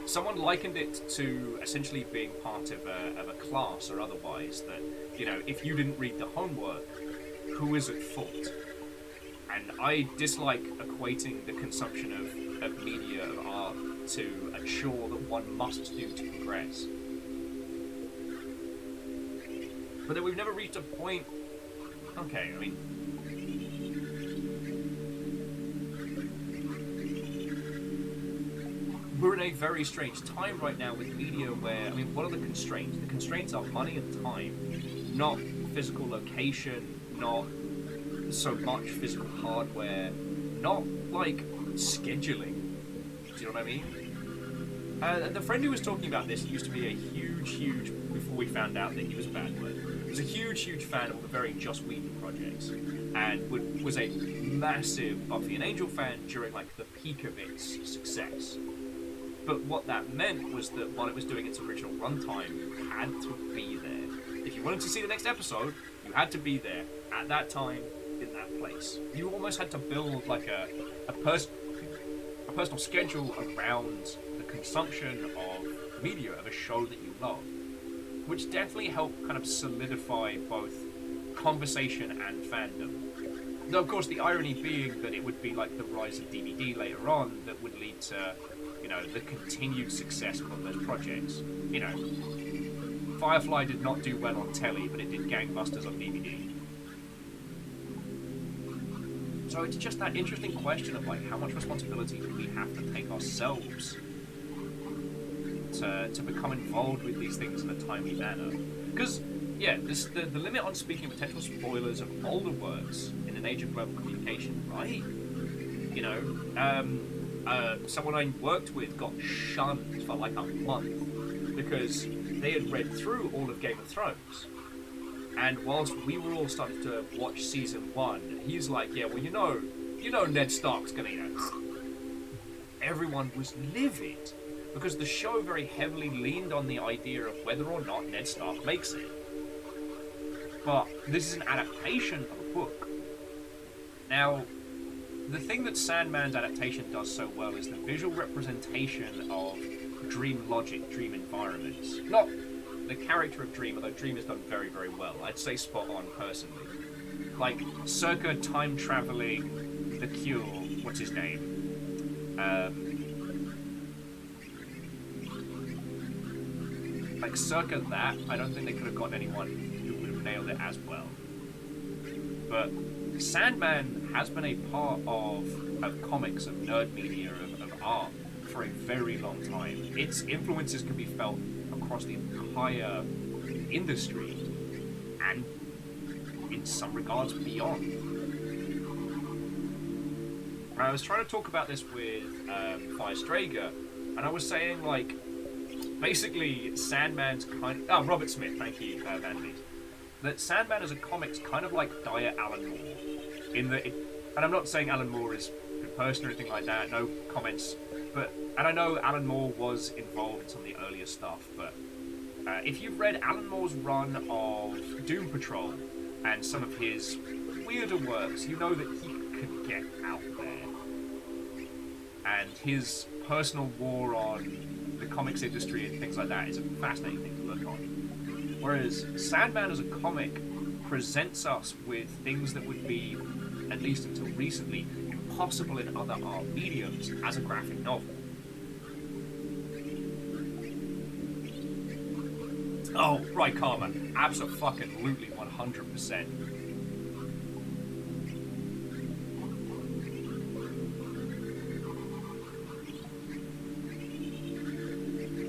Someone likened it to essentially being part of a class or otherwise, that, you know, if you didn't read the homework, who is at fault? And I dislike equating the consumption of media, of art, to a chore that one must do to progress. But then we've never reached a point... Okay, I mean... We're in a very strange time right now with media where, I mean, what are the constraints? The constraints are money and time, not physical location, not so much physical hardware, not, like, scheduling. Do you know what I mean? The friend who was talking about this used to be a huge, before we found out that he was a bad word, was a huge fan of all the very Joss Whedon projects, and was a massive Buffy and Angel fan during, like, the peak of its success. But what that meant was that while it was doing its original runtime, you had to be there. If you wanted to see the next episode, you had to be there at that time, in that place. You almost had to build like a personal schedule around the consumption of media, of a show that you love, which definitely helped kind of solidify both conversation and fandom. Though, of course, the irony being that it would be like the rise of DVD later on that would lead to, you know, the continued success of those projects. You know, Firefly did not do well on telly, but it did gangbusters on DVD. So it's just that interesting question of, like, how much responsibility do we have to take ourselves to become involved with these things in a timely manner? Because, yeah, the limit on speaking potential spoilers of older works in an age of global communication, right? You know, someone I worked with got shunned for like a month because they had read through all of Game of Thrones. And whilst we were all starting to watch season 1, he's like, yeah, well, you know Ned Stark's gonna, you know... Everyone was livid because the show very heavily leaned on the idea of whether or not Ned Stark makes it. But this is an adaptation of a book. Now, the thing that Sandman's adaptation does so well is the visual representation of dream logic, dream environments. Not the character of Dream, although Dream has done very, very well. I'd say spot on, personally. Like, circa time-traveling, The Cure, what's his name? Like, circa that, I don't think they could have gotten anyone who would have nailed it as well. But Sandman has been a part of comics, of nerd media, of art, for a very long time. Its influences can be felt across the entire industry, and in some regards beyond. I was trying to talk about this with Fire Strager, and I was saying, like, basically Sandman's kind of... Oh, Robert Smith, thank you, Van Beet. That Sandman as a comic's kind of like dire Alan Moore, in that and I'm not saying Alan Moore is a good person or anything like that, no comments, but, and I know Alan Moore was involved in some of the earlier stuff, but if you've read Alan Moore's run of Doom Patrol and some of his weirder works, you know that he could get out there. And his personal war on the comics industry and things like that is a fascinating thing to look on. Whereas Sandman as a comic presents us with things that would be, at least until recently, impossible in other art mediums as a graphic novel. Oh, right, Karma. Abso-fucking-lutely 100%.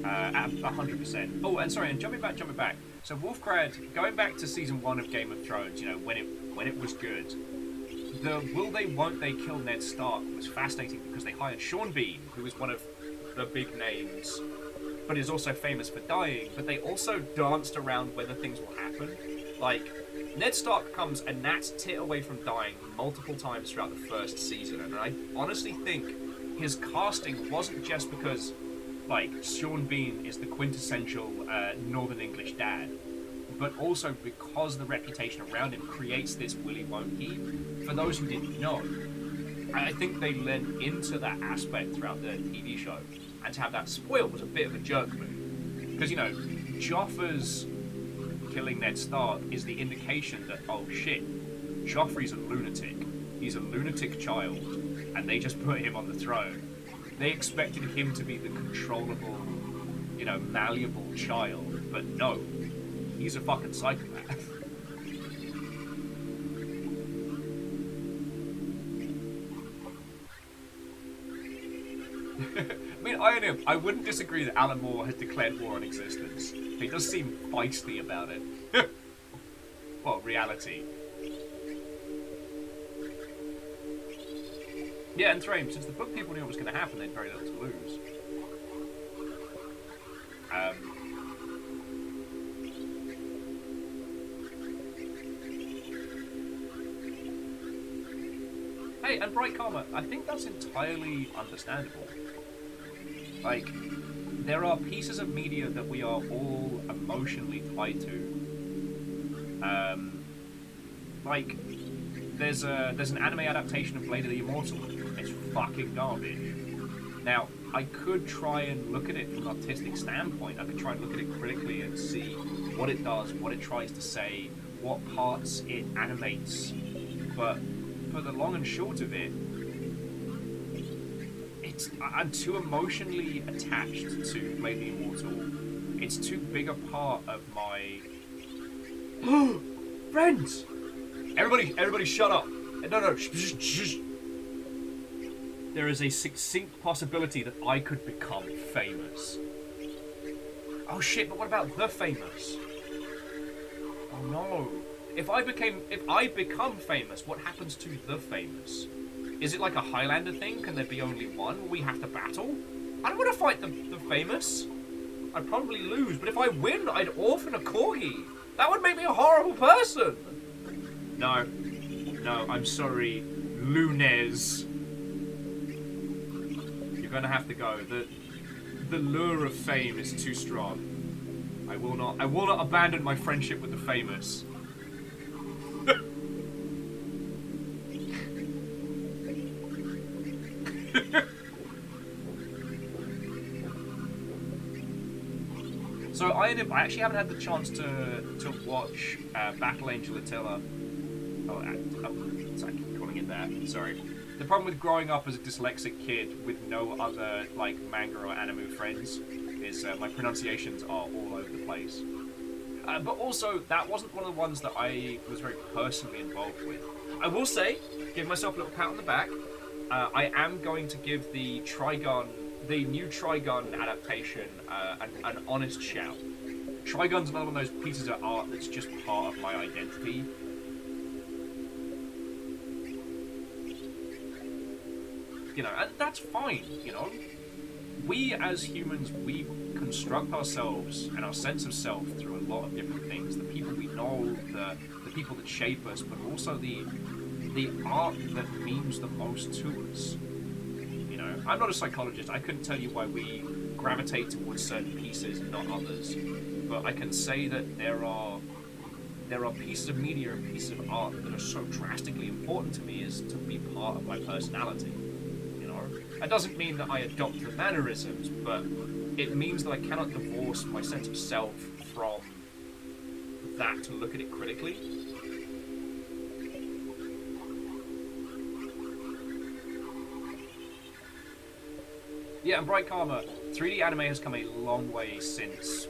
At 100%. Oh, and sorry, and jumping back. So Wolfgrad, going back to season 1 of Game of Thrones, you know, when it was good, the will they, won't they kill Ned Stark was fascinating because they hired Sean Bean, who is one of the big names, but is also famous for dying, but they also danced around whether things will happen. Like, Ned Stark comes a gnat's tit away from dying multiple times throughout the first season, and I honestly think his casting wasn't just because, like, Sean Bean is the quintessential Northern English dad, but also because the reputation around him creates this willy won't he. For those who didn't know, I think they lent into that aspect throughout the TV show, and to have that spoiled was a bit of a jerk move. Because, you know, Joffrey's killing Ned Stark is the indication that, oh shit, Joffrey's a lunatic. He's a lunatic child, and they just put him on the throne. They expected him to be the controllable, you know, malleable child, but no, he's a fucking psychopath. I mean, I wouldn't disagree that Alan Moore has declared war on existence. He does seem feisty about it. Well, reality. Yeah, and Thrain, since the book people knew what was going to happen, they had very little to lose. Hey, and Bright Karma, I think that's entirely understandable. Like, there are pieces of media that we are all emotionally tied to. Like, there's an anime adaptation of Blade of the Immortal. It's fucking garbage. Now, I could try and look at it from an artistic standpoint. I could try and look at it critically and see what it does, what it tries to say, what parts it animates. But for the long and short of it, I'm too emotionally attached to Blade of the Immortal. It's too big a part of my... Friends! Everybody shut up! No, shh. There is a succinct possibility that I could become famous. Oh shit, but what about the famous? Oh no. If I become famous, what happens to the famous? Is it like a Highlander thing? Can there be only one? Will we have to battle? I don't want to fight the famous. I'd probably lose, but if I win, I'd orphan a corgi. That would make me a horrible person. No, I'm sorry, Lunez. You're gonna have to go. The lure of fame is too strong. I will not abandon my friendship with the famous. So I actually haven't had the chance to watch Battle Angel Attila. Sorry, I keep calling it that. Sorry. The problem with growing up as a dyslexic kid with no other like manga or anime friends is my pronunciations are all over the place. But also, that wasn't one of the ones that I was very personally involved with. I will say, give myself a little pat on the back. I am going to give the new Trigun adaptation, an honest shout. Trigun's another one of those pieces of art that's just part of my identity. You know, and that's fine, you know. We as humans, we construct ourselves and our sense of self through a lot of different things. The people we know, the people that shape us, but also the art that means the most to us. You know, I'm not a psychologist. I couldn't tell you why we gravitate towards certain pieces and not others. But I can say that there are pieces of media and pieces of art that are so drastically important to me as to be part of my personality. You know? anymore. That doesn't mean that I adopt the mannerisms, but it means that I cannot divorce my sense of self from that to look at it critically. Yeah, and Bright Karma, 3D anime has come a long way since,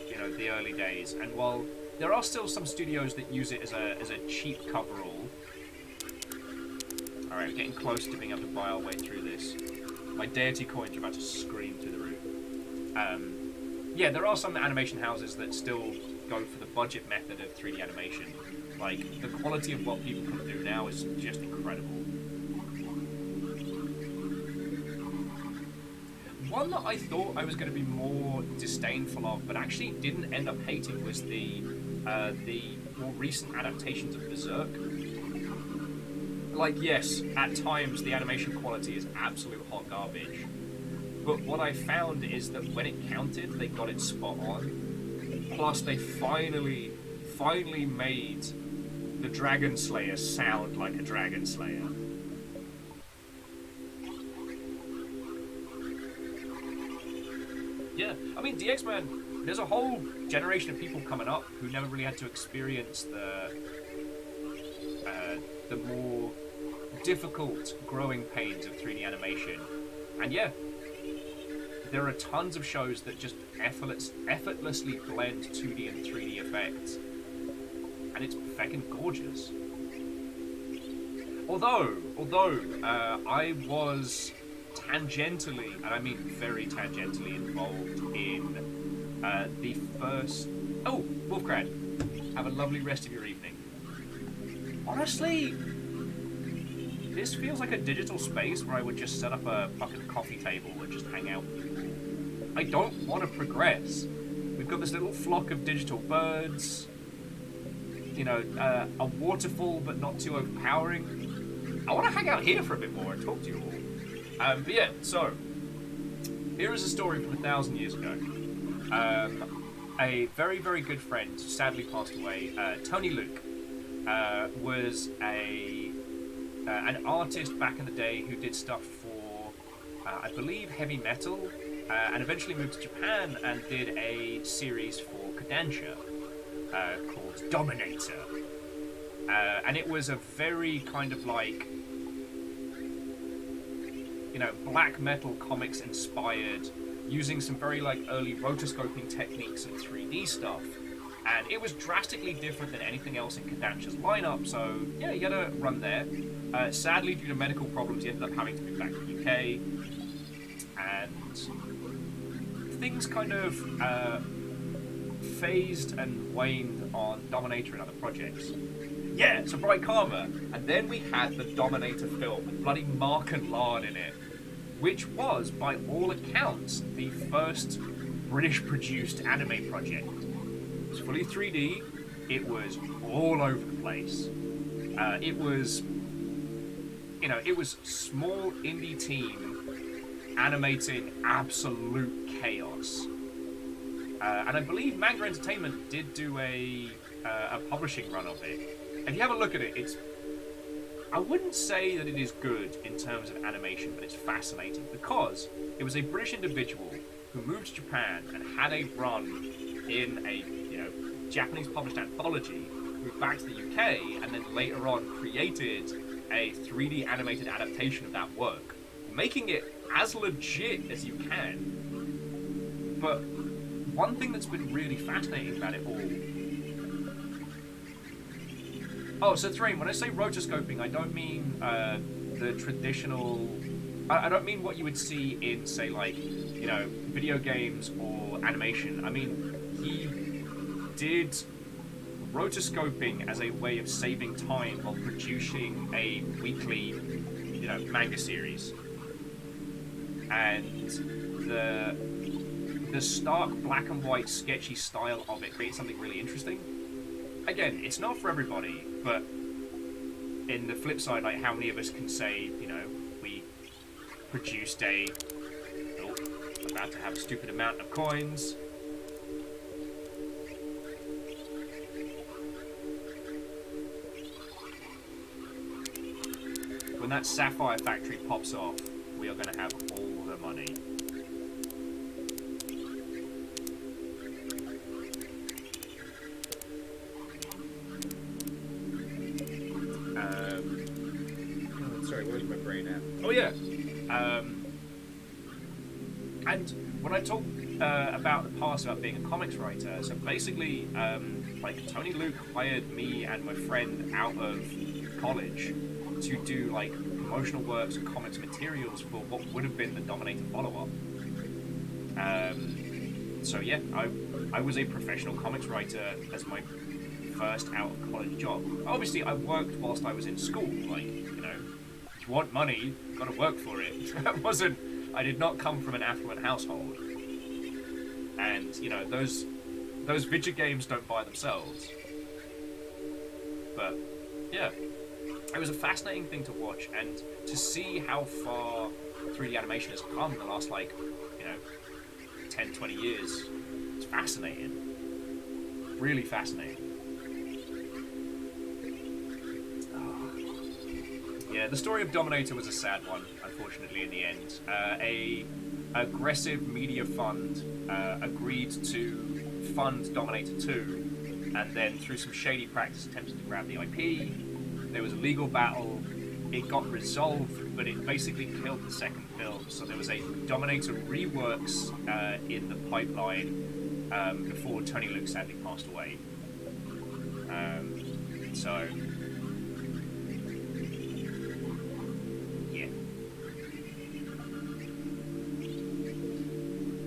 you know, the early days, and while there are still some studios that use it as a cheap coverall. Alright, we're getting close to being able to buy our way through this. My deity coins are about to scream through the roof. Yeah, there are some animation houses that still go for the budget method of 3D animation. Like, the quality of what people can do now is just incredible. One that I thought I was going to be more disdainful of, but actually didn't end up hating, was the more recent adaptations of Berserk. Like, yes, at times the animation quality is absolute hot garbage, but what I found is that when it counted, they got it spot on. Plus, they finally made the Dragon Slayer sound like a Dragon Slayer. Yeah, I mean, DX Man, there's a whole generation of people coming up who never really had to experience the more difficult growing pains of 3D animation. And yeah, there are tons of shows that just effortlessly blend 2D and 3D effects. And it's feckin' gorgeous. Although I was tangentially, and I mean very tangentially, involved in the first... Oh, Wolfcrad, have a lovely rest of your evening. Honestly, this feels like a digital space where I would just set up a fucking coffee table and just hang out with people. I don't want to progress. We've got this little flock of digital birds, you know, a waterfall but not too overpowering. I want to hang out here for a bit more and talk to you all. But yeah, so, here is a story from 1,000 years ago. A very, very good friend sadly passed away. Tony Luke was an artist back in the day who did stuff for, I believe, heavy metal, and eventually moved to Japan and did a series for Kodansha called Dominator. And it was a very kind of like, you know, black metal comics inspired, using some very like early rotoscoping techniques and 3D stuff. And it was drastically different than anything else in Kodansha's lineup, so yeah, you gotta run there. Sadly, due to medical problems, he ended up having to move back to the UK, and things kind of phased and waned on Dominator and other projects. Yeah, so Bright Karma, and then we had the Dominator film with bloody Mark and Lard in it, which was, by all accounts, the first British-produced anime project. It was fully 3D, it was all over the place. It was, you know, it was small indie team animating absolute chaos. And I believe Manga Entertainment did do a publishing run of it. If you have a look at it, it's... I wouldn't say that it is good in terms of animation, but it's fascinating because it was a British individual who moved to Japan and had a run in a, you know, Japanese published anthology, moved back to the UK, and then later on created a 3D animated adaptation of that work, making it as legit as you can. But one thing that's been really fascinating about it all... Oh, so Thrain, when I say rotoscoping, I don't mean the traditional... I don't mean what you would see in, say, like, you know, video games or animation. I mean, he did rotoscoping as a way of saving time while producing a weekly, you know, manga series. And the stark black and white sketchy style of it creates something really interesting. Again, it's not for everybody, but in the flip side, like, how many of us can say, you know, we produced a... Oh, about to have a stupid amount of coins. When that sapphire factory pops off, we are going to have all the money. Sorry, where's my brain at? Oh yeah. And when I talk about the past about being a comics writer, so basically, like Tony Luke hired me and my friend out of college to do like promotional works and comics materials for what would have been the Dominator follow-up. So yeah, I was a professional comics writer as my first out of college job. Obviously, I worked whilst I was in school. Like, you know, if you want money, you've got to work for it. I did not come from an affluent household. And, you know, those video games don't buy themselves. But, yeah. It was a fascinating thing to watch, and to see how far 3D animation has come in the last, like, you know, 10, 20 years. It's fascinating. Really fascinating. Yeah, the story of Dominator was a sad one, unfortunately, in the end. A aggressive media fund agreed to fund Dominator 2, and then through some shady practice attempted to grab the IP. There was a legal battle. It got resolved, but it basically killed the second film. So there was a Dominator reworks in the pipeline before Tony Luke sadly passed away. So...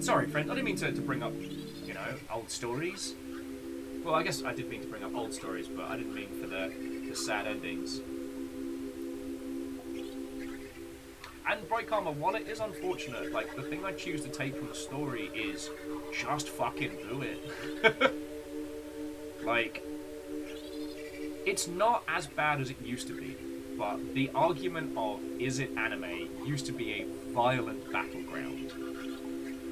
Sorry, friend, I didn't mean to bring up, you know, old stories. Well, I guess I did mean to bring up old stories, but I didn't mean for the sad endings. And Bright Karma, while it is unfortunate, like, the thing I choose to take from the story is just fucking do it. Like, it's not as bad as it used to be, but the argument of, is it anime, used to be a violent battleground.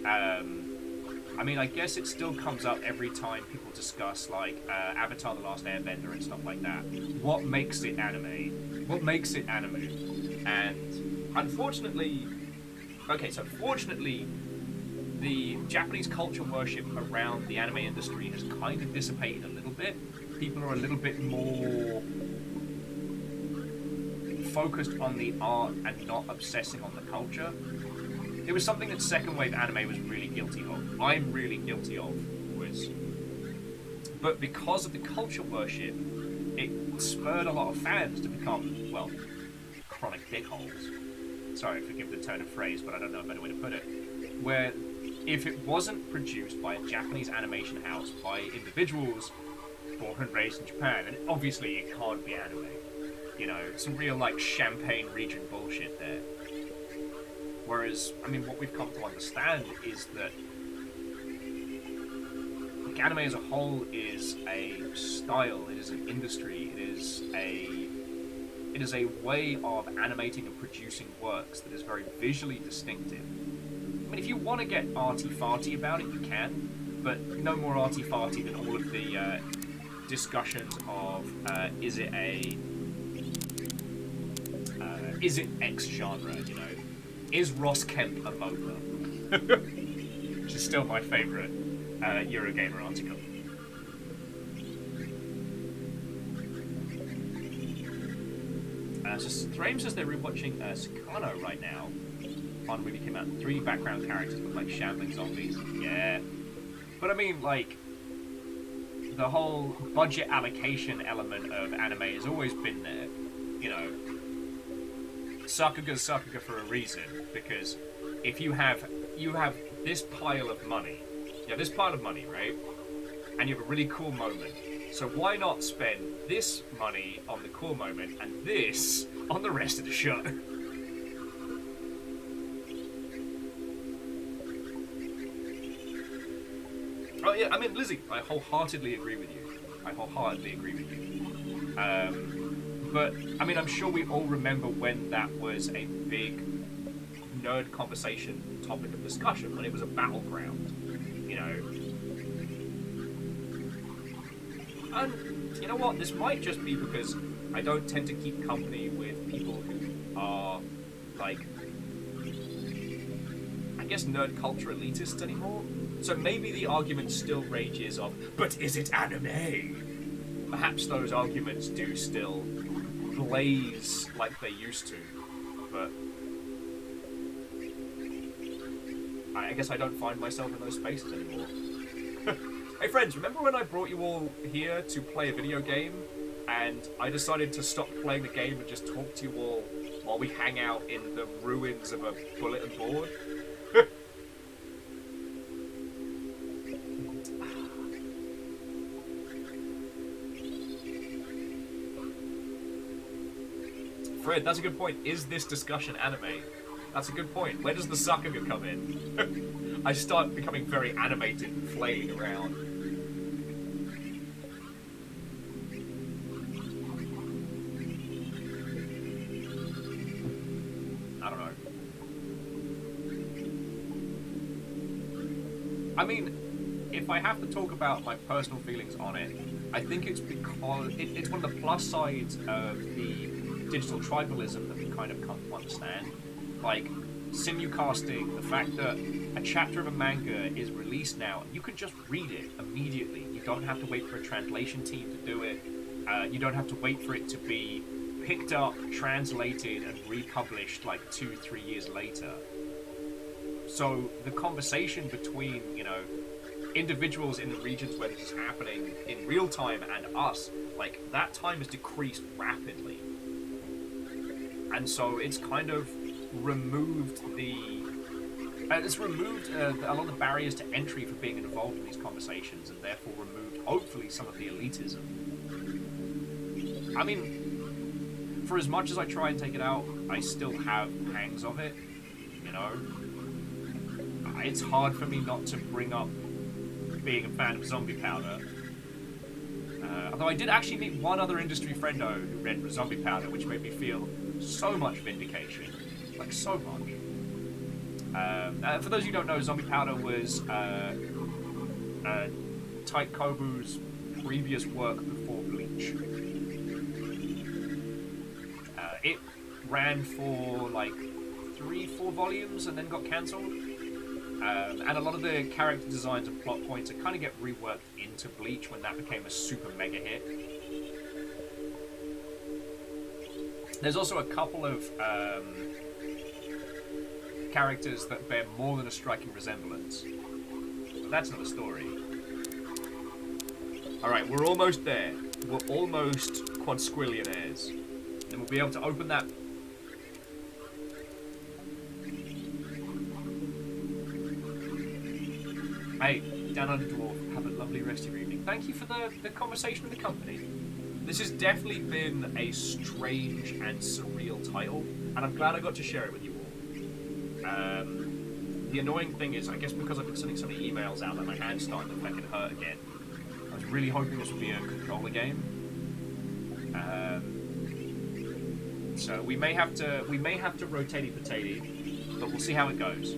I mean, I guess it still comes up every time people discuss, like, Avatar The Last Airbender and stuff like that. What makes it anime? What makes it anime? And, unfortunately... Okay, so fortunately, the Japanese culture worship around the anime industry has kind of dissipated a little bit. People are a little bit more focused on the art and not obsessing on the culture. It was something that second wave anime was really guilty of. I'm really guilty of. But because of the culture worship, it spurred a lot of fans to become, well, chronic dickholes. Sorry, forgive the turn of phrase, but I don't know a better way to put it. Where if it wasn't produced by a Japanese animation house, by individuals born and raised in Japan, and obviously it can't be anime. You know, some real, like, Champagne region bullshit there. Whereas, I mean, what we've come to understand is that anime as a whole is a style, it is an industry, it is a way of animating and producing works that is very visually distinctive. I mean, if you want to get arty-farty about it, you can, but no more arty-farty than all of the discussions of is it X genre, you know? Is Ross Kemp a MOBA? Which is still my favourite Eurogamer article. So Thrame says they're rewatching Sakano right now. Fun movie came out. 3 background characters look like shambling zombies. Yeah. But I mean, like, the whole budget allocation element of anime has always been there. You know, Sakuga's Sakuga for a reason, because if you have this pile of money, right? And you have a really cool moment. So why not spend this money on the cool moment and this on the rest of the show? Oh yeah, I mean, Lizzie, I wholeheartedly agree with you. But, I mean, I'm sure we all remember when that was a big nerd conversation topic of discussion, when it was a battleground, you know. And, you know what, this might just be because I don't tend to keep company with people who are, like, I guess, nerd culture elitists anymore. So maybe the argument still rages of, but is it anime? Perhaps those arguments do still blaze like they used to, but I guess I don't find myself in those spaces anymore. Hey friends, remember when I brought you all here to play a video game, and I decided to stop playing the game and just talk to you all while we hang out in the ruins of a bulletin board? Fred, that's a good point. Is this discussion anime? That's a good point. Where does the sucker come in? I start becoming very animated and flailing around. I don't know. I mean, if I have to talk about my personal feelings on it, I think it's because it's one of the plus sides of the digital tribalism that we kind of come to understand. Like, simulcasting, the fact that a chapter of a manga is released now, you can just read it immediately. You don't have to wait for a translation team to do it. You don't have to wait for it to be picked up, translated, and republished like 2-3 years later. So the conversation between, you know, individuals in the regions where this is happening in real time and us, like, that time has decreased rapidly. And so it's kind of removed a lot of the barriers to entry for being involved in these conversations, and therefore removed, hopefully, some of the elitism. I mean, for as much as I try and take it out, I still have pangs of it, you know? It's hard for me not to bring up being a fan of Zombie Powder. Although I did actually meet one other industry friendo who read Zombie Powder, which made me feel so much vindication. Like, so much. For those who don't know, Zombie Powder was Taiko Kobu's previous work before Bleach. It ran for like 3-4 volumes and then got cancelled. And a lot of the character designs and plot points kind of get reworked into Bleach when that became a super mega hit. There's also a couple of characters that bear more than a striking resemblance. But that's another story. Alright, we're almost there. We're almost quadsquillionaires. Then we'll be able to open that... Hey, Down Under Dwarf, have a lovely rest of your evening. Thank you for the conversation and the company. This has definitely been a strange and surreal title, and I'm glad I got to share it with you all. The annoying thing is, I guess because I've been sending so many emails out that my hand's starting to fucking hurt again. I was really hoping this would be a controller game. So we may have to rotatey potatey, but we'll see how it goes.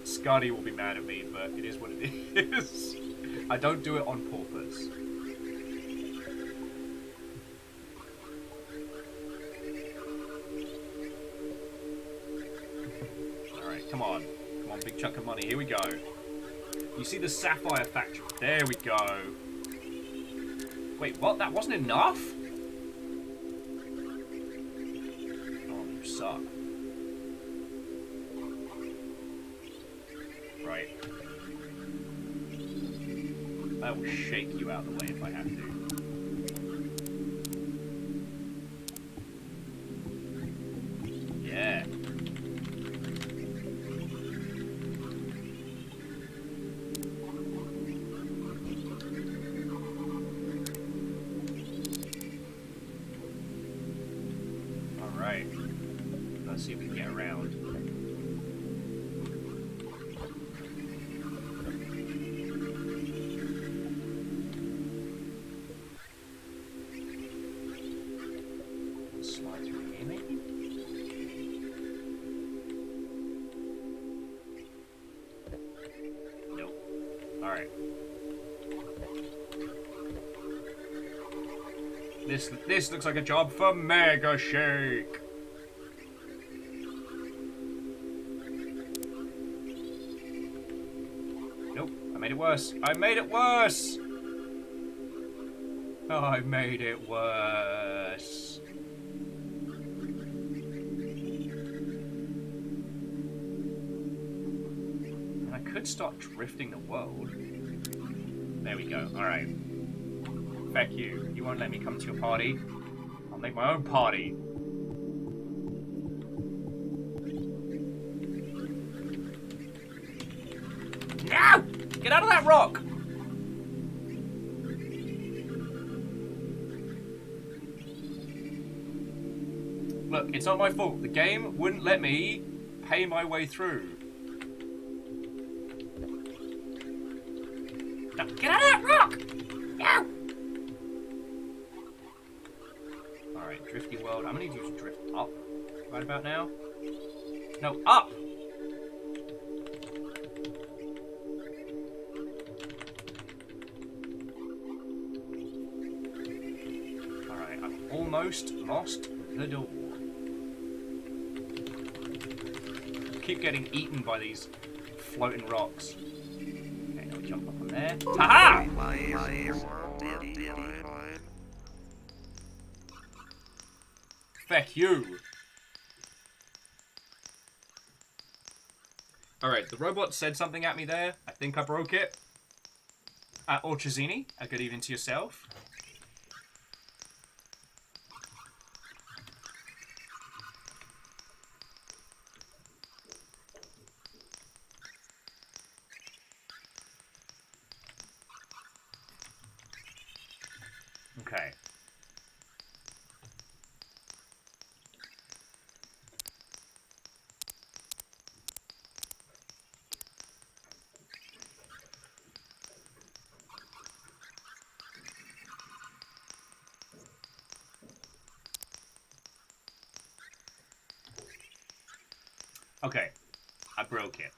Scotty will be mad at me, but it is what it is. I don't do it on purpose. Alright, come on. Come on, big chunk of money. Here we go. You see the Sapphire Factory? There we go. Wait, what? That wasn't enough? Oh, you suck. Right. I will shake you out of the way if I have to. Yeah. Alright. Let's see if we can get around. This looks like a job for Mega Shake. made it worse. I made it worse! Oh, I made it worse. And I could start drifting the world. There we go. Alright. Feck you. You won't let me come to your party. I'll make my own party. No! Get out of that rock! Look, it's not my fault. The game wouldn't let me pay my way through. No, get out of that rock! No! Alright, drifty world. I'm gonna need you to drift up right about now. No, up! Alright, I've almost lost the door. Keep getting eaten by these floating rocks. Okay, now we jump up on there. Haha! Feck you! Alright, the robot said something at me there. I think I broke it. Orchazini, a good evening to yourself. Okay. Okay. I broke it.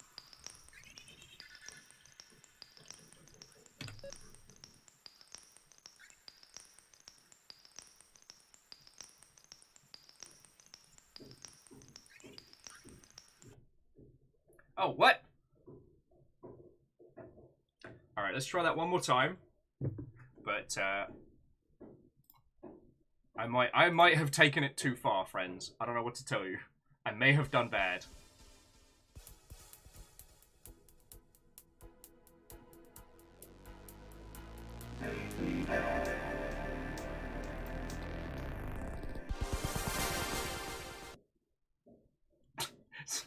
Oh, what? Alright, let's try that one more time. But, I might have taken it too far, friends. I don't know what to tell you. I may have done bad.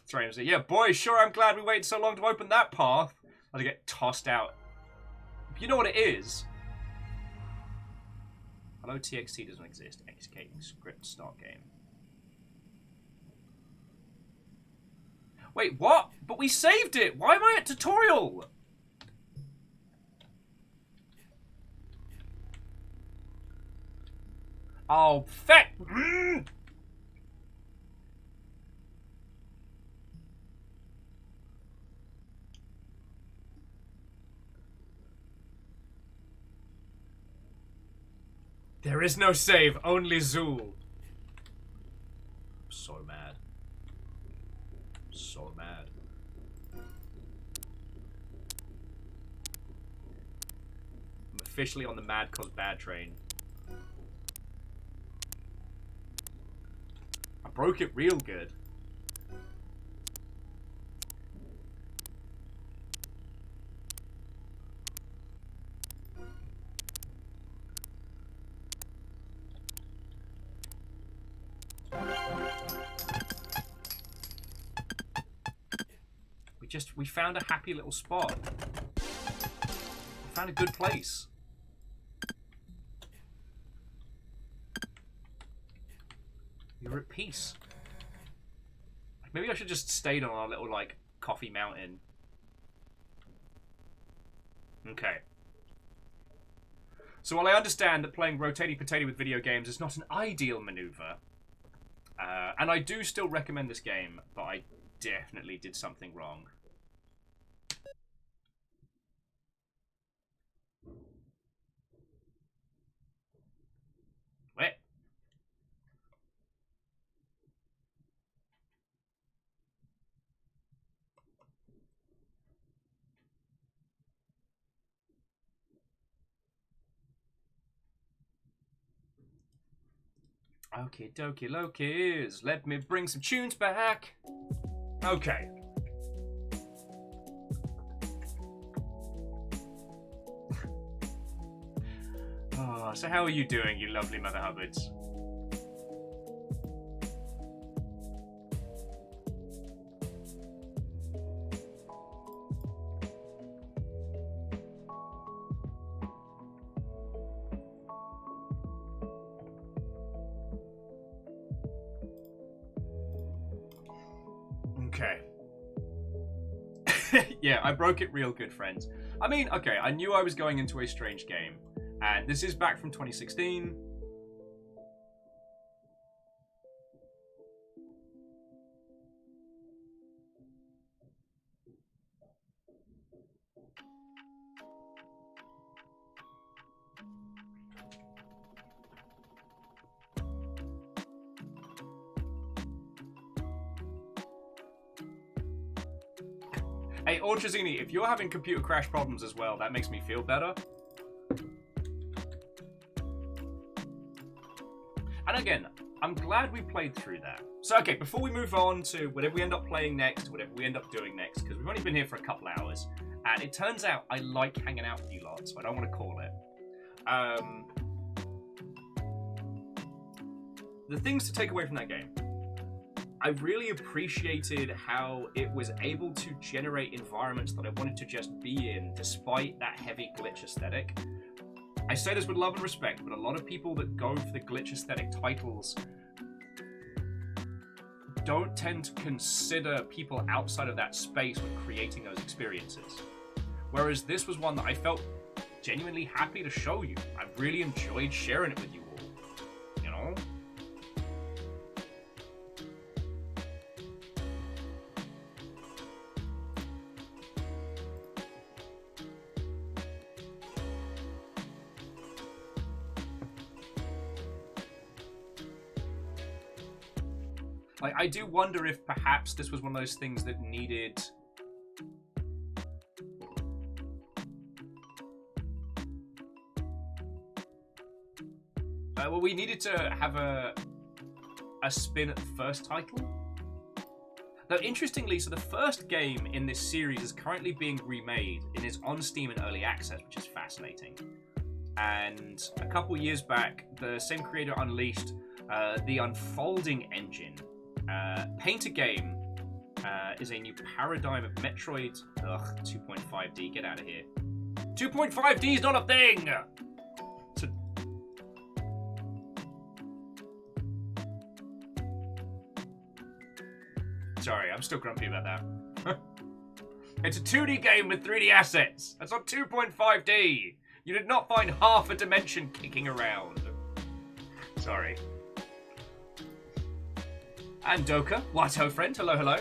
Sorry, yeah, boy, sure, I'm glad we waited so long to open that path. I'll get tossed out. You know what it is? Hello, TXT doesn't exist. Executing script start game. Wait, what? But we saved it! Why am I at tutorial? Oh, feck! There is no save, only Zool. So mad. So mad. I'm officially on the mad cause bad train. I broke it real good. We found a happy little spot. We found a good place. You're at peace. Maybe I should just stayed on our little, like, coffee mountain. Okay. So while I understand that playing rotating potato with video games is not an ideal maneuver, and I do still recommend this game, but I definitely did something wrong. Wait. Okie dokie lokies. Let me bring some tunes back. Okay. Oh, so how are you doing, you lovely Mother Hubbards? Okay. Yeah, I broke it real good, friends. I mean, okay, I knew I was going into a strange game. And this is back from 2016. Hey, Orchazini, if you're having computer crash problems as well, that makes me feel better. And again, I'm glad we played through that. So, okay, before we move on to whatever we end up playing next, whatever we end up doing next, because we've only been here for a couple hours, and it turns out I like hanging out with you lot, so I don't want to call it. The things to take away from that game. I really appreciated how it was able to generate environments that I wanted to just be in, despite that heavy glitch aesthetic. I say this with love and respect, but a lot of people that go for the glitch aesthetic titles don't tend to consider people outside of that space when creating those experiences. Whereas this was one that I felt genuinely happy to show you. I really enjoyed sharing it with you all, you know? Like, I do wonder if perhaps this was one of those things that needed... well, we needed to have a spin at the first title. Though, interestingly, so the first game in this series is currently being remade and is on Steam in early access, which is fascinating. And a couple years back, the same creator unleashed the Unfolding engine. Paint a Game is a new paradigm of Metroid. Ugh, 2.5D, get out of here. 2.5D is not a thing! Sorry, I'm still grumpy about that. It's a 2D game with 3D assets. That's not 2.5D. You did not find half a dimension kicking around. Sorry. And Doka, what ho friend, hello, hello.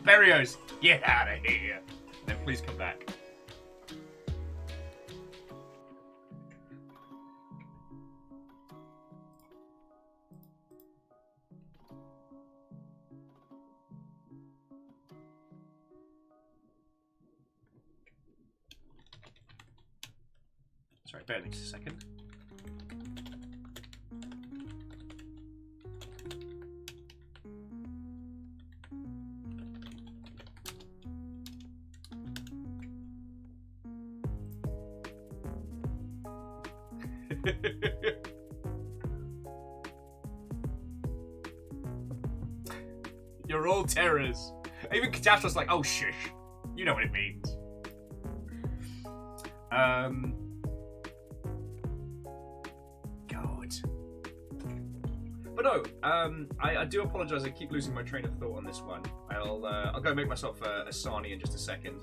Berrios, get out of here. Then please come back. Sorry, bear with me just a second. You're all terrors. Even Katastro's like, oh shush. You know what it means. God. But no, I do apologise. I keep losing my train of thought on this one. I'll go make myself a Sarnie in just a second.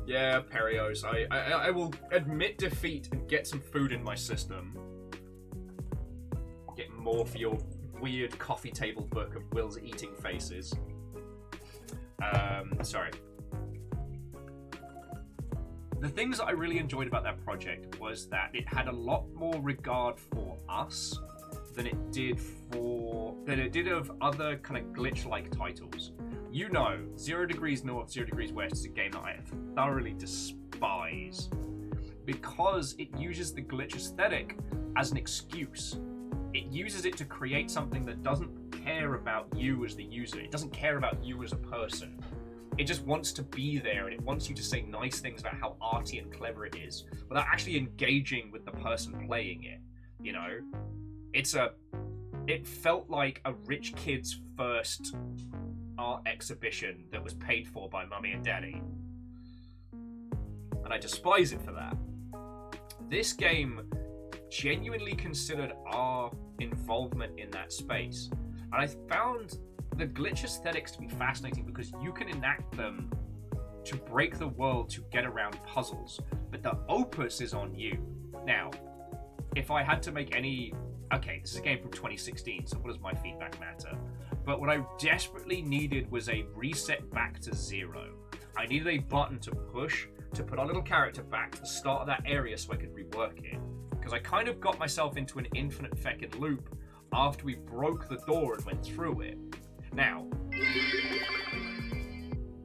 Yeah, Perios. I will admit defeat and get some food in my system. Get more for your weird coffee table book of Will's eating faces. Sorry. The things that I really enjoyed about that project was that it had a lot more regard for us than it did of other kind of glitch-like titles. You know, 0 Degrees North, 0 Degrees West is a game that I thoroughly despise because it uses the glitch aesthetic as an excuse. It uses it to create something that doesn't care about you as the user. It doesn't care about you as a person. It just wants to be there, and it wants you to say nice things about how arty and clever it is without actually engaging with the person playing it. You know, it felt like a rich kid's first art exhibition that was paid for by mummy and daddy, and I despise it for that. This game genuinely considered our involvement in that space, and I found the glitch aesthetics to be fascinating because you can enact them to break the world to get around puzzles, but the opus is on you. Now, if I had to make any... Okay, this is a game from 2016, so what does my feedback matter? But what I desperately needed was a reset back to 0. I needed a button to push to put our little character back to the start of that area so I could rework it. Because I kind of got myself into an infinite feckin' loop after we broke the door and went through it. Now...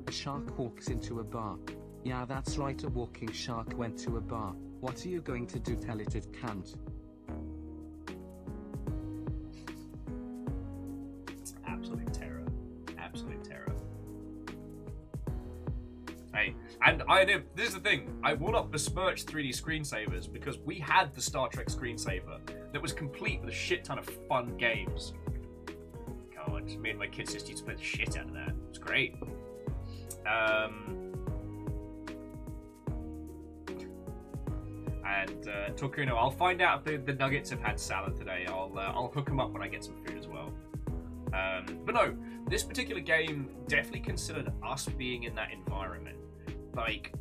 A shark walks into a bar. Yeah, that's right, a walking shark went to a bar. What are you going to do? Tell it can't. Absolute terror. Absolute terror. Hey, and this is the thing, I will not besmirch 3D screensavers because we had the Star Trek screensaver that was complete with a shit ton of fun games. God, me and my kids just used to play the shit out of that. It's great. And Tokuno, I'll find out if the Nuggets have had salad today. I'll hook them up when I get some food as well. But no, this particular game definitely considered us being in that environment. Like,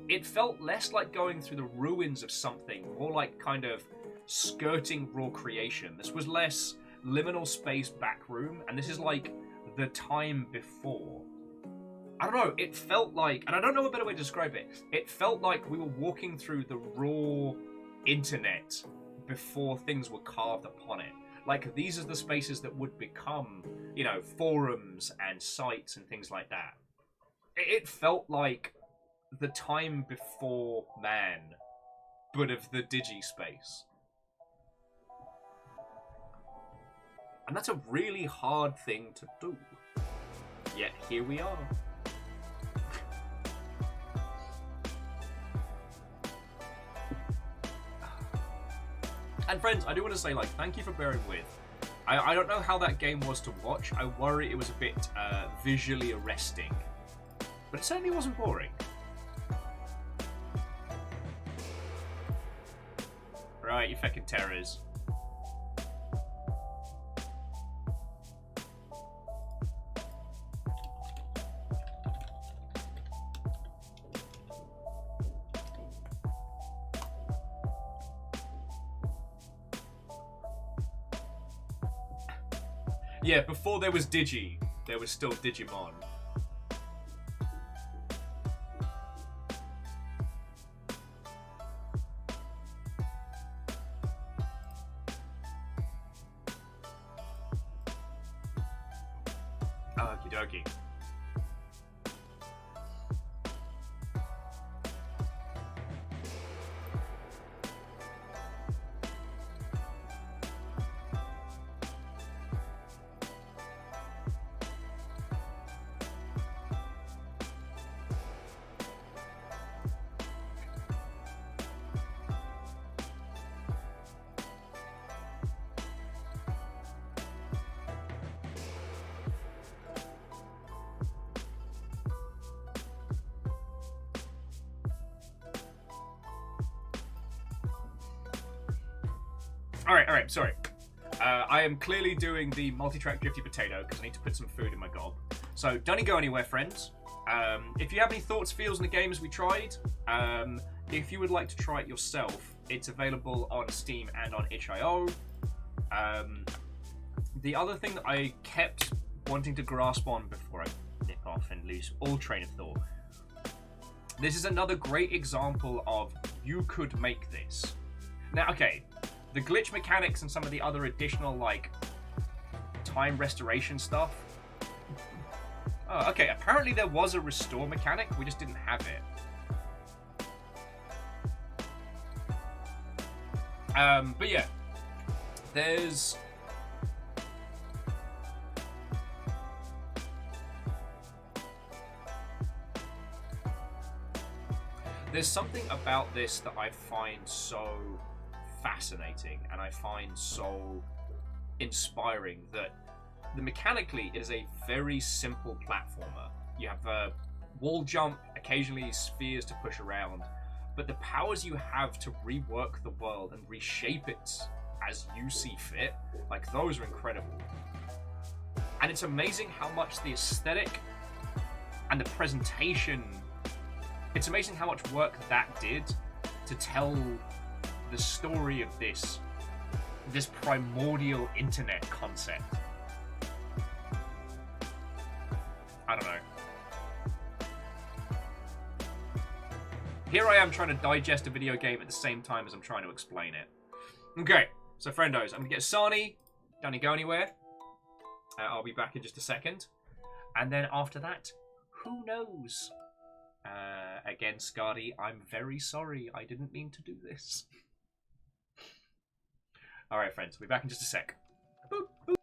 it felt less like going through the ruins of something, more like kind of skirting raw creation. This was less liminal space back room, and this is like the time before. I don't know, it felt like, and I don't know a better way to describe it, it felt like we were walking through the raw internet before things were carved upon it. Like, these are the spaces that would become, you know, forums and sites and things like that. It felt like the time before man, but of the digi-space. And that's a really hard thing to do. Yet here we are. And friends, I do want to say, like, thank you for bearing with. I don't know how that game was to watch. I worry it was a bit visually arresting. But it certainly wasn't boring. Right, you feckin' terrors. Yeah, before there was Digi, there was still Digimon. Okie dokie. Alright, sorry. I am clearly doing the multi-track drifty potato because I need to put some food in my gob. So don't go anywhere, friends. If you have any thoughts, feels on the games we tried, if you would like to try it yourself, it's available on Steam and on itch.io. The other thing that I kept wanting to grasp on before I nip off and lose all train of thought. This is another great example of you could make this. Now, okay, The glitch mechanics and some of the other additional, like, time restoration stuff. Oh, okay, apparently there was a restore mechanic, we just didn't have it. But yeah, there's something about this that I find so fascinating and I find so inspiring, that mechanically it is a very simple platformer. You have a wall jump, occasionally spheres to push around, but the powers you have to rework the world and reshape it as you see fit, like, those are incredible. And it's amazing how much the aesthetic and the presentation, it's amazing how much work that did to tell the story of this primordial internet concept. I don't know. Here I am trying to digest a video game at the same time as I'm trying to explain it. Okay, so friendos, I'm gonna get Sarnie. Don't go anywhere. I'll be back in just a second. And then after that, who knows? Again, Scardy, I'm very sorry. I didn't mean to do this. Alright, friends, we'll be back in just a sec. Boop, boop.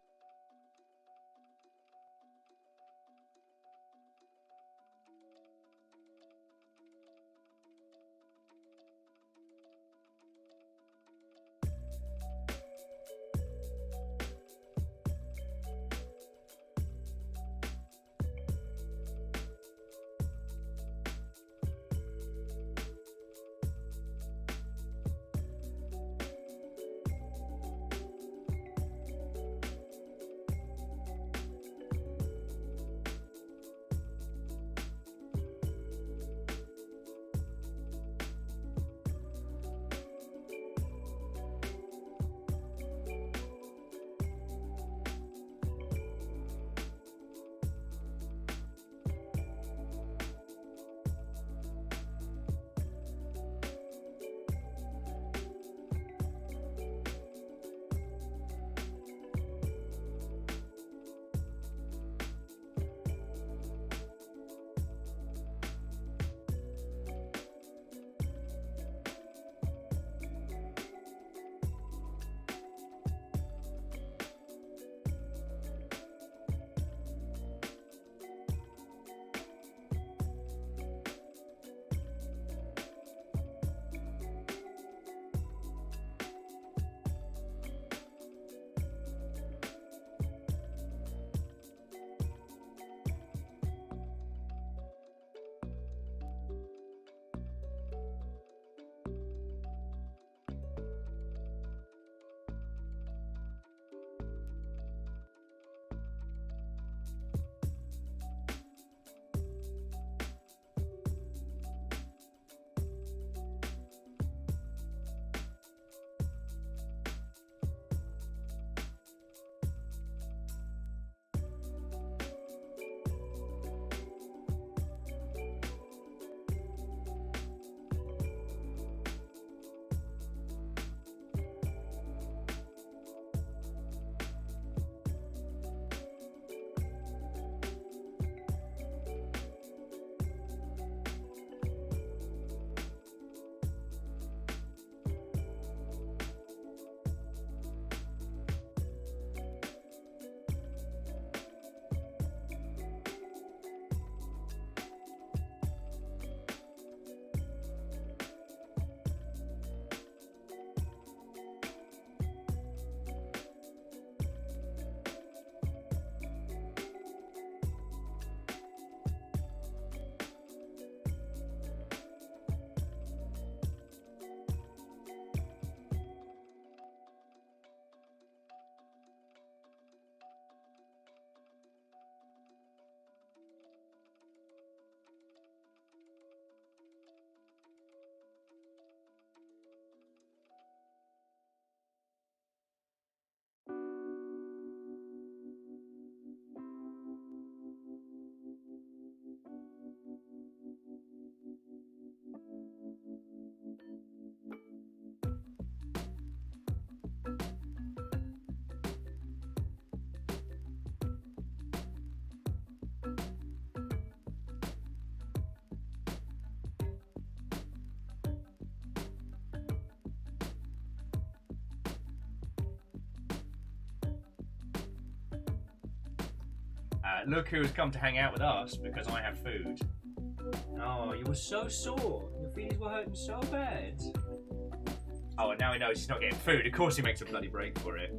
Look who has come to hang out with us because I have food. Oh, you were so sore. Your feelings were hurting so bad. Oh, and now he knows he's not getting food. Of course he makes a bloody break for it.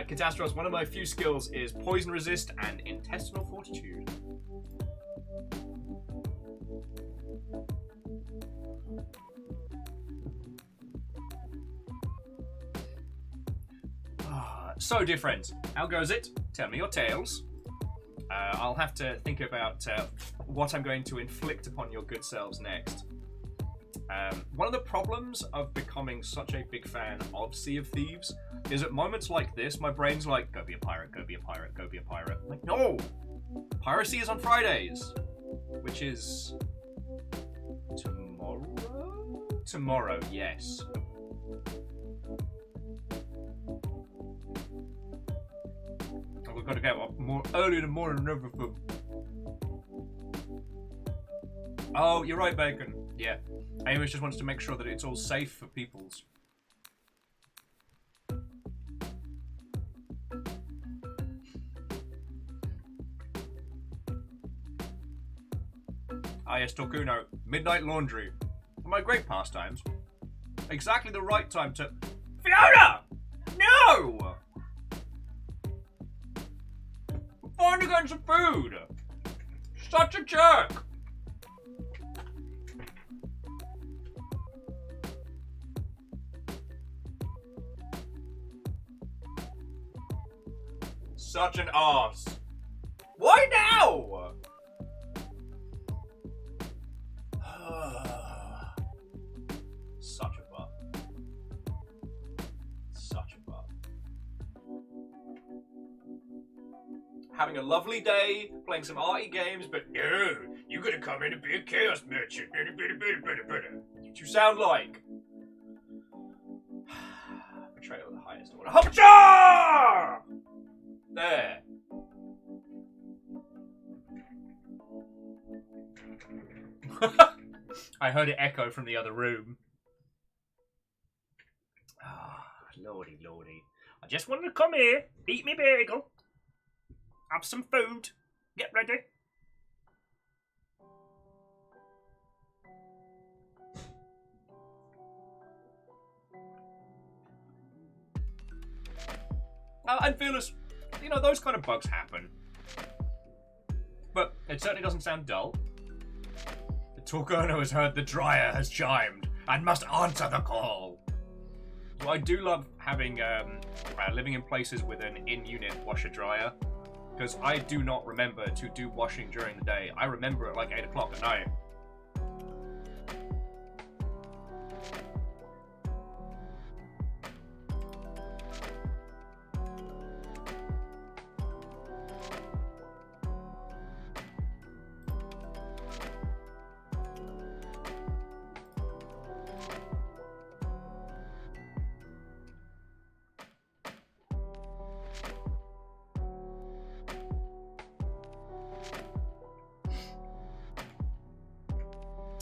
Catastros, one of my few skills is poison resist and intestinal fortitude. So, dear friends, how goes it? Tell me your tales. I'll have to think about what I'm going to inflict upon your good selves next. One of the problems of becoming such a big fan of Sea of Thieves is at moments like this, my brain's like, go be a pirate, go be a pirate, go be a pirate. I'm like, no! Piracy is on Fridays, which is tomorrow? Tomorrow, yes. We've got to get up more early in the morning than ever. Oh, you're right, Bacon. Yeah. Amos just wants to make sure that it's all safe for peoples. Ah yes, Torcuno. Midnight laundry. My great pastimes. Exactly the right time to... Fiona! No! I'm finally getting some food! Such a jerk! Such an arse. Why now? Such a butt. Such a butt. Having a lovely day, playing some arty games, but no, you gotta come in and be a chaos merchant. That's what you sound like. Betrayal of the highest order. Hopcha! There. I heard it echo from the other room. Ah, lordy, lordy. I just wanted to come here, eat me bagel, have some food, get ready. And Fearless, you know, those kind of bugs happen. But it certainly doesn't sound dull. The Torcono has heard the dryer has chimed and must answer the call. So I do love having, living in places with an in-unit washer-dryer, because I do not remember to do washing during the day. I remember at like 8 o'clock at night.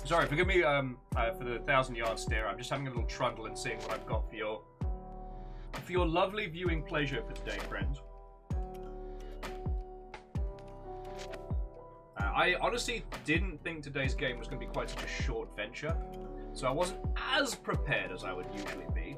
Sorry, forgive me for the 1,000-yard stare. I'm just having a little trundle and seeing what I've got for your lovely viewing pleasure for today, friends. I honestly didn't think today's game was going to be quite such a short venture, so I wasn't as prepared as I would usually be.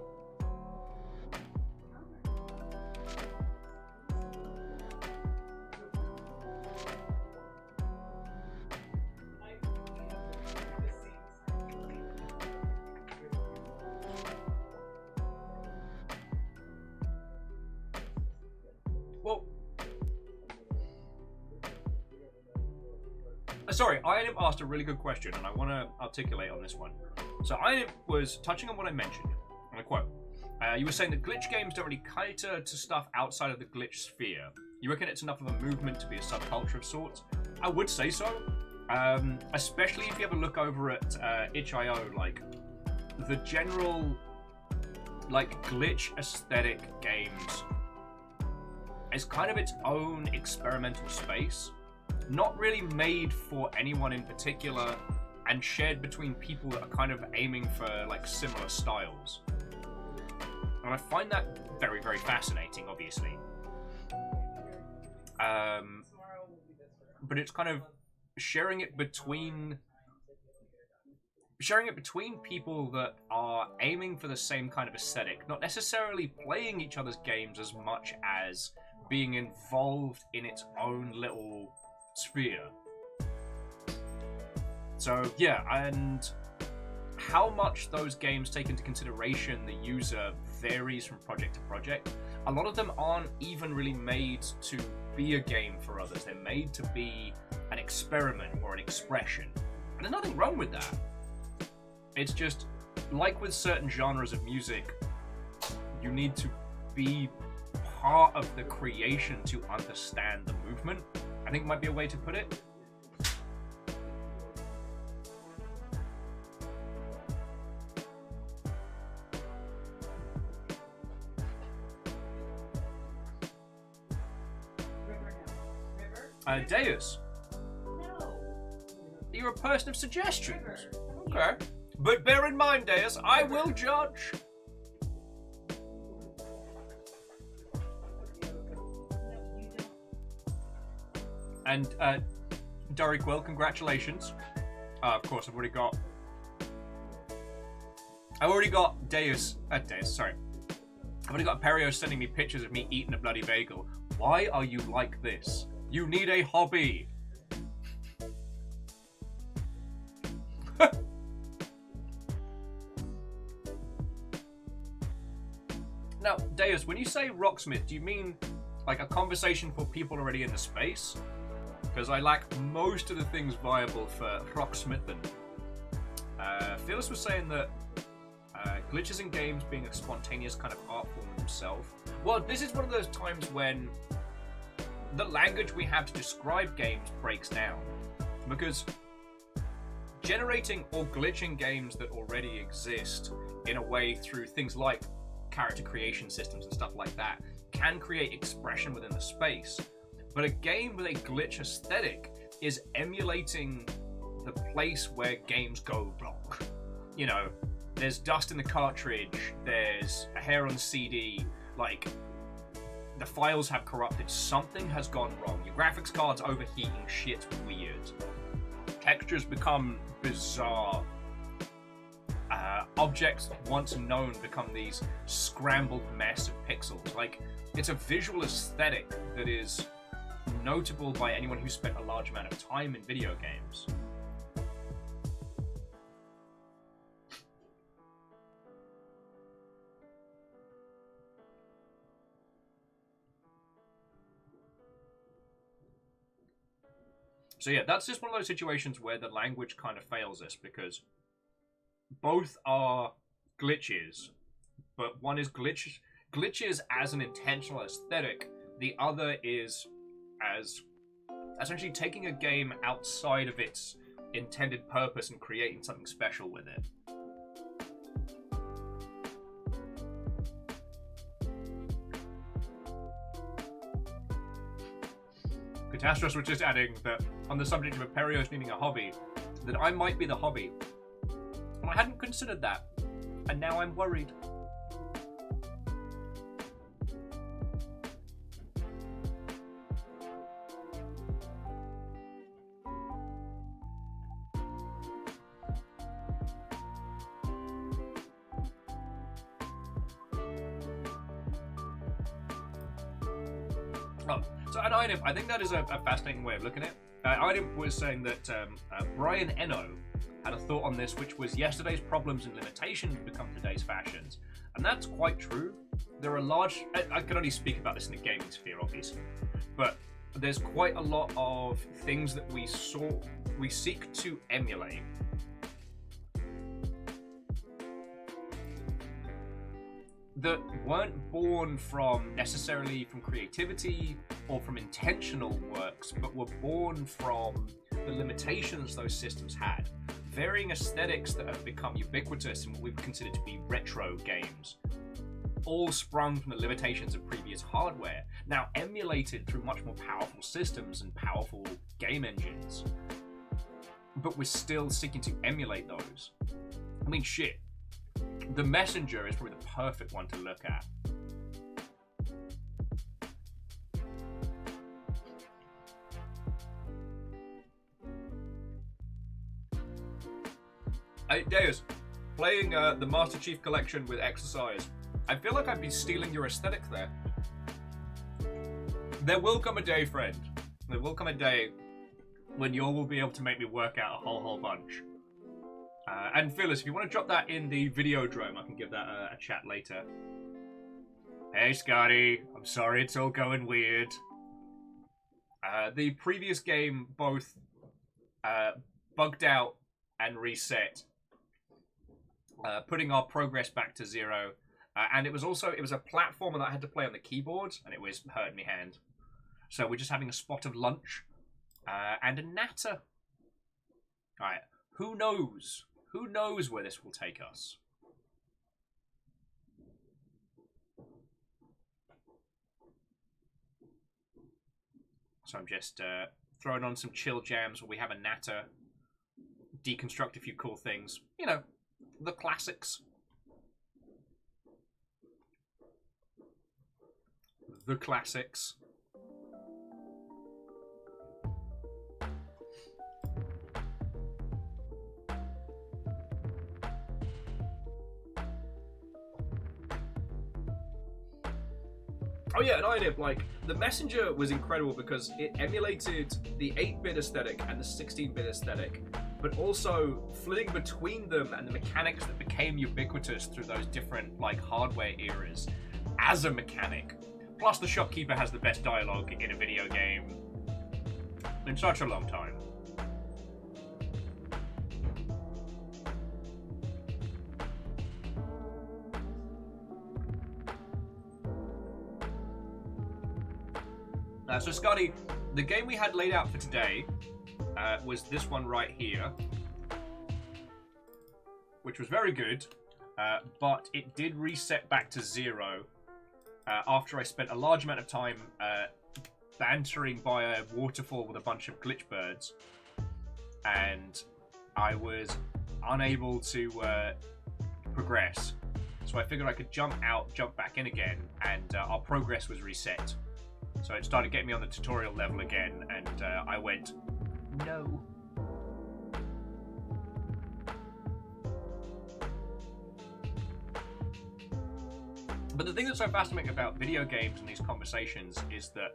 Sorry, Iron asked a really good question, and I want to articulate on this one. So Iron was touching on what I mentioned, and I quote, you were saying that glitch games don't really cater to stuff outside of the glitch sphere. You reckon it's enough of a movement to be a subculture of sorts? I would say so, especially if you ever look over at itch.io, like, the general, like, glitch aesthetic games is kind of its own experimental space. Not really made for anyone in particular, and shared between people that are kind of aiming for like similar styles. And I find that very, very fascinating, obviously. But it's kind of sharing it between people that are aiming for the same kind of aesthetic, not necessarily playing each other's games as much as being involved in its own little sphere. So yeah, and how much those games take into consideration the user varies from project to project. A lot of them aren't even really made to be a game for others. They're made to be an experiment or an expression. And there's nothing wrong with that. It's just, like with certain genres of music, you need to be part of the creation to understand the movement. I think might be a way to put it. Deios. No. You're a person of suggestions. Okay. But bear in mind, Deios, I will judge. And, Dory Quill, congratulations. Of course, I've already got Deios, sorry. I've already got Perio sending me pictures of me eating a bloody bagel. Why are you like this? You need a hobby. Now, Deios, when you say rocksmith, do you mean like a conversation for people already in the space? Because I lack most of the things viable for rocksmithing. Phyllis was saying that glitches in games being a spontaneous kind of art form himself. Well, this is one of those times when the language we have to describe games breaks down. Because generating or glitching games that already exist in a way through things like character creation systems and stuff like that can create expression within the space. But a game with a glitch aesthetic is emulating the place where games go wrong. You know, there's dust in the cartridge, there's a hair on the CD, like, the files have corrupted, something has gone wrong. Your graphics card's overheating, shit's weird. Textures become bizarre. Objects once known become these scrambled mess of pixels. Like, it's a visual aesthetic that is notable by anyone who spent a large amount of time in video games. So yeah, that's just one of those situations where the language kind of fails us, because both are glitches, but one is glitches as an intentional aesthetic, the other is as essentially taking a game outside of its intended purpose and creating something special with it. Catastrophe was just adding that on the subject of Aperios needing a hobby, that I might be the hobby. And I hadn't considered that, and now I'm worried. Oh, so an item, I think that is a fascinating way of looking at it. Item was saying that Brian Eno had a thought on this, which was yesterday's problems and limitations become today's fashions. And that's quite true. There are large... I can only speak about this in the gaming sphere, obviously. But there's quite a lot of things that we seek to emulate. That weren't born necessarily from creativity or from intentional works, but were born from the limitations those systems had. Varying aesthetics that have become ubiquitous in what we would consider to be retro games, all sprung from the limitations of previous hardware, now emulated through much more powerful systems and powerful game engines. But we're still seeking to emulate those. I mean, shit. The Messenger is probably the perfect one to look at. Hey, Deios, playing the Master Chief Collection with exercise, I feel like I'd be stealing your aesthetic there. There will come a day, friend. There will come a day when you will be able to make me work out a whole bunch. And Phyllis, if you want to drop that in the Videodrome, I can give that a chat later. Hey, Scotty. I'm sorry it's all going weird. The previous game both bugged out and reset, putting our progress back to 0. And it was a platformer that I had to play on the keyboard, and it was hurting me hand. So we're just having a spot of lunch and a natter. All right, who knows? Who knows where this will take us? So I'm just throwing on some chill jams where we have a natter, deconstruct a few cool things. You know, the classics. The classics. Oh yeah, an idea. Like, the Messenger was incredible because it emulated the 8-bit aesthetic and the 16-bit aesthetic, but also flitting between them and the mechanics that became ubiquitous through those different, like, hardware eras as a mechanic. Plus, the shopkeeper has the best dialogue in a video game in such a long time. So Scotty, the game we had laid out for today was this one right here, which was very good, but it did reset back to 0 after I spent a large amount of time bantering by a waterfall with a bunch of glitch birds, and I was unable to progress. So I figured I could jump out, jump back in again, and our progress was reset. So it started getting me on the tutorial level again, and I went, no. But the thing that's so fascinating about video games and these conversations is that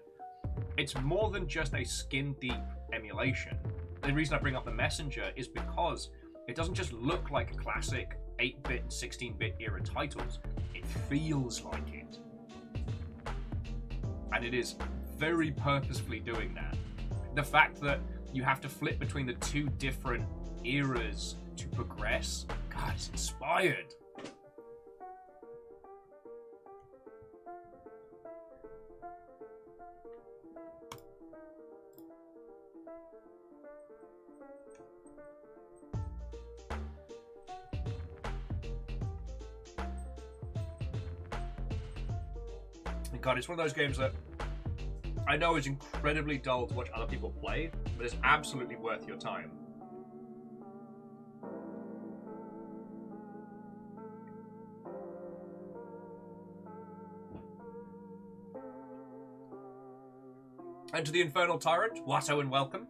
it's more than just a skin-deep emulation. The reason I bring up the Messenger is because it doesn't just look like classic 8-bit and 16-bit era titles, it feels like it. And it is very purposefully doing that. The fact that you have to flip between the two different eras to progress, God, it's inspired. God, it's one of those games that I know is incredibly dull to watch other people play, but it's absolutely worth your time. And to the Infernal Tyrant, Watto and welcome.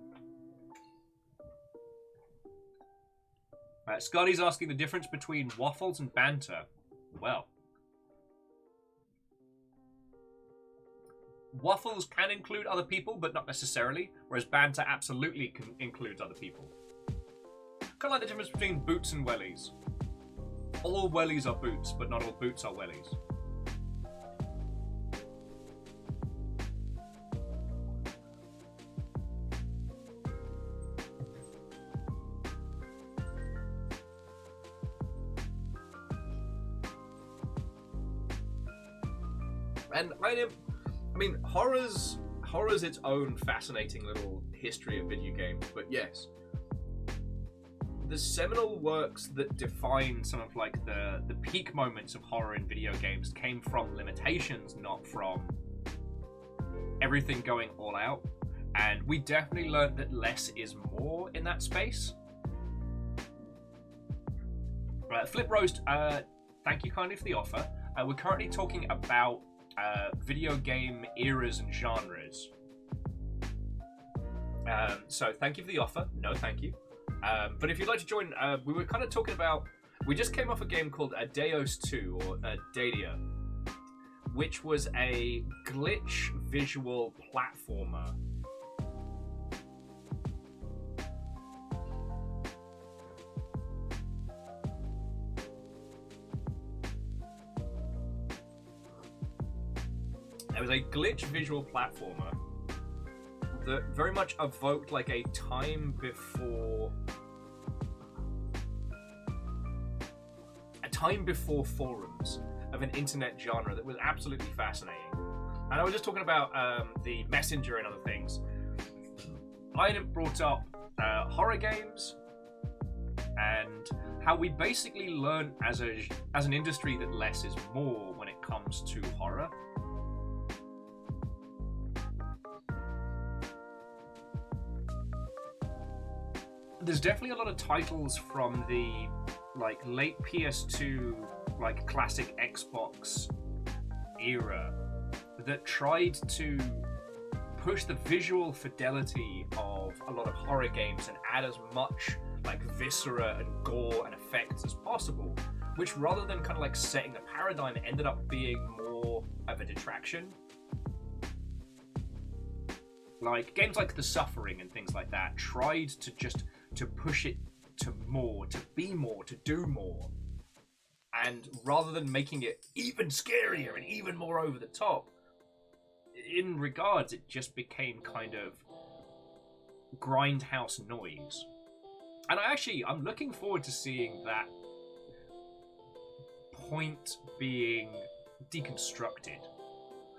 Scotty's asking the difference between Waffles and Banter. Well, Waffles can include other people, but not necessarily, whereas Banter absolutely includes other people. Kind of like the difference between boots and wellies. All wellies are boots, but not all boots are wellies. And I mean, horror's its own fascinating little history of video games, but yes, the seminal works that define some of like the peak moments of horror in video games came from limitations, not from everything going all out. And we definitely learned that less is more in that space. Flip Roast, thank you kindly for the offer. We're currently talking about video game eras and genres. So thank you for the offer. No, thank you. But if you'd like to join, we were kind of talking about. We just came off a game called Deios II or DEIDIA, which was a glitch visual platformer. It was a glitch visual platformer that very much evoked like a time before forums of an internet genre that was absolutely fascinating. And I was just talking about the Messenger and other things. I had brought up horror games and how we basically learn as an industry that less is more when it comes to horror. There's definitely a lot of titles from the like late PS2, like classic Xbox era that tried to push the visual fidelity of a lot of horror games and add as much like viscera and gore and effects as possible, which rather than kind of like setting a paradigm, ended up being more of a detraction. Like games like The Suffering and things like that tried to push it to more, to be more, to do more. And rather than making it even scarier and even more over the top, in regards, it just became kind of grindhouse noise. And I'm looking forward to seeing that point being deconstructed.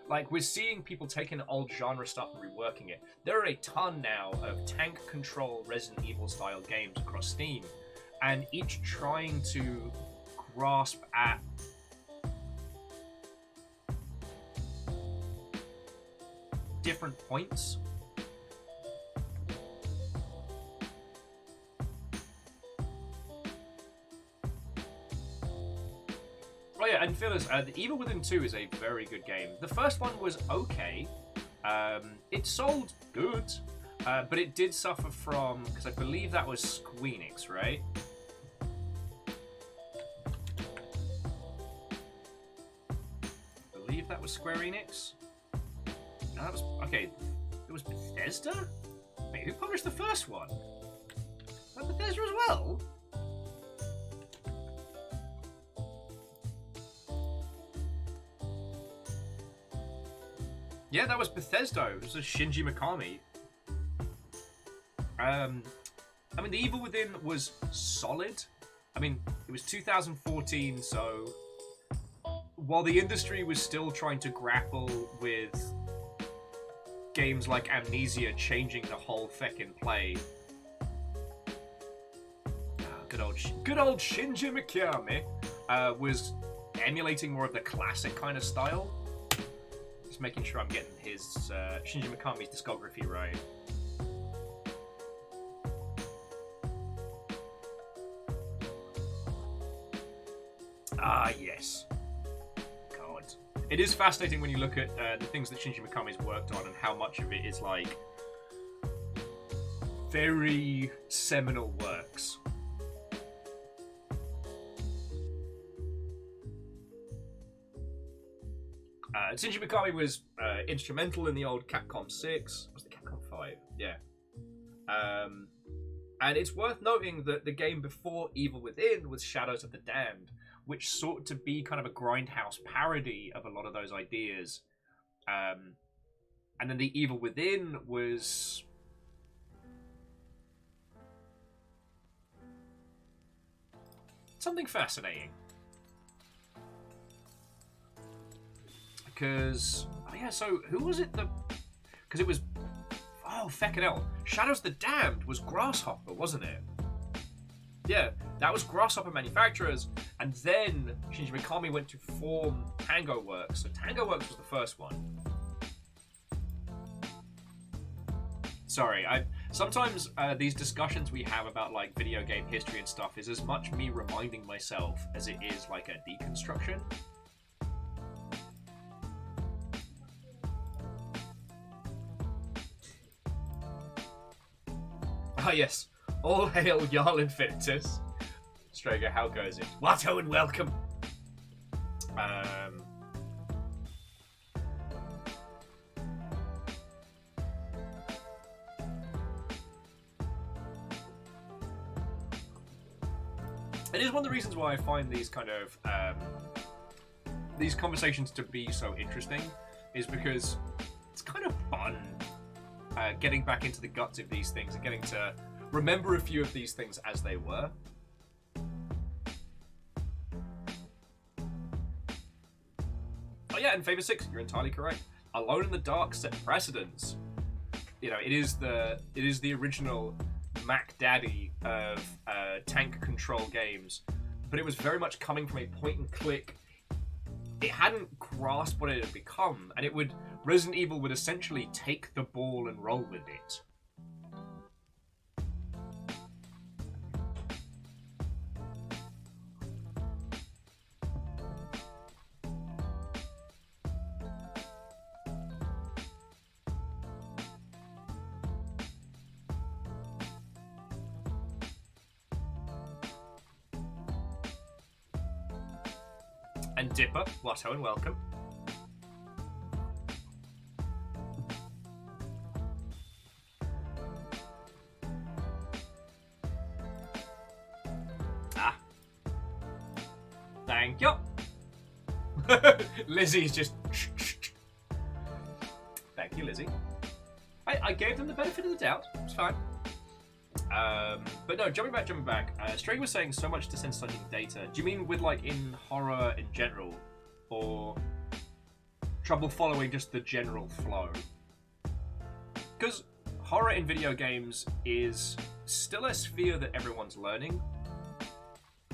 Like, we're seeing people taking old genre stuff and reworking it. There are a ton now of tank control Resident Evil style games across Steam, and each trying to grasp at different points. Oh yeah, and Phyllis, The Evil Within 2 is a very good game. The first one was okay. It sold good, but it did suffer from, because I believe that was Squeenix, right? I believe that was Square Enix. No, that was, okay, it was Bethesda? Wait, who published the first one? Was that Bethesda as well? Yeah, that was Bethesda. It was a Shinji Mikami. I mean, The Evil Within was solid. I mean, it was 2014, so while the industry was still trying to grapple with games like Amnesia changing the whole feckin' play, good old Shinji Mikami was emulating more of the classic kind of style. Just making sure I'm getting his Shinji Mikami's discography right. Ah, yes. God. It is fascinating when you look at the things that Shinji Mikami's worked on and how much of it is like very seminal works. Shinji Mikami was instrumental in the old Capcom 6. Was it Capcom 5? Yeah. And it's worth noting that the game before Evil Within was Shadows of the Damned, which sought to be kind of a grindhouse parody of a lot of those ideas. And then the Evil Within was something fascinating. Because, oh yeah, so who was it that... Because it was... Oh, feckin' hell. Shadows the Damned was Grasshopper, wasn't it? Yeah, that was Grasshopper Manufacturers, and then Shinji Mikami went to form Tango Works. So Tango Works was the first one. Sorry, Sometimes these discussions we have about like video game history and stuff is as much me reminding myself as it is like a deconstruction. Ah yes, all hail Jarl Infinitus. Strager, how goes it? Watto and welcome. It is one of the reasons why I find these kind of these conversations to be so interesting, is because it's kind of fun getting back into the guts of these things and getting to remember a few of these things as they were. Oh yeah, and Favor 6, you're entirely correct. Alone in the Dark set precedents. You know, it is the original Mac Daddy of tank control games, but it was very much coming from a point and click. It hadn't grasped what it had become, and Resident Evil would essentially take the ball and roll with it. And Dipper, Watto and welcome. Ah. Thank you. Lizzie's just... Thank you, Lizzie. I gave them the benefit of the doubt. It's fine. But no, jumping back. Stray was saying so much desensitizing data. Do you mean with like in horror in general, or trouble following just the general flow? Because horror in video games is still a sphere that everyone's learning,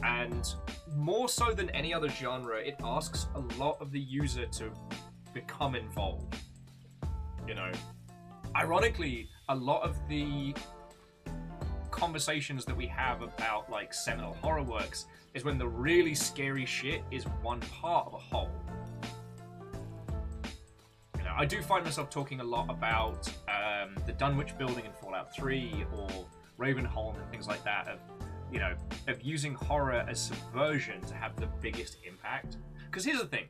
and more so than any other genre, it asks a lot of the user to become involved. You know, ironically, a lot of the conversations that we have about like seminal horror works is when the really scary shit is one part of a whole. You know, I do find myself talking a lot about the Dunwich building in Fallout 3 or Ravenholm and things like that, of using horror as subversion to have the biggest impact. Because here's the thing,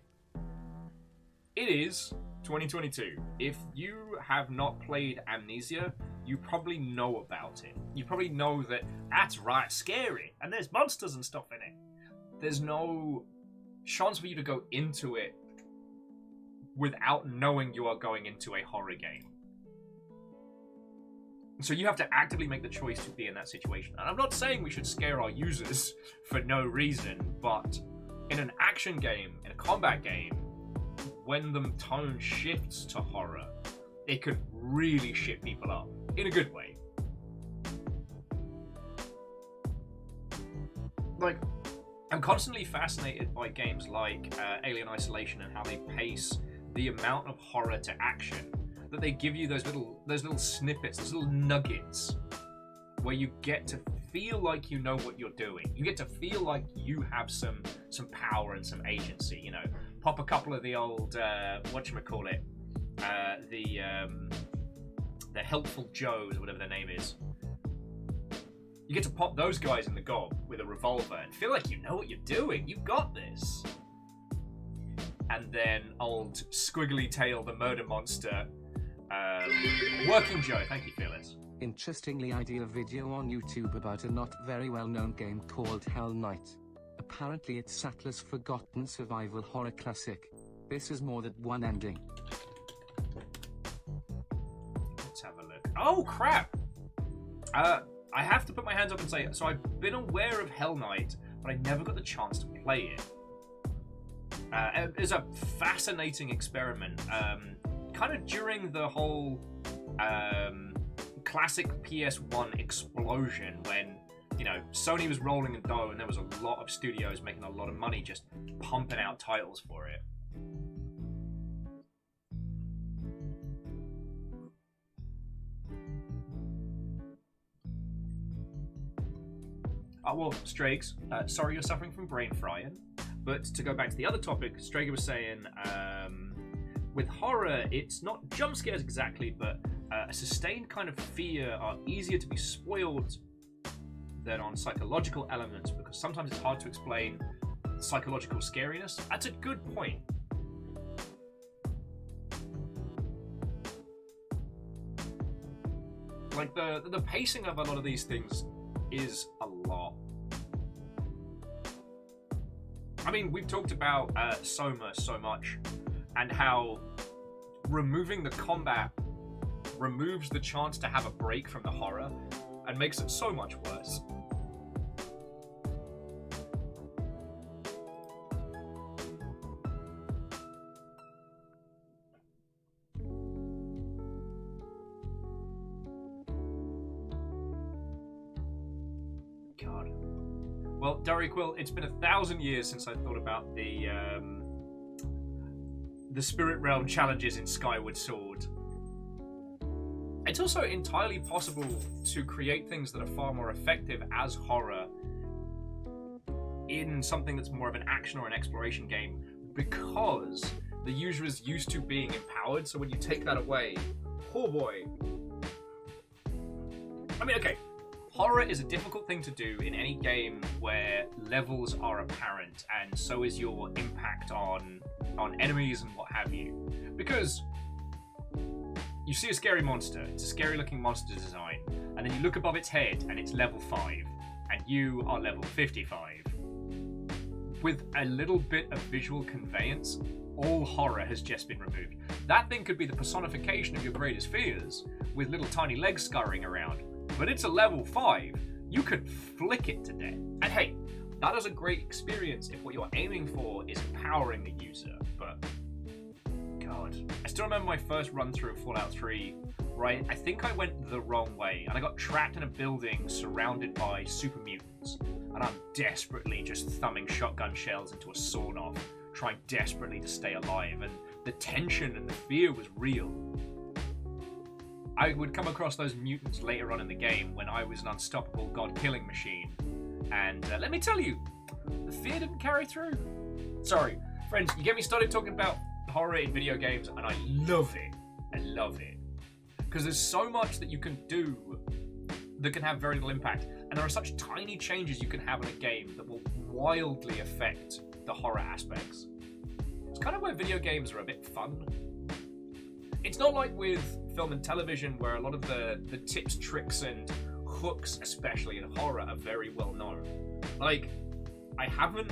it is 2022. If you have not played Amnesia, you probably know about it. You probably know that that's right scary, and there's monsters and stuff in it. There's no chance for you to go into it without knowing you are going into a horror game. So you have to actively make the choice to be in that situation. And I'm not saying we should scare our users for no reason, but in an action game, in a combat game, when the tone shifts to horror, it could really shit people up. In a good way. Like, I'm constantly fascinated by games like Alien Isolation and how they pace the amount of horror to action. That they give you those little snippets, those little nuggets, where you get to feel like you know what you're doing. You get to feel like you have some power and some agency. You know, pop a couple of the old whatchamacallit, the Helpful Joes, or whatever their name is. You get to pop those guys in the gob with a revolver and feel like you know what you're doing. You got this. And then old Squiggly Tail, the murder monster. Working Joe, thank you, Phyllis. Interestingly, I did a video on YouTube about a not very well-known game called Hell Knight. Apparently it's Sattler's forgotten survival horror classic. This is more than one ending. Let's have a look. Oh, crap! I have to put my hands up and say, so I've been aware of Hell Knight, but I never got the chance to play it. It's a fascinating experiment. Kind of during the whole classic PS1 explosion, when, you know, Sony was rolling in dough and there was a lot of studios making a lot of money just pumping out titles for it. Well, Strags, sorry you're suffering from brain frying. But to go back to the other topic, Strager was saying, with horror, it's not jump scares exactly, but a sustained kind of fear are easier to be spoiled than on psychological elements, because sometimes it's hard to explain psychological scariness. That's a good point. Like, the pacing of a lot of these things is a lot. I mean, we've talked about Soma so much, and how removing the combat removes the chance to have a break from the horror, and makes it so much worse. God. Well, Quill, it's been 1,000 years since I thought about the Spirit Realm challenges in Skyward Sword. It's also entirely possible to create things that are far more effective as horror in something that's more of an action or an exploration game, because the user is used to being empowered, so when you take that away, oh boy. I mean, okay, horror is a difficult thing to do in any game where levels are apparent, and so is your impact on enemies and what have you. Because you see a scary monster, it's a scary looking monster design, and then you look above its head and it's level 5, and you are level 55. With a little bit of visual conveyance, all horror has just been removed. That thing could be the personification of your greatest fears, with little tiny legs scurrying around, but it's a level 5. You could flick it to death. And hey, that is a great experience if what you're aiming for is empowering the user, but God. I still remember my first run through of Fallout 3, right? I think I went the wrong way, and I got trapped in a building surrounded by super mutants, and I'm desperately just thumbing shotgun shells into a sawn-off, trying desperately to stay alive, and the tension and the fear was real. I would come across those mutants later on in the game when I was an unstoppable god-killing machine, and let me tell you, the fear didn't carry through. Sorry, friends, you get me started talking about horror in video games, and I love it. I love it. Because there's so much that you can do that can have very little impact, and there are such tiny changes you can have in a game that will wildly affect the horror aspects. It's kind of where video games are a bit fun. It's not like with film and television, where a lot of the tips, tricks, and hooks, especially in horror, are very well known. Like, I haven't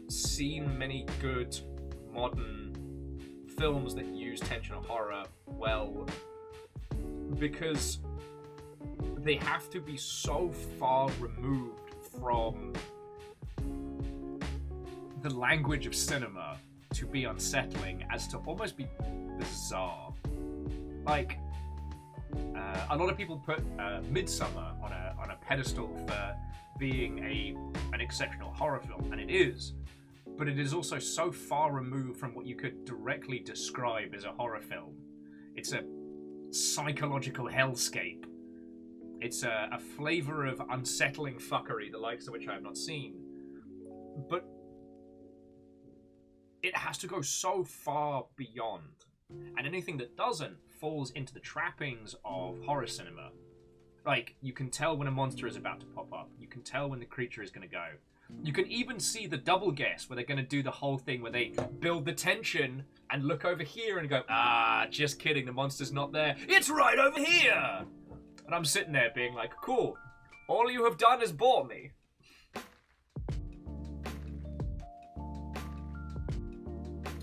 seen many good modern films that use tension or horror well, because they have to be so far removed from the language of cinema to be unsettling as to almost be bizarre. Like, a lot of people put Midsummer on a pedestal for being an exceptional horror film, and it is. But it is also so far removed from what you could directly describe as a horror film. It's a psychological hellscape. It's a flavour of unsettling fuckery, the likes of which I have not seen. But it has to go so far beyond. And anything that doesn't falls into the trappings of horror cinema. Like, you can tell when a monster is about to pop up. You can tell when the creature is going to go. You can even see the double guess where they're going to do the whole thing where they build the tension and look over here and go, just kidding, the monster's not there. It's right over here! And I'm sitting there being like, cool, all you have done is bore me.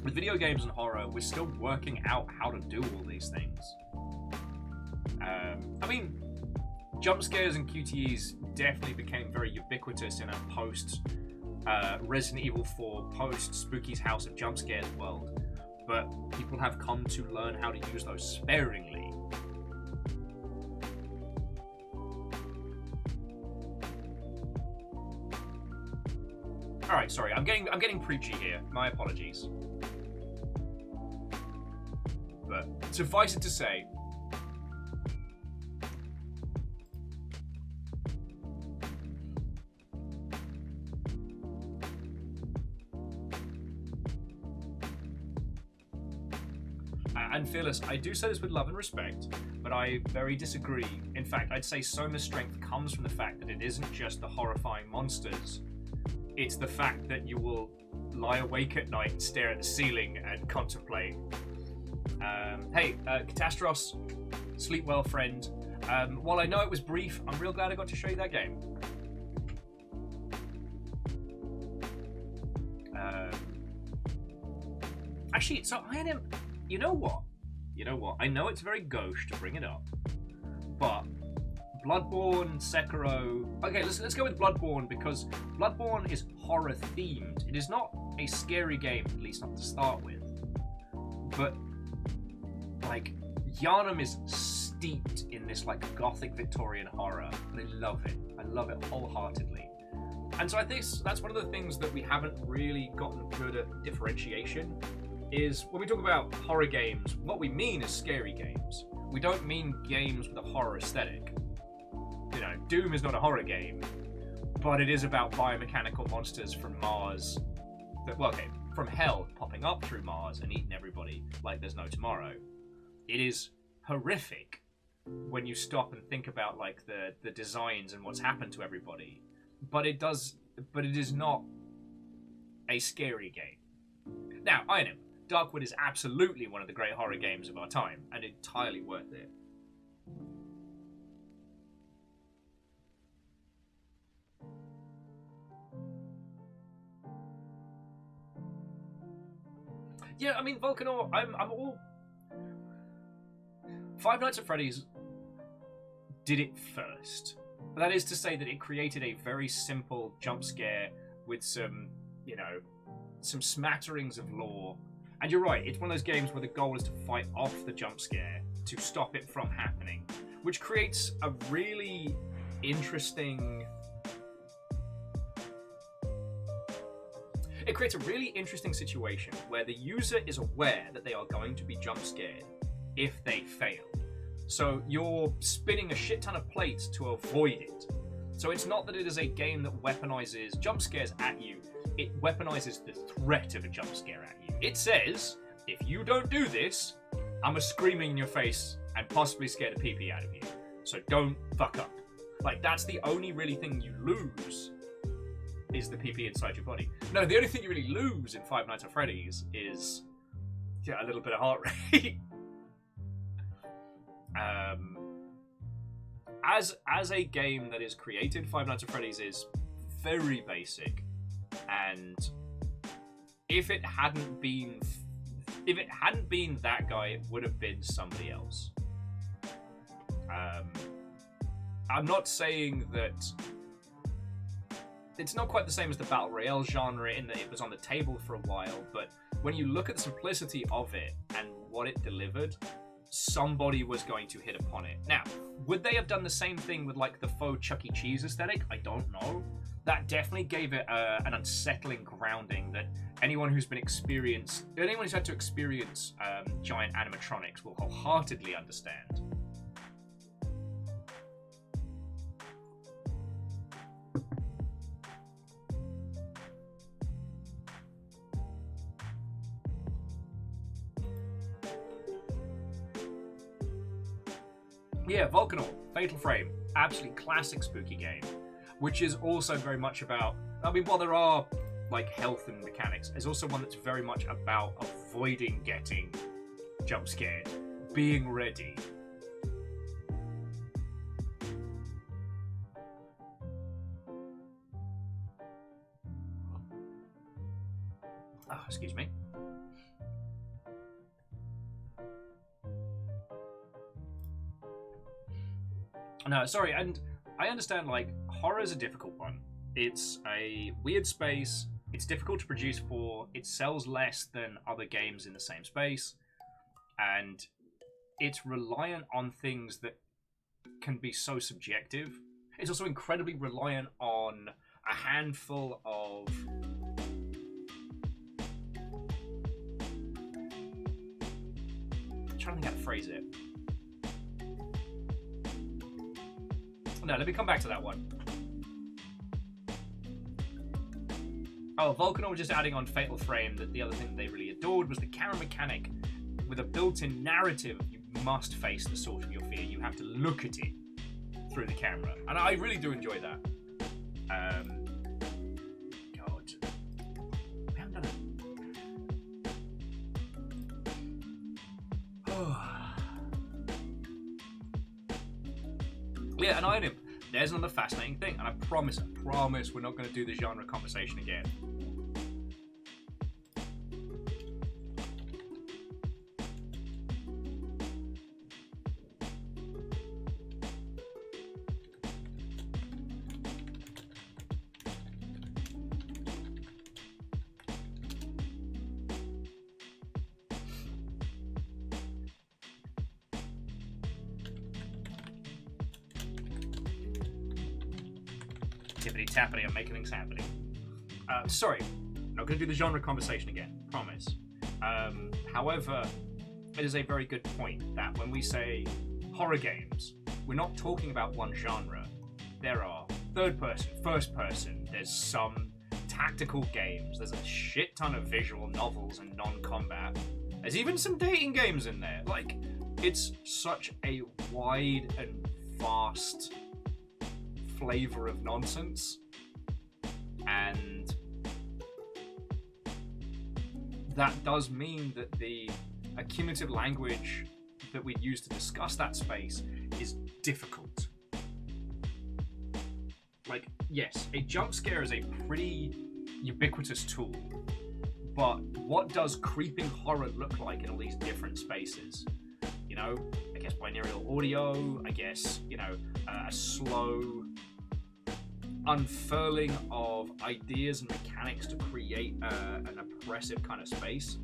With video games and horror, we're still working out how to do all these things. I mean, jump scares and QTEs definitely became very ubiquitous in a post Resident Evil 4, post Spooky's House of Jump Scares world, but people have come to learn how to use those sparingly. All right, sorry, I'm getting preachy here. My apologies. But suffice it to say, Fearless, I do say this with love and respect, but I very disagree. In fact, I'd say Soma's strength comes from the fact that it isn't just the horrifying monsters. It's the fact that you will lie awake at night and stare at the ceiling and contemplate. Hey, Catastros, sleep well, friend. While I know it was brief, I'm real glad I got to show you that game. Actually, so I am. You know what? I know it's very gauche to bring it up, but Bloodborne, Sekiro. Okay, let's go with Bloodborne because Bloodborne is horror themed. It is not a scary game, at least not to start with. But like, Yharnam is steeped in this like gothic Victorian horror, and I love it. I love it wholeheartedly. And so I think that's one of the things that we haven't really gotten good at differentiation. Is when we talk about horror games, what we mean is scary games. We don't mean games with a horror aesthetic. You know, Doom is not a horror game, but it is about biomechanical monsters from Mars. From hell popping up through Mars and eating everybody like there's no tomorrow. It is horrific when you stop and think about like the designs and what's happened to everybody. But it is not a scary game. Now, I know. Darkwood is absolutely one of the great horror games of our time, and entirely worth it. Yeah, I mean, Volcanor, I'm all... Five Nights at Freddy's did it first. That is to say that it created a very simple jump scare with some, some smatterings of lore. And you're right, it's one of those games where the goal is to fight off the jump scare, to stop it from happening, which creates a really interesting... It creates a really interesting situation where the user is aware that they are going to be jump scared if they fail. So you're spinning a shit ton of plates to avoid it. So it's not that it is a game that weaponizes jump scares at you, it weaponizes the threat of a jump scare at you. It says, if you don't do this, I'm a screaming in your face and possibly scare the pee-pee out of you. So don't fuck up. Like, that's the only really thing you lose is the pee-pee inside your body. No, the only thing you really lose in Five Nights at Freddy's is a little bit of heart rate. As a game that is created, Five Nights at Freddy's is very basic, and if it hadn't been that guy, it would have been somebody else. I'm not saying that it's not quite the same as the Battle Royale genre in that it was on the table for a while, but when you look at the simplicity of it and what it delivered, somebody was going to hit upon it. Now, would they have done the same thing with like the faux Chuck E. Cheese aesthetic? I don't know. That definitely gave it an unsettling grounding that anyone who's had to experience giant animatronics will wholeheartedly understand. Yeah, Volcanor, Fatal Frame, absolutely classic spooky game, which is also very much about, while there are like health and mechanics, it's also one that's very much about avoiding getting jump scared, being ready. Oh, excuse me. No, sorry, and I understand, like, horror is a difficult one. It's a weird space, it's difficult to produce for, it sells less than other games in the same space, and it's reliant on things that can be so subjective. It's also incredibly reliant on a handful of... I'm trying to think how to phrase it. No, let me come back to that one. Oh, Volcanor was just adding on Fatal Frame that the other thing that they really adored was the camera mechanic with a built-in narrative, you must face the source of your fear. You have to look at it through the camera, and I really do enjoy that. God, we haven't done it. Yeah, an Iron Imp. There's another fascinating thing, and I promise we're not going to do the genre conversation again. Tippity-tappity, I'm making things happening. Sorry, not going to do the genre conversation again, promise. However, it is a very good point that when we say horror games, we're not talking about one genre. There are third person, first person, there's some tactical games, there's a shit ton of visual novels and non-combat. There's even some dating games in there. Like, it's such a wide and vast flavor of nonsense, and that does mean that the accumulative language that we use to discuss that space is difficult. Like, yes, a jump scare is a pretty ubiquitous tool, but what does creeping horror look like in all these different spaces? You know, I guess binaural audio, I guess, you know, a slow unfurling of ideas and mechanics to create an oppressive kind of space.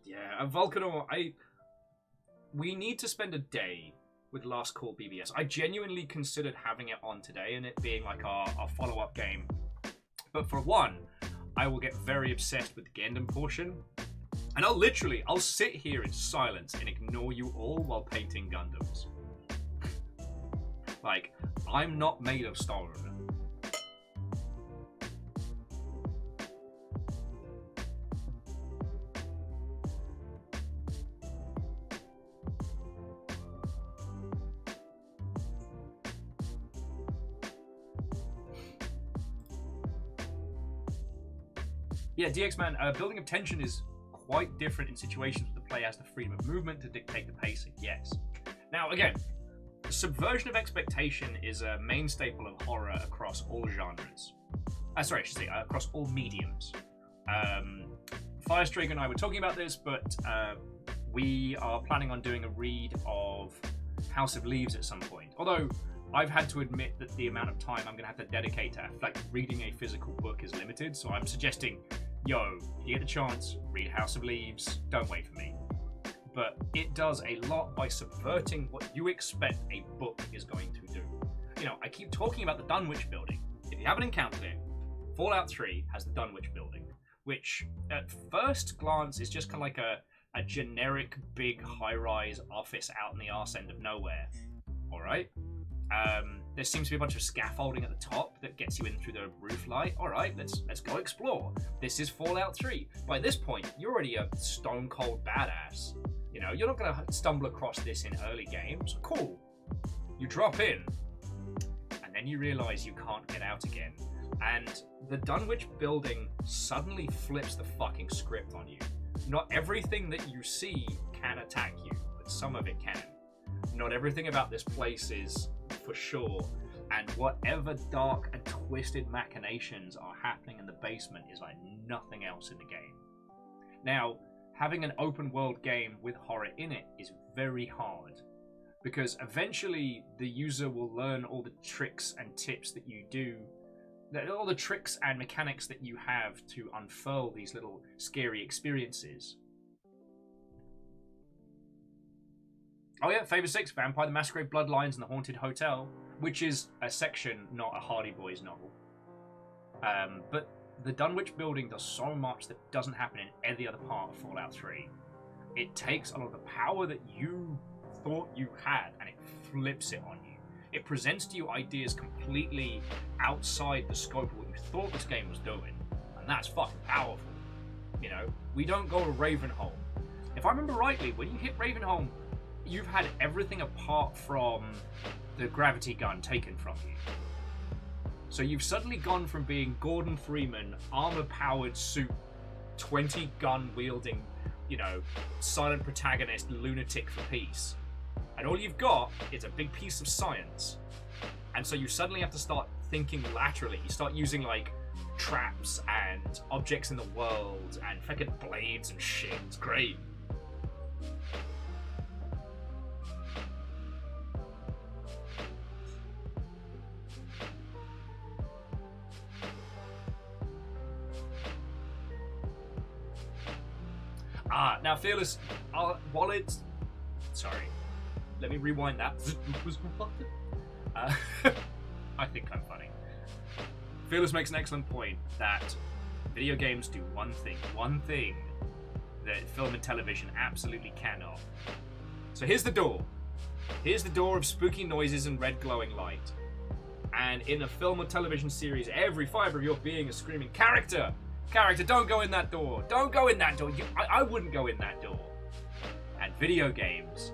Yeah, Volcanor, we need to spend a day with Last Call BBS. I genuinely considered having it on today and it being like our follow-up game. But for one, I will get very obsessed with the Gundam portion. And I'll sit here in silence and ignore you all while painting Gundams. Like, I'm not made of stone. Yeah, DX Man, building of tension is quite different in situations where the player has the freedom of movement to dictate the pacing, yes. Now, again, subversion of expectation is a main staple of horror across all genres. Across all mediums. Firestrike and I were talking about this, but we are planning on doing a read of House of Leaves at some point. Although, I've had to admit that the amount of time I'm going to have to dedicate to reading a physical book is limited, so I'm suggesting, yo, if you get the chance, read House of Leaves, don't wait for me. But it does a lot by subverting what you expect a book is going to do. You know, I keep talking about the Dunwich building. If you haven't encountered it, Fallout 3 has the Dunwich building, which at first glance is just kind of like a generic big high-rise office out in the arse end of nowhere. Alright? There seems to be a bunch of scaffolding at the top that gets you in through the roof light. Alright, let's go explore. This is Fallout 3. By this point, you're already a stone cold badass. You know, you're not going to stumble across this in early games. Cool. You drop in, and then you realize you can't get out again. And the Dunwich building suddenly flips the fucking script on you. Not everything that you see can attack you, but some of it can. Not everything about this place is for sure, and whatever dark and twisted machinations are happening in the basement is like nothing else in the game. Now, having an open world game with horror in it is very hard, because eventually the user will learn all the tricks and tips that you do, all the tricks and mechanics that you have to unfurl these little scary experiences. Oh yeah, Favour 6, Vampire the Masquerade Bloodlines and the Haunted Hotel, which is a section, not a Hardy Boys novel. But the Dunwich building does so much that doesn't happen in any other part of Fallout 3. It takes a lot of the power that you thought you had and it flips it on you. It presents to you ideas completely outside the scope of what you thought this game was doing, and that's fucking powerful. You know, we don't go to Ravenholm. If I remember rightly, when you hit Ravenholm, you've had everything apart from the gravity gun taken from you. So you've suddenly gone from being Gordon Freeman, armor-powered suit, 20 gun wielding, you know, silent protagonist, lunatic for peace. And all you've got is a big piece of science. And so you suddenly have to start thinking laterally. You start using, like, traps and objects in the world and fucking blades and shit. It's great. Now Fearless, wallet. Sorry, let me rewind that. I think I'm funny. Fearless makes an excellent point that video games do one thing that film and television absolutely cannot. So here's the door. Here's the door of spooky noises and red glowing light. And in a film or television series, every fiber of your being is screaming, "Character! Character, don't go in that door! Don't go in that door! I wouldn't go in that door!" And video games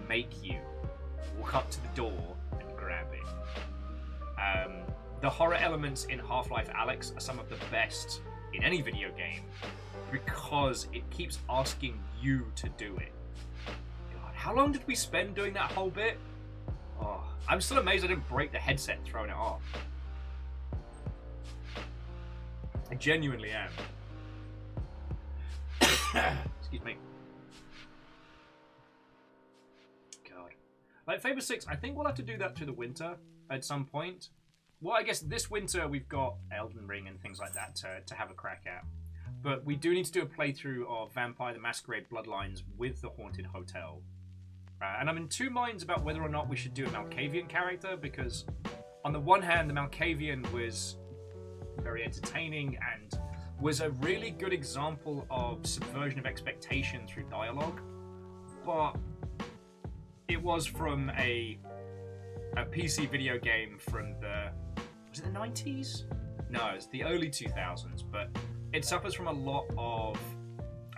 make you walk up to the door and grab it. The horror elements in Half-Life Alyx are some of the best in any video game because it keeps asking you to do it. God, how long did we spend doing that whole bit? Oh, I'm still amazed I didn't break the headset and throw it off. I genuinely am. Excuse me. God. Like Fable 6, I think we'll have to do that through the winter at some point. Well, I guess this winter we've got Elden Ring and things like that to have a crack at. But we do need to do a playthrough of Vampire the Masquerade Bloodlines with the Haunted Hotel. And I'm in two minds about whether or not we should do a Malkavian character, because on the one hand, the Malkavian was very entertaining and was a really good example of subversion of expectation through dialogue, but it was from a PC video game from was it the 90s? No, it's the early 2000s, but it suffers from a lot of,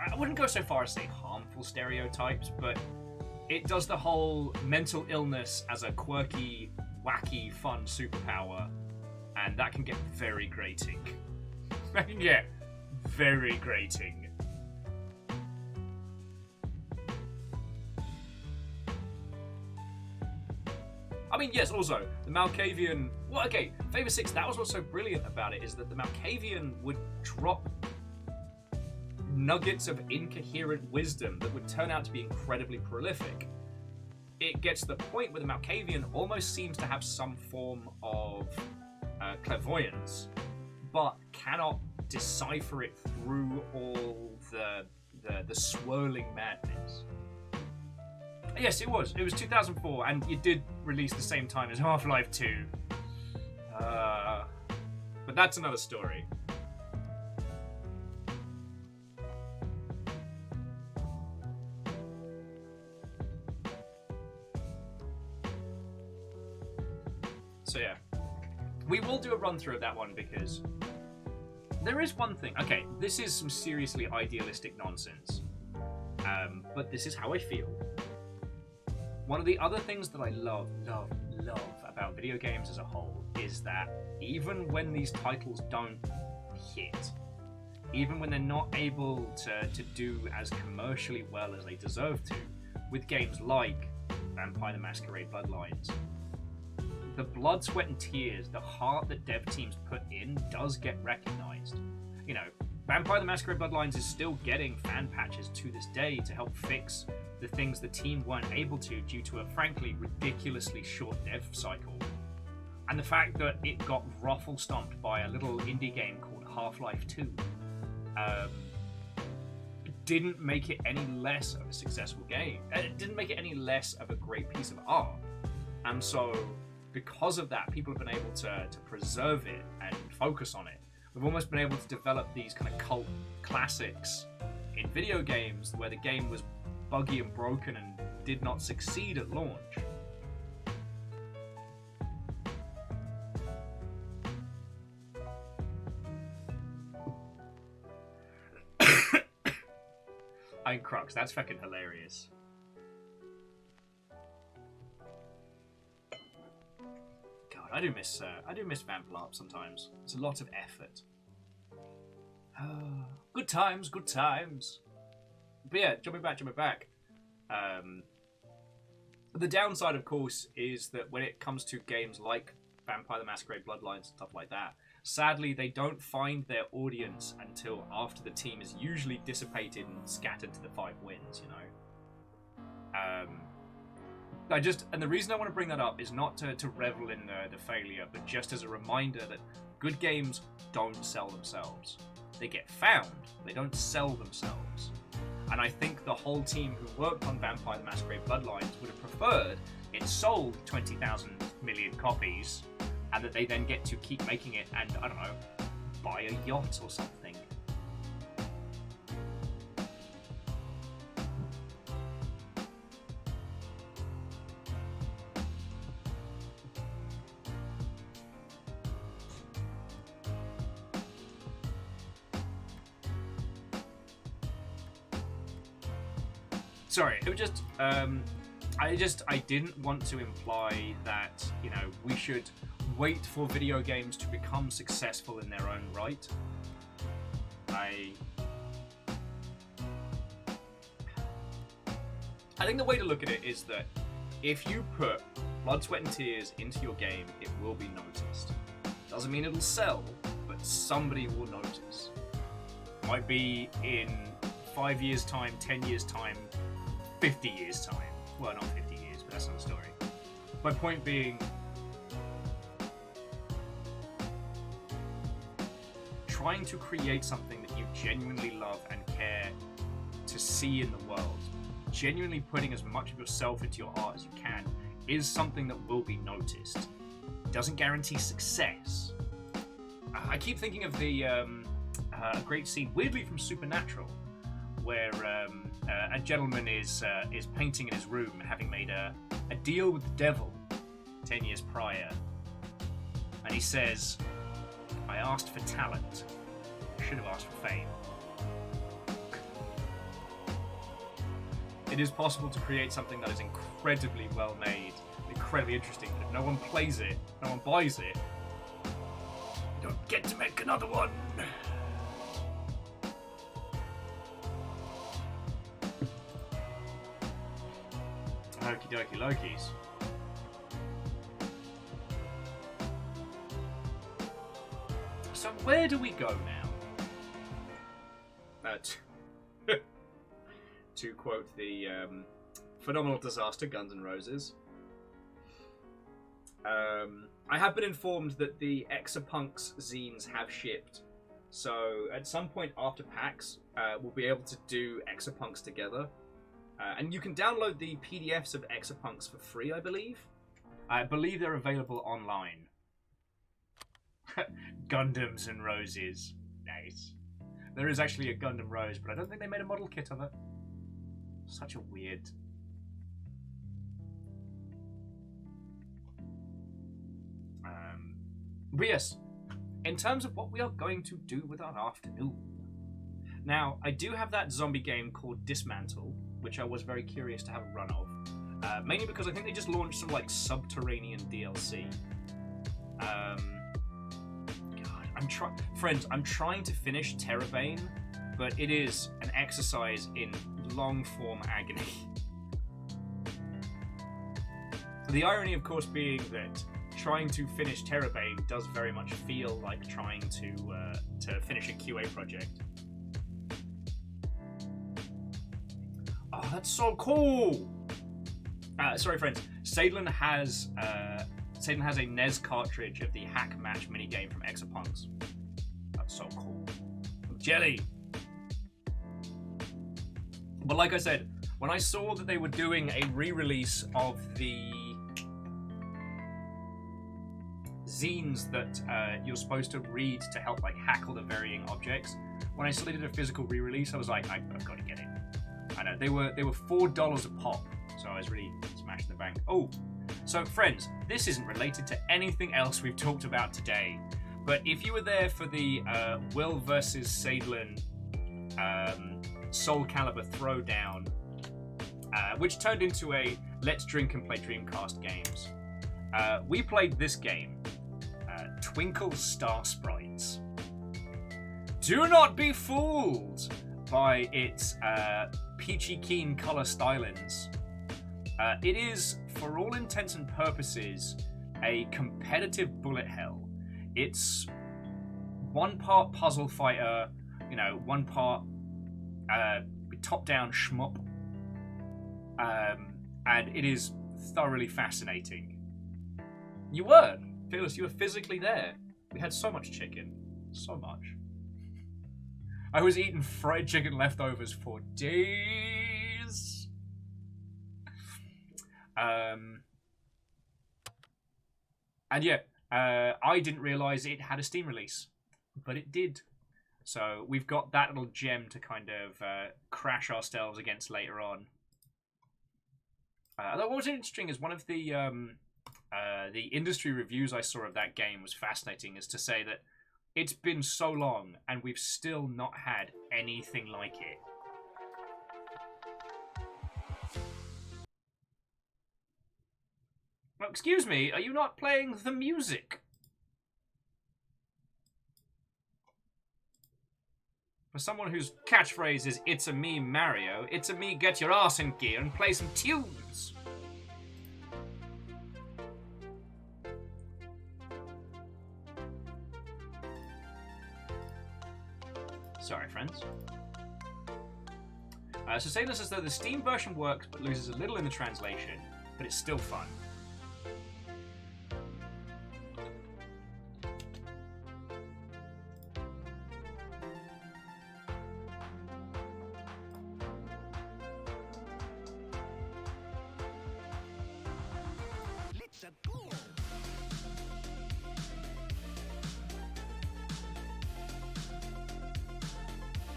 I wouldn't go so far as say harmful stereotypes, but it does the whole mental illness as a quirky, wacky, fun superpower. And that can get very grating. That can get very grating. I mean, yes, also, the Malkavian... Well, okay, Fable 6, that was what's so brilliant about it, is that the Malkavian would drop nuggets of incoherent wisdom that would turn out to be incredibly prolific. It gets to the point where the Malkavian almost seems to have some form of clairvoyance, but cannot decipher it through all the swirling madness. Yes, it was 2004, and it did release the same time as Half-Life 2. But that's another story. So yeah, we will do a run through of that one because there is one thing. Okay, this is some seriously idealistic nonsense, but this is how I feel. One of the other things that I love about video games as a whole is that even when these titles don't hit, even when they're not able to do as commercially well as they deserve to, with games like Vampire the Masquerade Bloodlines, the blood, sweat, and tears, the heart that dev teams put in does get recognized. You know, Vampire the Masquerade Bloodlines is still getting fan patches to this day to help fix the things the team weren't able to due to a frankly ridiculously short dev cycle. And the fact that it got ruffle stomped by a little indie game called Half-Life 2 didn't make it any less of a successful game. It didn't make it any less of a great piece of art. And so, because of that, people have been able to preserve it and focus on it. We've almost been able to develop these kind of cult classics in video games where the game was buggy and broken and did not succeed at launch. Iron Crux. That's fucking hilarious. God, I do miss Vamp LARP sometimes. It's a lot of effort. Good times, good times. But yeah, jumping back. The downside, of course, is that when it comes to games like Vampire the Masquerade Bloodlines and stuff like that, sadly, they don't find their audience until after the team is usually dissipated and scattered to the 5 winds, you know? And the reason I want to bring that up is not to revel in the failure, but just as a reminder that good games don't sell themselves. They get found, they don't sell themselves. And I think the whole team who worked on Vampire the Masquerade Bloodlines would have preferred it sold 20,000 million copies, and that they then get to keep making it and, I don't know, buy a yacht or something. Sorry, it was just, I didn't want to imply that, you know, we should wait for video games to become successful in their own right. I think the way to look at it is that if you put blood, sweat, and tears into your game, it will be noticed. Doesn't mean it'll sell, but somebody will notice. Might be in 5 years' time, 10 years' time, 50 years' time. Well, not 50 years, but that's another story. My point being, trying to create something that you genuinely love and care to see in the world, genuinely putting as much of yourself into your art as you can, is something that will be noticed. It doesn't guarantee success. I keep thinking of the a great scene, weirdly from Supernatural, where a gentleman is painting in his room, having made a deal with the devil 10 years prior. And he says, I asked for talent. I should have asked for fame. It is possible to create something that is incredibly well made, incredibly interesting, but if no one plays it, no one buys it, you don't get to make another one. Okie dokie Loki's. So where do we go now? To quote the phenomenal disaster Guns N' Roses. I have been informed that the Exapunks zines have shipped. So at some point after PAX, we'll be able to do Exapunks together. And you can download the PDFs of Exapunks for free, I believe. I believe they're available online. Gundams and Roses. Nice. There is actually a Gundam Rose, but I don't think they made a model kit of it. Such a weird... But yes, in terms of what we are going to do with our afternoon. Now, I do have that zombie game called Dismantle, which I was very curious to have a run of. Mainly because I think they just launched some, like, subterranean DLC. God, Friends, I'm trying to finish Terrabane, but it is an exercise in long-form agony. The irony, of course, being that trying to finish Terrabane does very much feel like trying to finish a QA project. Oh, that's so cool! Sorry, friends. Sadlin has a NES cartridge of the Hack Match minigame from Exapunks. That's so cool. Jelly! But like I said, when I saw that they were doing a re-release of the zines that you're supposed to read to help like hack all the varying objects, when I saw they did a physical re-release, I was like, I've got to get it. I know, they were $4 a pop, so I was really smashed the bank. Oh, so friends, this isn't related to anything else we've talked about today, but if you were there for the Will versus Sadlin Soul Calibur Throwdown, which turned into a Let's Drink and Play Dreamcast games. We played this game, Twinkle Star Sprites. Do not be fooled by its peachy keen colour stylings. It is, for all intents and purposes, a competitive bullet hell. It's one part puzzle fighter, one part top-down shmup, and it is thoroughly fascinating. You were, Phyllis, you were physically there. We had so much chicken. So much. I was eating fried chicken leftovers for days. And yeah, I didn't realise it had a Steam release, but it did. So we've got that little gem to kind of crash ourselves against later on. Although what was interesting is one of the industry reviews I saw of that game was fascinating, is to say that it's been so long and we've still not had anything like it. Well, excuse me, are you not playing the music? For someone whose catchphrase is "It's a me, Mario," it's a me, get your ass in gear and play some tunes. Sorry, friends. So say this as though the Steam version works but loses a little in the translation, but it's still fun.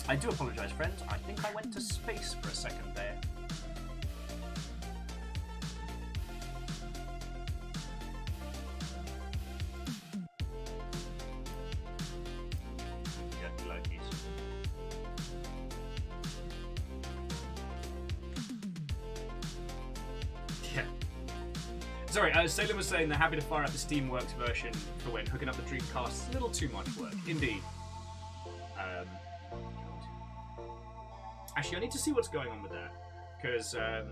I do apologise, friends. I think I went to space for a second there. Yeah. Sorry, Salem was saying they're happy to fire up the Steamworks version for when hooking up the Dreamcast is a little too much work. Indeed. Actually, I need to see what's going on with that, because I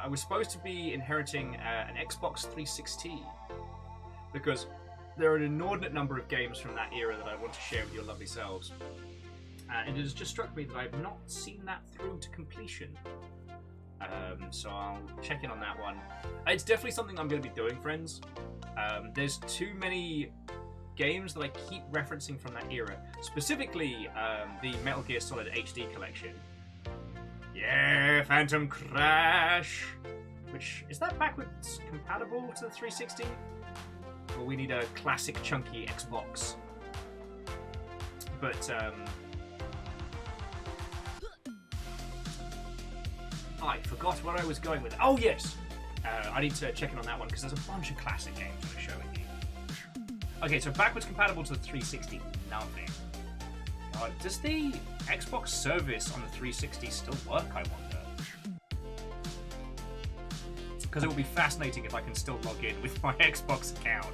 was supposed to be inheriting an Xbox 360, because there are an inordinate number of games from that era that I want to share with your lovely selves. And it has just struck me that I have not seen that through to completion. So I'll check in on that one. It's definitely something I'm going to be doing, friends. There's too many games that I keep referencing from that era, specifically the Metal Gear Solid HD collection. Yeah, Phantom Crash! Which, is that backwards compatible to the 360? Or we need a classic chunky Xbox? But, I forgot where I was going with it. Oh, yes! I need to check in on that one, because there's a bunch of classic games I want to show with you. Okay, so backwards compatible to the 360, nothing. Does the Xbox service on the 360 still work, I wonder? Because it will be fascinating if I can still log in with my Xbox account.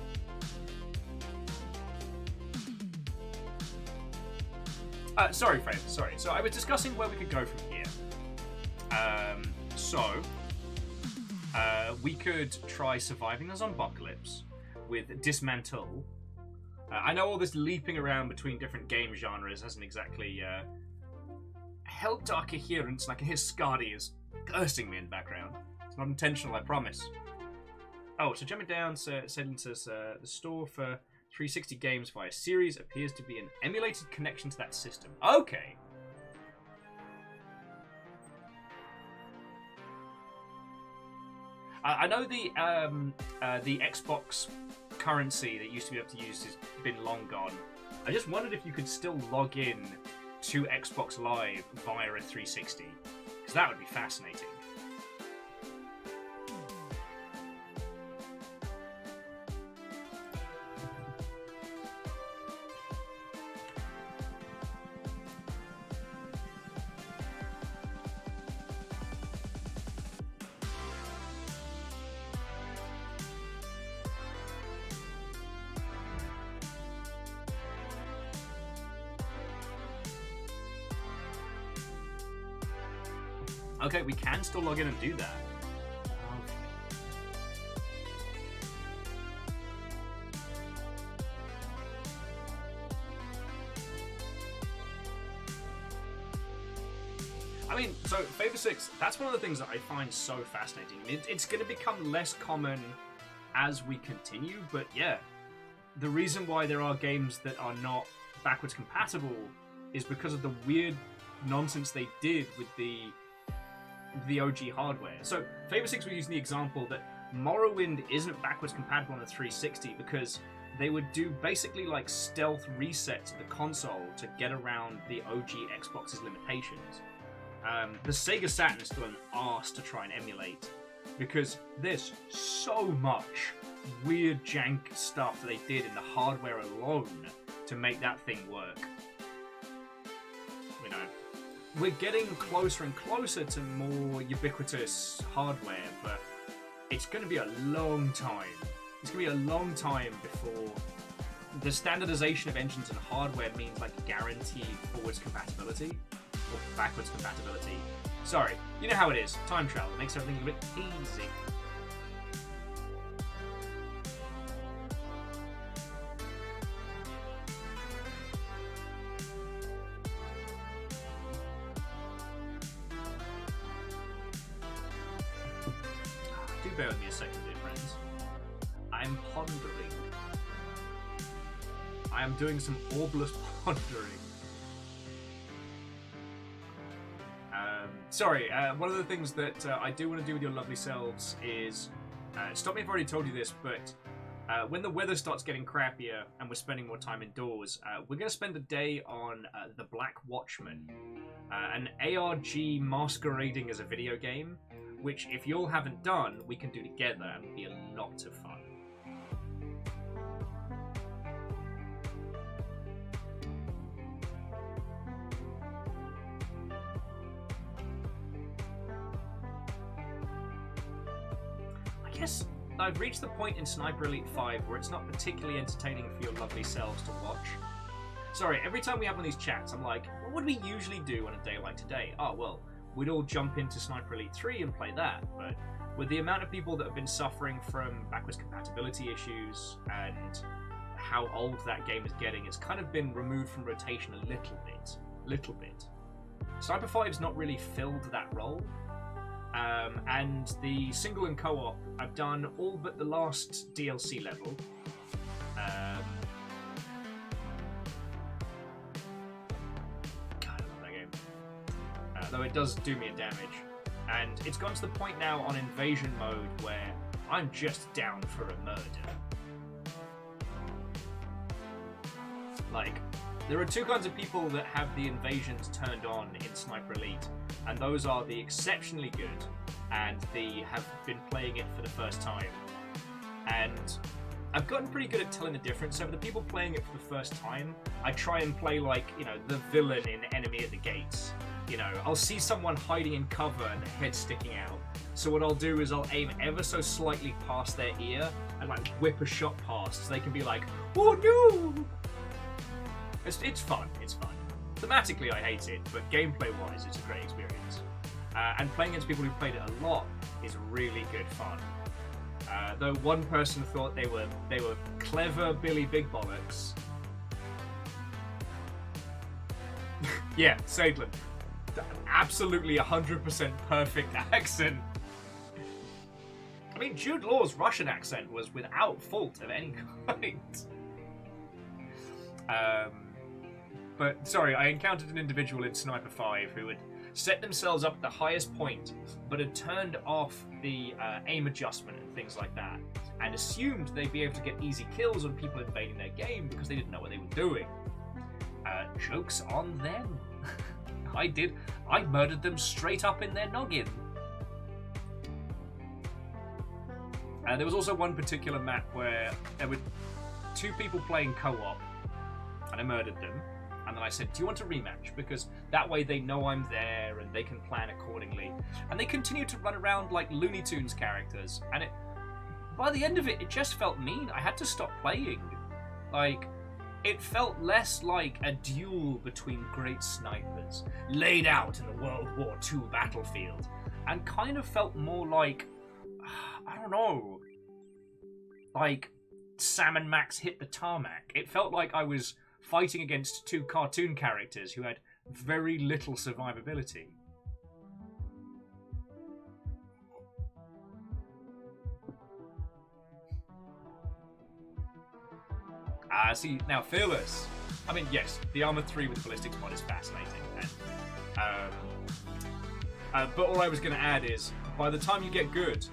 Sorry, friends, sorry. So I was discussing where we could go from here. We could try surviving the Zombocalypse with Dismantle. I know all this leaping around between different game genres hasn't exactly helped our coherence, and I can hear Scardy is cursing me in the background. It's not intentional, I promise. Oh, so jumping down, says the store for 360 games via series appears to be an emulated connection to that system. Okay. I know the Xbox currency that used to be able to use has been long gone. I just wondered if you could still log in to Xbox Live via a 360, because that would be fascinating. Okay, we can still log in and do that. I mean, so Favor 6, that's one of the things that I find so fascinating. It's going to become less common as we continue, but yeah, the reason why there are games that are not backwards compatible is because of the weird nonsense they did with the OG hardware. So Favor 6 was using the example that Morrowind isn't backwards compatible on the 360 because they would do basically like stealth resets of the console to get around the OG Xbox's limitations. The Sega Saturn is still an arse to try and emulate because there's so much weird jank stuff that they did in the hardware alone to make that thing work. You know, we're getting closer and closer to more ubiquitous hardware, but it's going to be a long time. It's going to be a long time before the standardization of engines and hardware means like guaranteed forwards compatibility. Or backwards compatibility. Sorry, you know how it is. Time travel makes everything a bit easy. Do bear with me a second, dear friends. I'm pondering. I am doing some orbless pondering. Sorry, one of the things that I do want to do with your lovely selves is, stop me if I've already told you this, but when the weather starts getting crappier and we're spending more time indoors, we're going to spend a day on The Black Watchman, an ARG masquerading as a video game, which if you all haven't done, we can do together and it'll be a lot of fun. I guess I've reached the point in Sniper Elite 5 where it's not particularly entertaining for your lovely selves to watch. Sorry, every time we have one of these chats, I'm like, what would we usually do on a day like today? Oh, well, we'd all jump into Sniper Elite 3 and play that, but with the amount of people that have been suffering from backwards compatibility issues and how old that game is getting, it's kind of been removed from rotation a little bit. Sniper 5's not really filled that role. And the single and co-op, I've done all but the last DLC level. God, I love that game. Though it does do me a damage. And it's gone to the point now on invasion mode where I'm just down for a murder. Like, there are two kinds of people that have the invasions turned on in Sniper Elite, and those are the exceptionally good and the have been playing it for the first time. And I've gotten pretty good at telling the difference. So for the people playing it for the first time, I try and play like, you know, the villain in Enemy at the Gates. You know, I'll see someone hiding in cover and the head sticking out. So what I'll do is I'll aim ever so slightly past their ear and like whip a shot past so they can be like, oh no! It's fun, it's fun. Thematically I hate it, but gameplay-wise it's a great experience. And playing against people who've played it a lot is really good fun. Though one person thought they were clever Billy Big Bollocks. Yeah, Sadlin. Absolutely 100% perfect accent. I mean, Jude Law's Russian accent was without fault of any kind. But, sorry, I encountered an individual in Sniper 5 who had set themselves up at the highest point, but had turned off the aim adjustment and things like that, and assumed they'd be able to get easy kills on people invading their game because they didn't know what they were doing. Joke's on them. I murdered them straight up in their noggin. There was also one particular map where there were two people playing co-op, and I murdered them. And then I said, do you want a rematch? Because that way they know I'm there and they can plan accordingly. And they continued to run around like Looney Tunes characters. And by the end of it, it just felt mean. I had to stop playing. Like, it felt less like a duel between great snipers laid out in the World War II battlefield, and kind of felt more like, I don't know, like Sam and Max hit the tarmac. It felt like I was fighting against two cartoon characters who had very little survivability. See, now Fearless. I mean, yes, the Armored 3 with the ballistics mod is fascinating. And, but all I was going to add is, by the time you get good,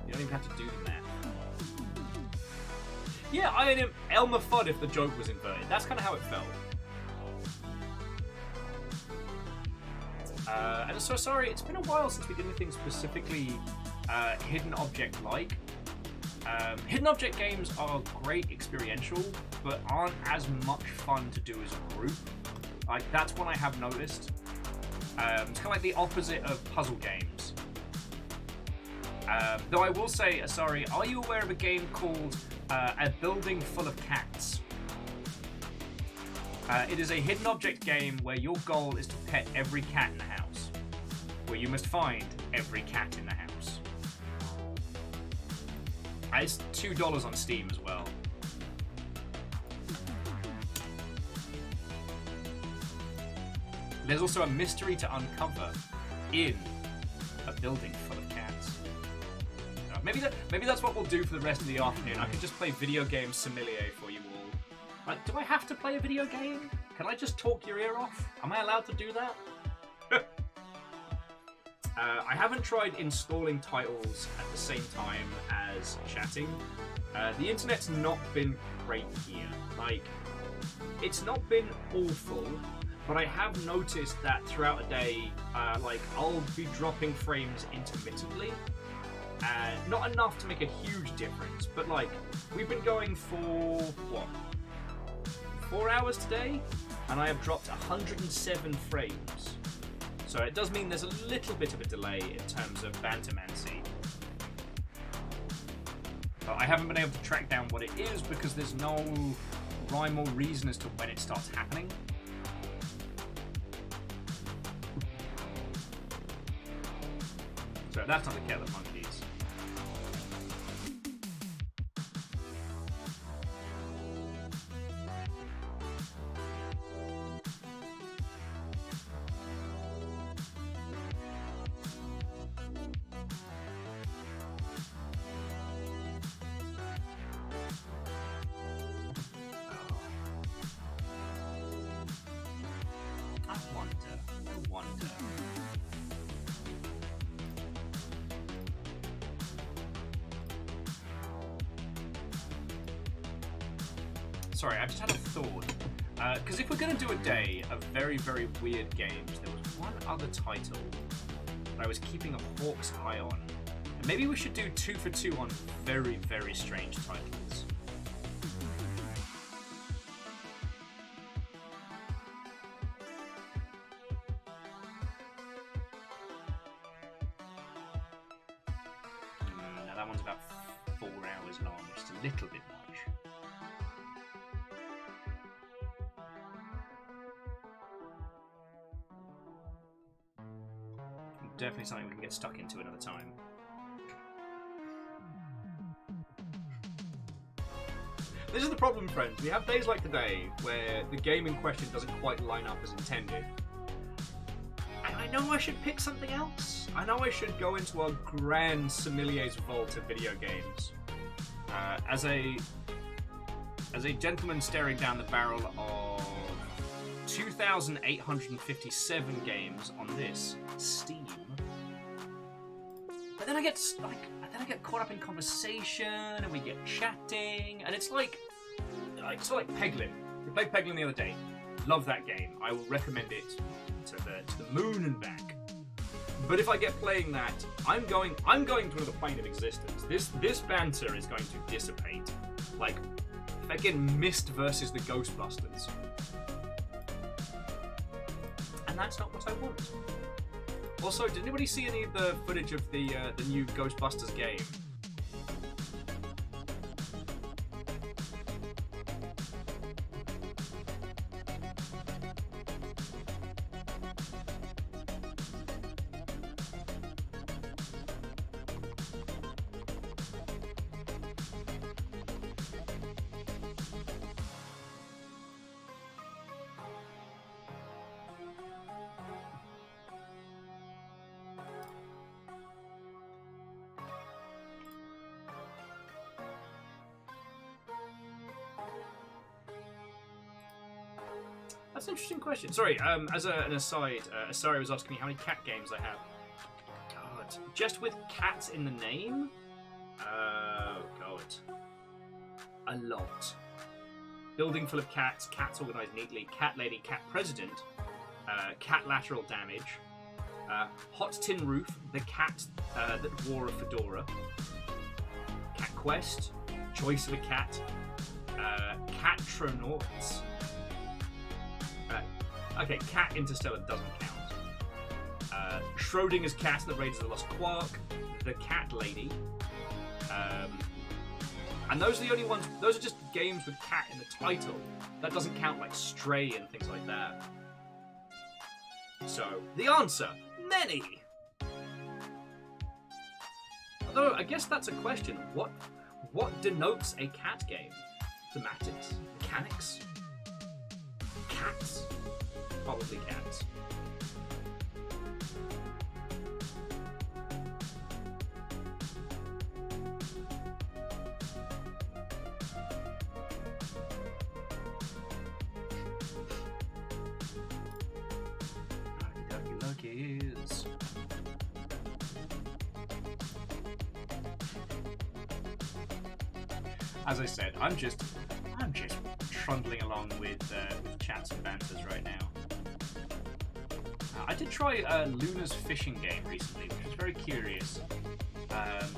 you don't even have to do the math. Yeah, I am Elmer Fudd if the joke was inverted. That's kind of how it felt. And so sorry, it's been a while since we did anything specifically hidden object-like. Hidden object games are great experiential, but aren't as much fun to do as a group. Like, that's what I have noticed. It's kind of like the opposite of puzzle games. Though I will say, Asari, are you aware of a game called A Building Full of Cats? It is a hidden object game where your goal is to pet every cat in the house, where you must find every cat in the house. It's $2 on Steam as well. There's also a mystery to uncover in A Building Full of Cats. Maybe that's what we'll do for the rest of the afternoon. I can just play video game sommelier for you all. Like, do I have to play a video game? Can I just talk your ear off? Am I allowed to do that? I haven't tried installing titles at the same time as chatting. The internet's not been great here. Like, it's not been awful, but I have noticed that throughout a day, like, I'll be dropping frames intermittently. Not enough to make a huge difference, but like, we've been going for, what, 4 hours today? And I have dropped 107 frames. So it does mean there's a little bit of a delay in terms of bantermancy. But I haven't been able to track down what it is because there's no rhyme or reason as to when it starts happening. So that's not the kettle of monkeys. I wonder. Sorry, I just had a thought. Because if we're going to do a day of very, very weird games, there was one other title that I was keeping a hawk's eye on. And maybe we should do 2 for 2 on very, very strange titles. Now that one's about 4 hours long, just a little bit much. Definitely something we can get stuck into another time. This is the problem, friends. We have days like today where the game in question doesn't quite line up as intended. And I know I should pick something else. I know I should go into a grand sommelier's vault of video games. As a gentleman staring down the barrel of 2,857 games on this Steam. But then I get caught up in conversation, and we get chatting, and it's like Peglin. We played Peglin the other day. Love that game. I will recommend it to the moon and back. But if I get playing that, I'm going to another plane of existence. This banter is going to dissipate, like fucking Mist versus the Ghostbusters. And that's not what I want. Also, did anybody see any of the footage of the new Ghostbusters game? That's an interesting question. Sorry, as an aside, Asari was asking me how many cat games I have. God, just with cats in the name? Oh, God. A lot. Building full of cats, cats organised neatly, cat lady, cat president, cat lateral damage, hot tin roof, the cat that wore a fedora, cat quest, choice of a cat, catronauts. Okay, cat interstellar doesn't count. Schrodinger's cat, the Raiders of the Lost Quark, the cat lady. And those are the only ones. Those are just games with cat in the title. That doesn't count like Stray and things like that. So the answer: many. Although I guess that's a question. What denotes a cat game? Thematics, mechanics, cats. Probably cats. Luckies. As I said, I'm just trundling along with chats and banters right now. I did try Luna's fishing game recently, which was very curious.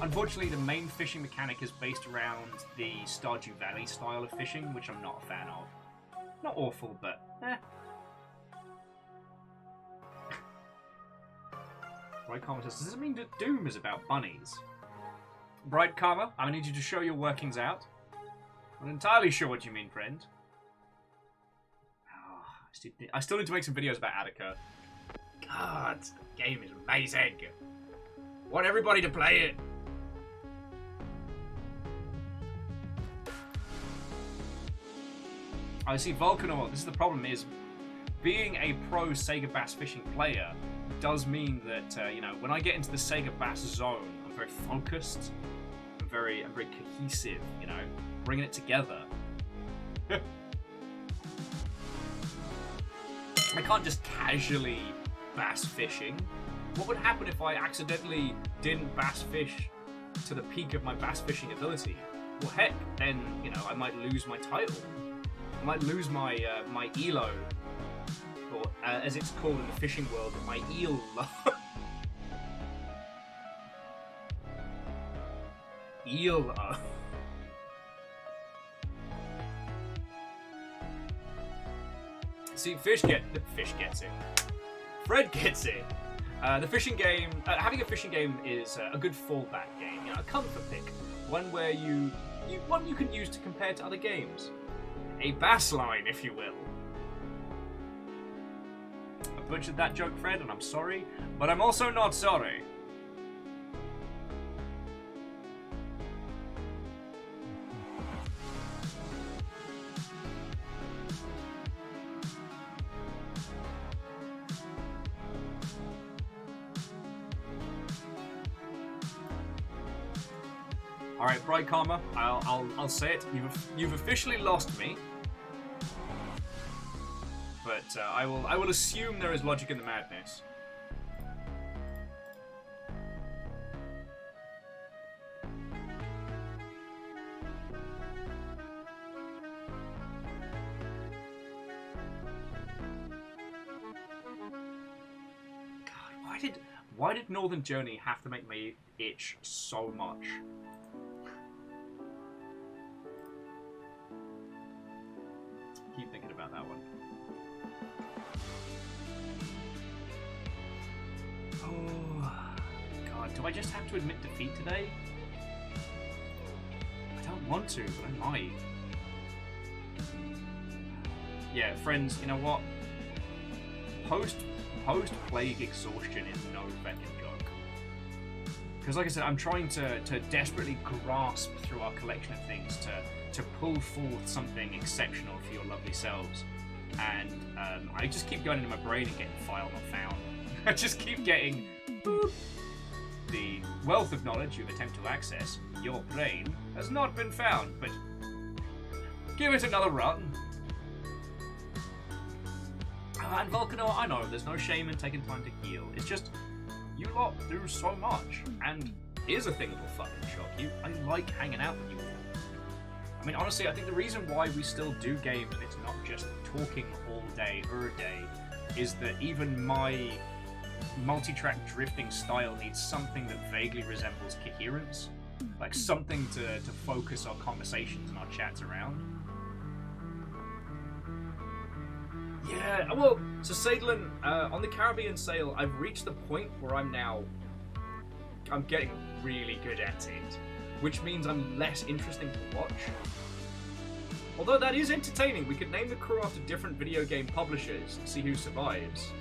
Unfortunately, the main fishing mechanic is based around the Stardew Valley style of fishing, which I'm not a fan of. Not awful, but eh. Bright Karma says, does it mean that Doom is about bunnies? Bright Karma, I need you to show your workings out. I'm not entirely sure what you mean, friend. Oh, I still need to make some videos about Attica. God, the game is amazing. Want everybody to play it. I see Volcanor. This is the problem: is being a pro Sega Bass fishing player does mean that you know, when I get into the Sega Bass zone, I'm very focused. I'm very cohesive. You know, bringing it together. I can't just casually bass fishing. What would happen if I accidentally didn't bass fish to the peak of my bass fishing ability? Well, heck, then, you know, I might lose my title. I might lose my my elo, or as it's called in the fishing world, my eel. Eel. See, fish gets it. Fred gets it. The fishing game, having a fishing game is a good fallback game. You know, a comfort pick, one where one you can use to compare to other games. A bass line, if you will. I butchered that joke, Fred, and I'm sorry, but I'm also not sorry. All right, Bright Karma. I'll say it. You've officially lost me. But I will assume there is logic in the madness. God, why did Northern Journey have to make me itch so much? Keep thinking about that one. Oh, God, do I just have to admit defeat today? I don't want to, but I might. Yeah, friends, you know what? Post-plague exhaustion is no fucking joke. Because like I said, I'm trying to desperately grasp through our collection of things to pull forth something exceptional for your lovely selves. And I just keep going into my brain and getting file not found. I just keep getting boop. The wealth of knowledge you attempt to access, your brain, has not been found, but give it another run. And Volcano, I know, there's no shame in taking time to heal. It's just, you lot do so much. And here's a thing that will fucking shock you. I like hanging out with you all. I mean, honestly, I think the reason why we still do games and it's not just talking all day, is that even my multi-track drifting style needs something that vaguely resembles coherence. Like something to focus our conversations and our chats around. Yeah, well, so Sadlin, on the Caribbean Sail, I've reached the point where I'm getting really good at it, which means I'm less interesting to watch. Although that is entertaining, we could name the crew after different video game publishers and see who survives.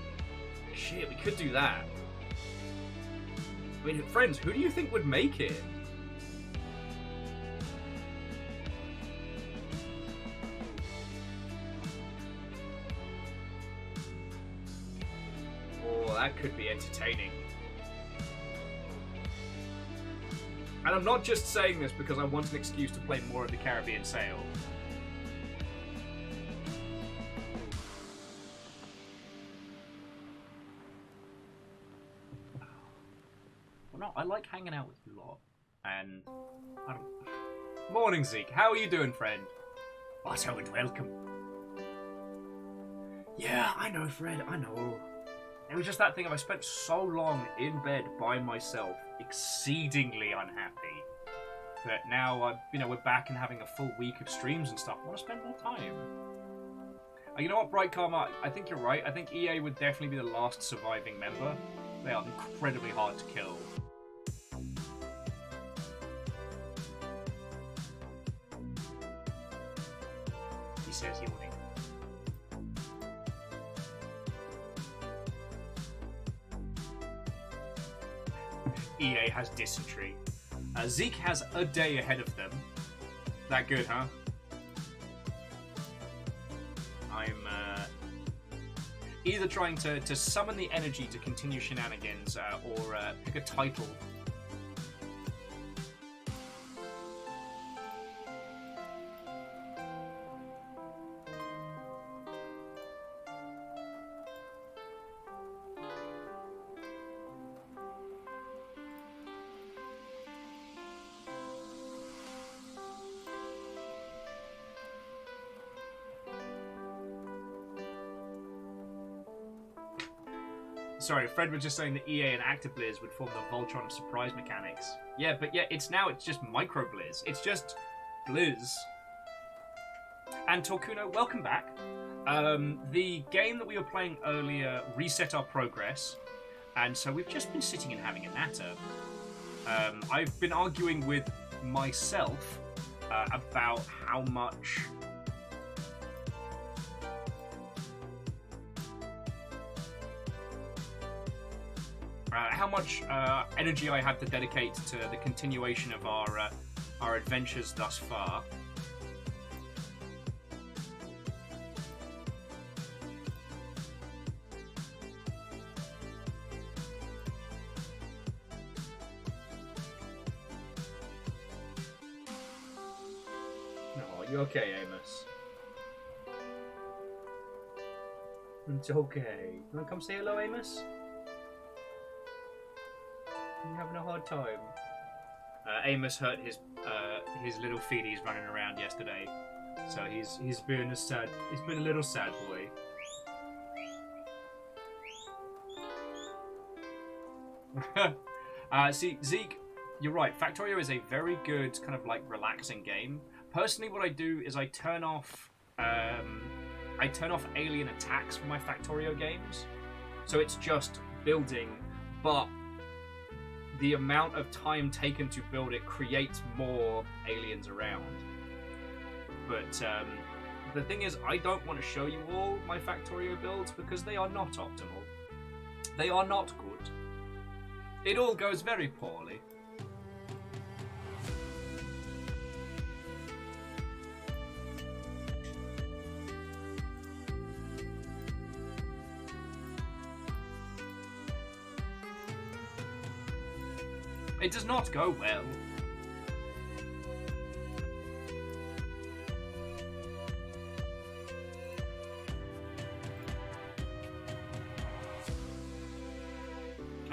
Shit, we could do that. I mean, friends, who do you think would make it? Oh, that could be entertaining. And I'm not just saying this because I want an excuse to play more of the Caribbean Sail. Well, no, I like hanging out with you lot. And I don't... Morning, Zeke. How are you doing, friend? Otto and welcome. Yeah, I know, Fred. I know. It was just that thing of I spent so long in bed by myself, exceedingly unhappy, that now we're back and having a full week of streams and stuff. I want to spend more time. You know what, Bright Karma? I think you're right. I think EA would definitely be the last surviving member. They are incredibly hard to kill. He says he wouldn't. EA has dysentery. Zeke has a day ahead of them. That good, huh? I'm either trying to summon the energy to continue shenanigans or pick a title. Sorry, Fred was just saying that EA and ActiBliz would form the Voltron of surprise mechanics. Yeah, but yeah, it's just micro Blizz. It's just Blizz. And Torkuno, welcome back. The game that we were playing earlier reset our progress, and so we've just been sitting and having a natter. I've been arguing with myself about how much... energy I had to dedicate to the continuation of our adventures thus far. Oh, you okay, Amos? It's okay. You wanna come say hello, Amos? You having a hard time? Amos hurt his little feeties running around yesterday, so he's been a sad. He's been a little sad boy. See, Zeke, you're right. Factorio is a very good kind of like relaxing game. Personally, what I do is I turn off alien attacks for my Factorio games, so it's just building, but the amount of time taken to build it creates more aliens around. But the thing is, I don't want to show you all my Factorio builds because they are not optimal. They are not good. It all goes very poorly. It does not go well.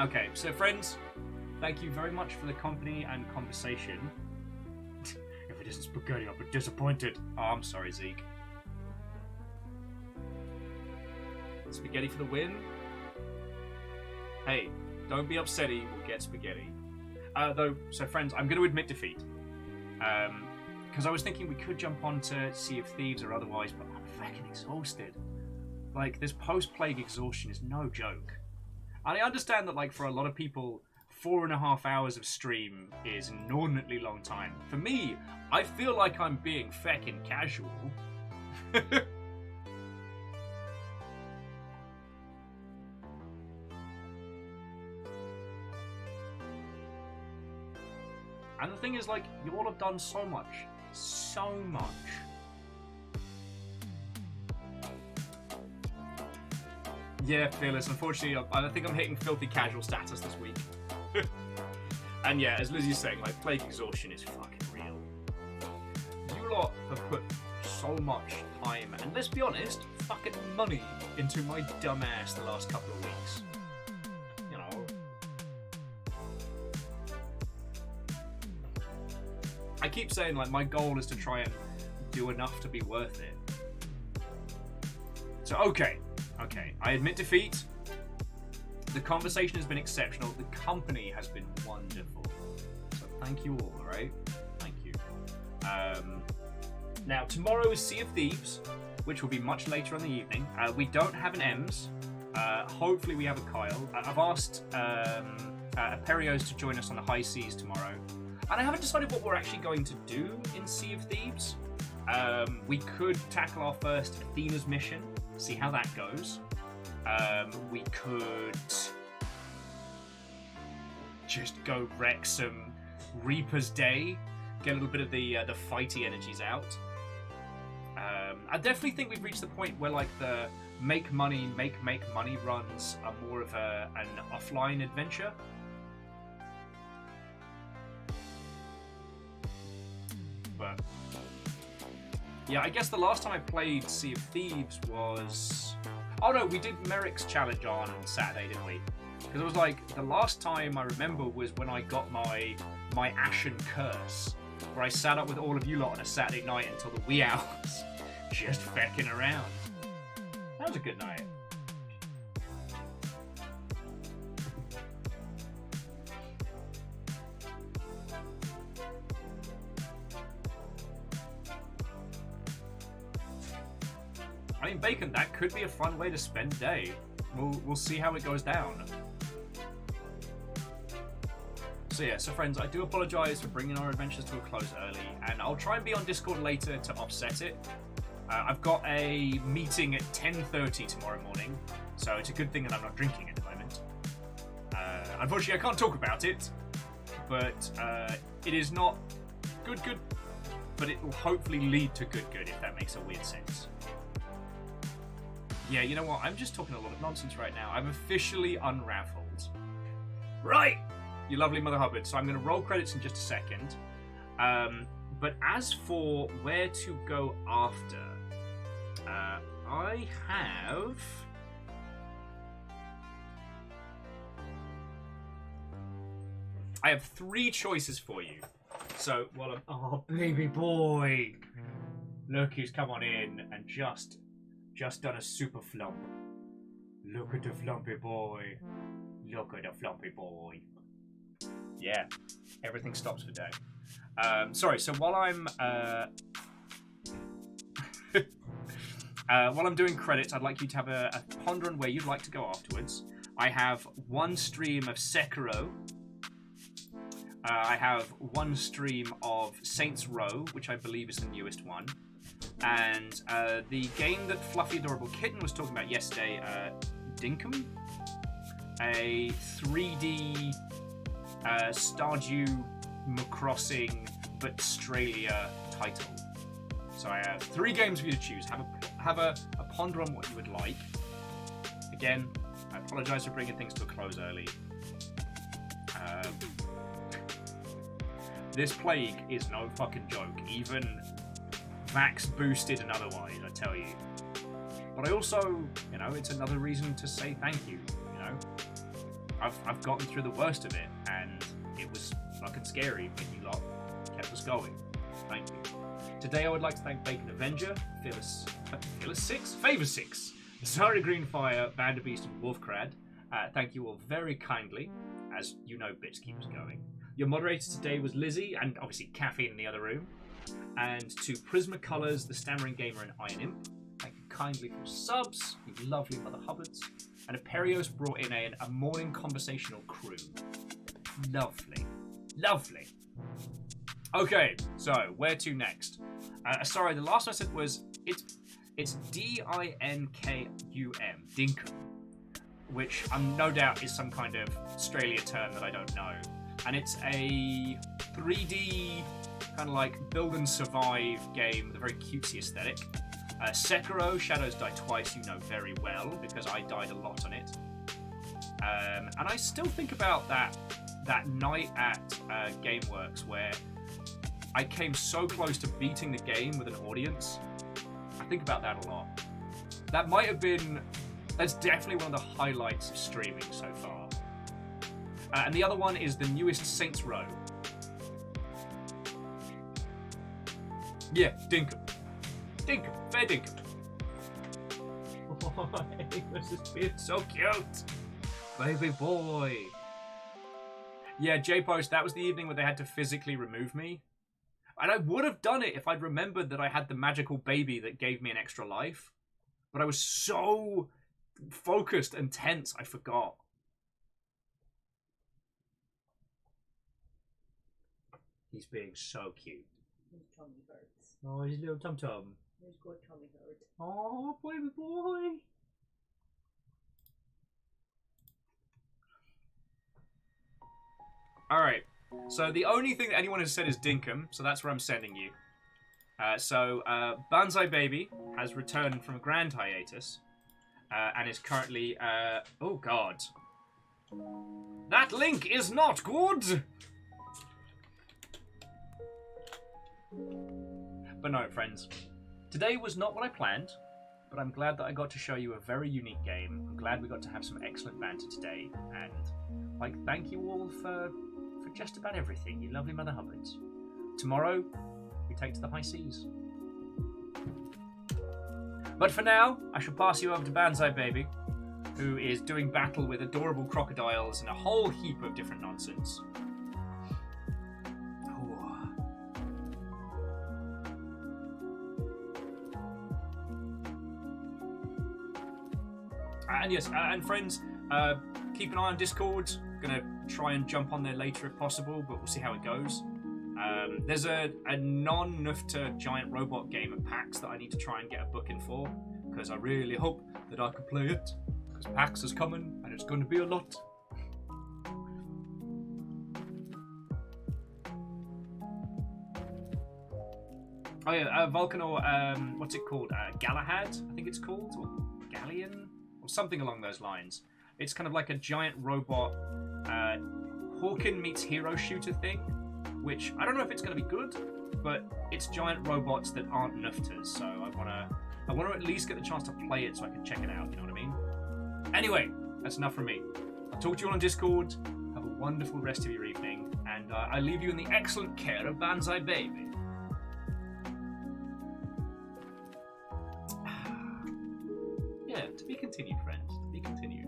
Okay, so friends, thank you very much for the company and conversation. If it isn't spaghetti, I'll be disappointed. Oh, I'm sorry, Zeke. Spaghetti for the win? Hey, don't be upsetty, we'll get spaghetti. So friends, I'm going to admit defeat. Because I was thinking we could jump on to Sea of Thieves or otherwise, but I'm fucking exhausted. Like, this post-plague exhaustion is no joke. And I understand that, like, for a lot of people, 4.5 hours of stream is an inordinately long time. For me, I feel like I'm being feckin' casual. And the thing is, like, you all have done so much. So much. Yeah, Fearless, unfortunately, I think I'm hitting filthy casual status this week. And yeah, as Lizzie's saying, like, plague exhaustion is fucking real. You lot have put so much time, and let's be honest, fucking money into my dumb ass the last couple of weeks. You know. I keep saying, like, my goal is to try and do enough to be worth it. So, okay, I admit defeat. The conversation has been exceptional. The company has been wonderful. So thank you all, alright? Thank you. Now, tomorrow is Sea of Thieves, which will be much later in the evening. We don't have an Ems. Hopefully we have a Kyle. I've asked Perios to join us on the high seas tomorrow. And I haven't decided what we're actually going to do in Sea of Thieves. We could tackle our first Athena's mission, see how that goes. We could just go wreck some Reaper's Day, get a little bit of the fighty energies out. I definitely think we've reached the point where, like, the make money runs are more of an offline adventure. But yeah, I guess the last time I played Sea of Thieves was... Oh no, we did Merrick's challenge on Saturday, didn't we? Because it was like, the last time I remember was when I got my Ashen Curse, where I sat up with all of you lot on a Saturday night until the wee hours, just fecking around. That was a good night. I mean, Bacon, that could be a fun way to spend a day. We'll see how it goes down. So yeah, so friends, I do apologise for bringing our adventures to a close early, and I'll try and be on Discord later to offset it. I've got a meeting at 10:30 tomorrow morning, so it's a good thing that I'm not drinking at the moment. Unfortunately, I can't talk about it, but it is not good, but it will hopefully lead to good, if that makes a weird sense. Yeah, you know what? I'm just talking a lot of nonsense right now. I'm officially unraveled. Right! You lovely Mother Hubbard. So I'm going to roll credits in just a second. But as for where to go after, I have 3 choices for you. So, well, oh, baby boy! Look who's come on in and just done a super flump. Look at the flumpy boy. Look at the flumpy boy. Yeah, everything stops for day. Sorry, so while I'm doing credits, I'd like you to have a ponder on where you'd like to go afterwards. I have 1 stream of Sekiro. I have 1 stream of Saints Row, which I believe is the newest one. And the game that Fluffy Adorable Kitten was talking about yesterday, Dinkum? A 3D Stardew Crossing but Australia title. So I have 3 games for you to choose. Have a ponder on what you would like. Again, I apologise for bringing things to a close early. This plague is no fucking joke. Even Vax boosted and otherwise, I tell you. But I also, you know, it's another reason to say thank you, you know? I've gotten through the worst of it, and it was fucking scary, but you lot kept us going. Thank you. Today I would like to thank Bacon Avenger, Favor 6, the Sarnie Greenfire, Vanderbeast, and Wolfcrad. Thank you all very kindly, as you know bits keep us going. Your moderator today was Lizzie, and obviously Caffeine in the other room. And to Prismacolors, the Stammering Gamer, and Iron Imp, thank you kindly for subs, you lovely Mother Hubbards. And Aperios brought in a morning conversational crew. Lovely. Lovely. Okay, so where to next? Sorry, the last one I said was, it's Dinkum, Dinkum, which I'm no doubt is some kind of Australia term that I don't know. And it's a 3D kind of like build and survive game with a very cutesy aesthetic. Sekiro, Shadows Die Twice, you know very well, because I died a lot on it. And I still think about that night at GameWorks where I came so close to beating the game with an audience. I think about that a lot. That's definitely one of the highlights of streaming so far. And the other one is the newest Saints Row. Yeah, Dinkum. Dinkum. Fair Dinkum. Oh, this is being so cute. Baby boy. Yeah, J-Post, that was the evening where they had to physically remove me. And I would have done it if I'd remembered that I had the magical baby that gave me an extra life. But I was so focused and tense, I forgot. He's being so cute. His tummy hurts. Oh, his little tum-tum. His good tummy hurts. Oh, baby boy. Alright, so the only thing that anyone has said is Dinkum, so that's where I'm sending you. Banzai Baby has returned from a grand hiatus, and is currently, oh god. That link is not good! But no, friends, today was not what I planned, but I'm glad that I got to show you a very unique game. I'm glad we got to have some excellent banter today, and thank you all for just about everything, you lovely Mother Hubbards. Tomorrow, we take to the high seas. But for now, I shall pass you over to Banzai Baby, who is doing battle with adorable crocodiles and a whole heap of different nonsense. And yes, and friends, keep an eye on Discord. Gonna try and jump on there later if possible, but we'll see how it goes. There's a non-Nufta giant robot game at PAX that I need to try and get a booking for, because I really hope that I can play it, because PAX is coming and it's going to be a lot. Oh yeah, Vulcanor, what's it called? Galahad, I think it's called, or Galleon, or something along those lines. It's kind of like a giant robot Hawken meets hero shooter thing, which I don't know if it's going to be good, but it's giant robots that aren't Nuftas, so I want to at least get the chance to play it so I can check it out, you know what I mean? Anyway, that's enough from me. I'll talk to you all on Discord. Have a wonderful rest of your evening, and I leave you in the excellent care of Banzai Baby. Yeah, to be continued, friends. To be continued.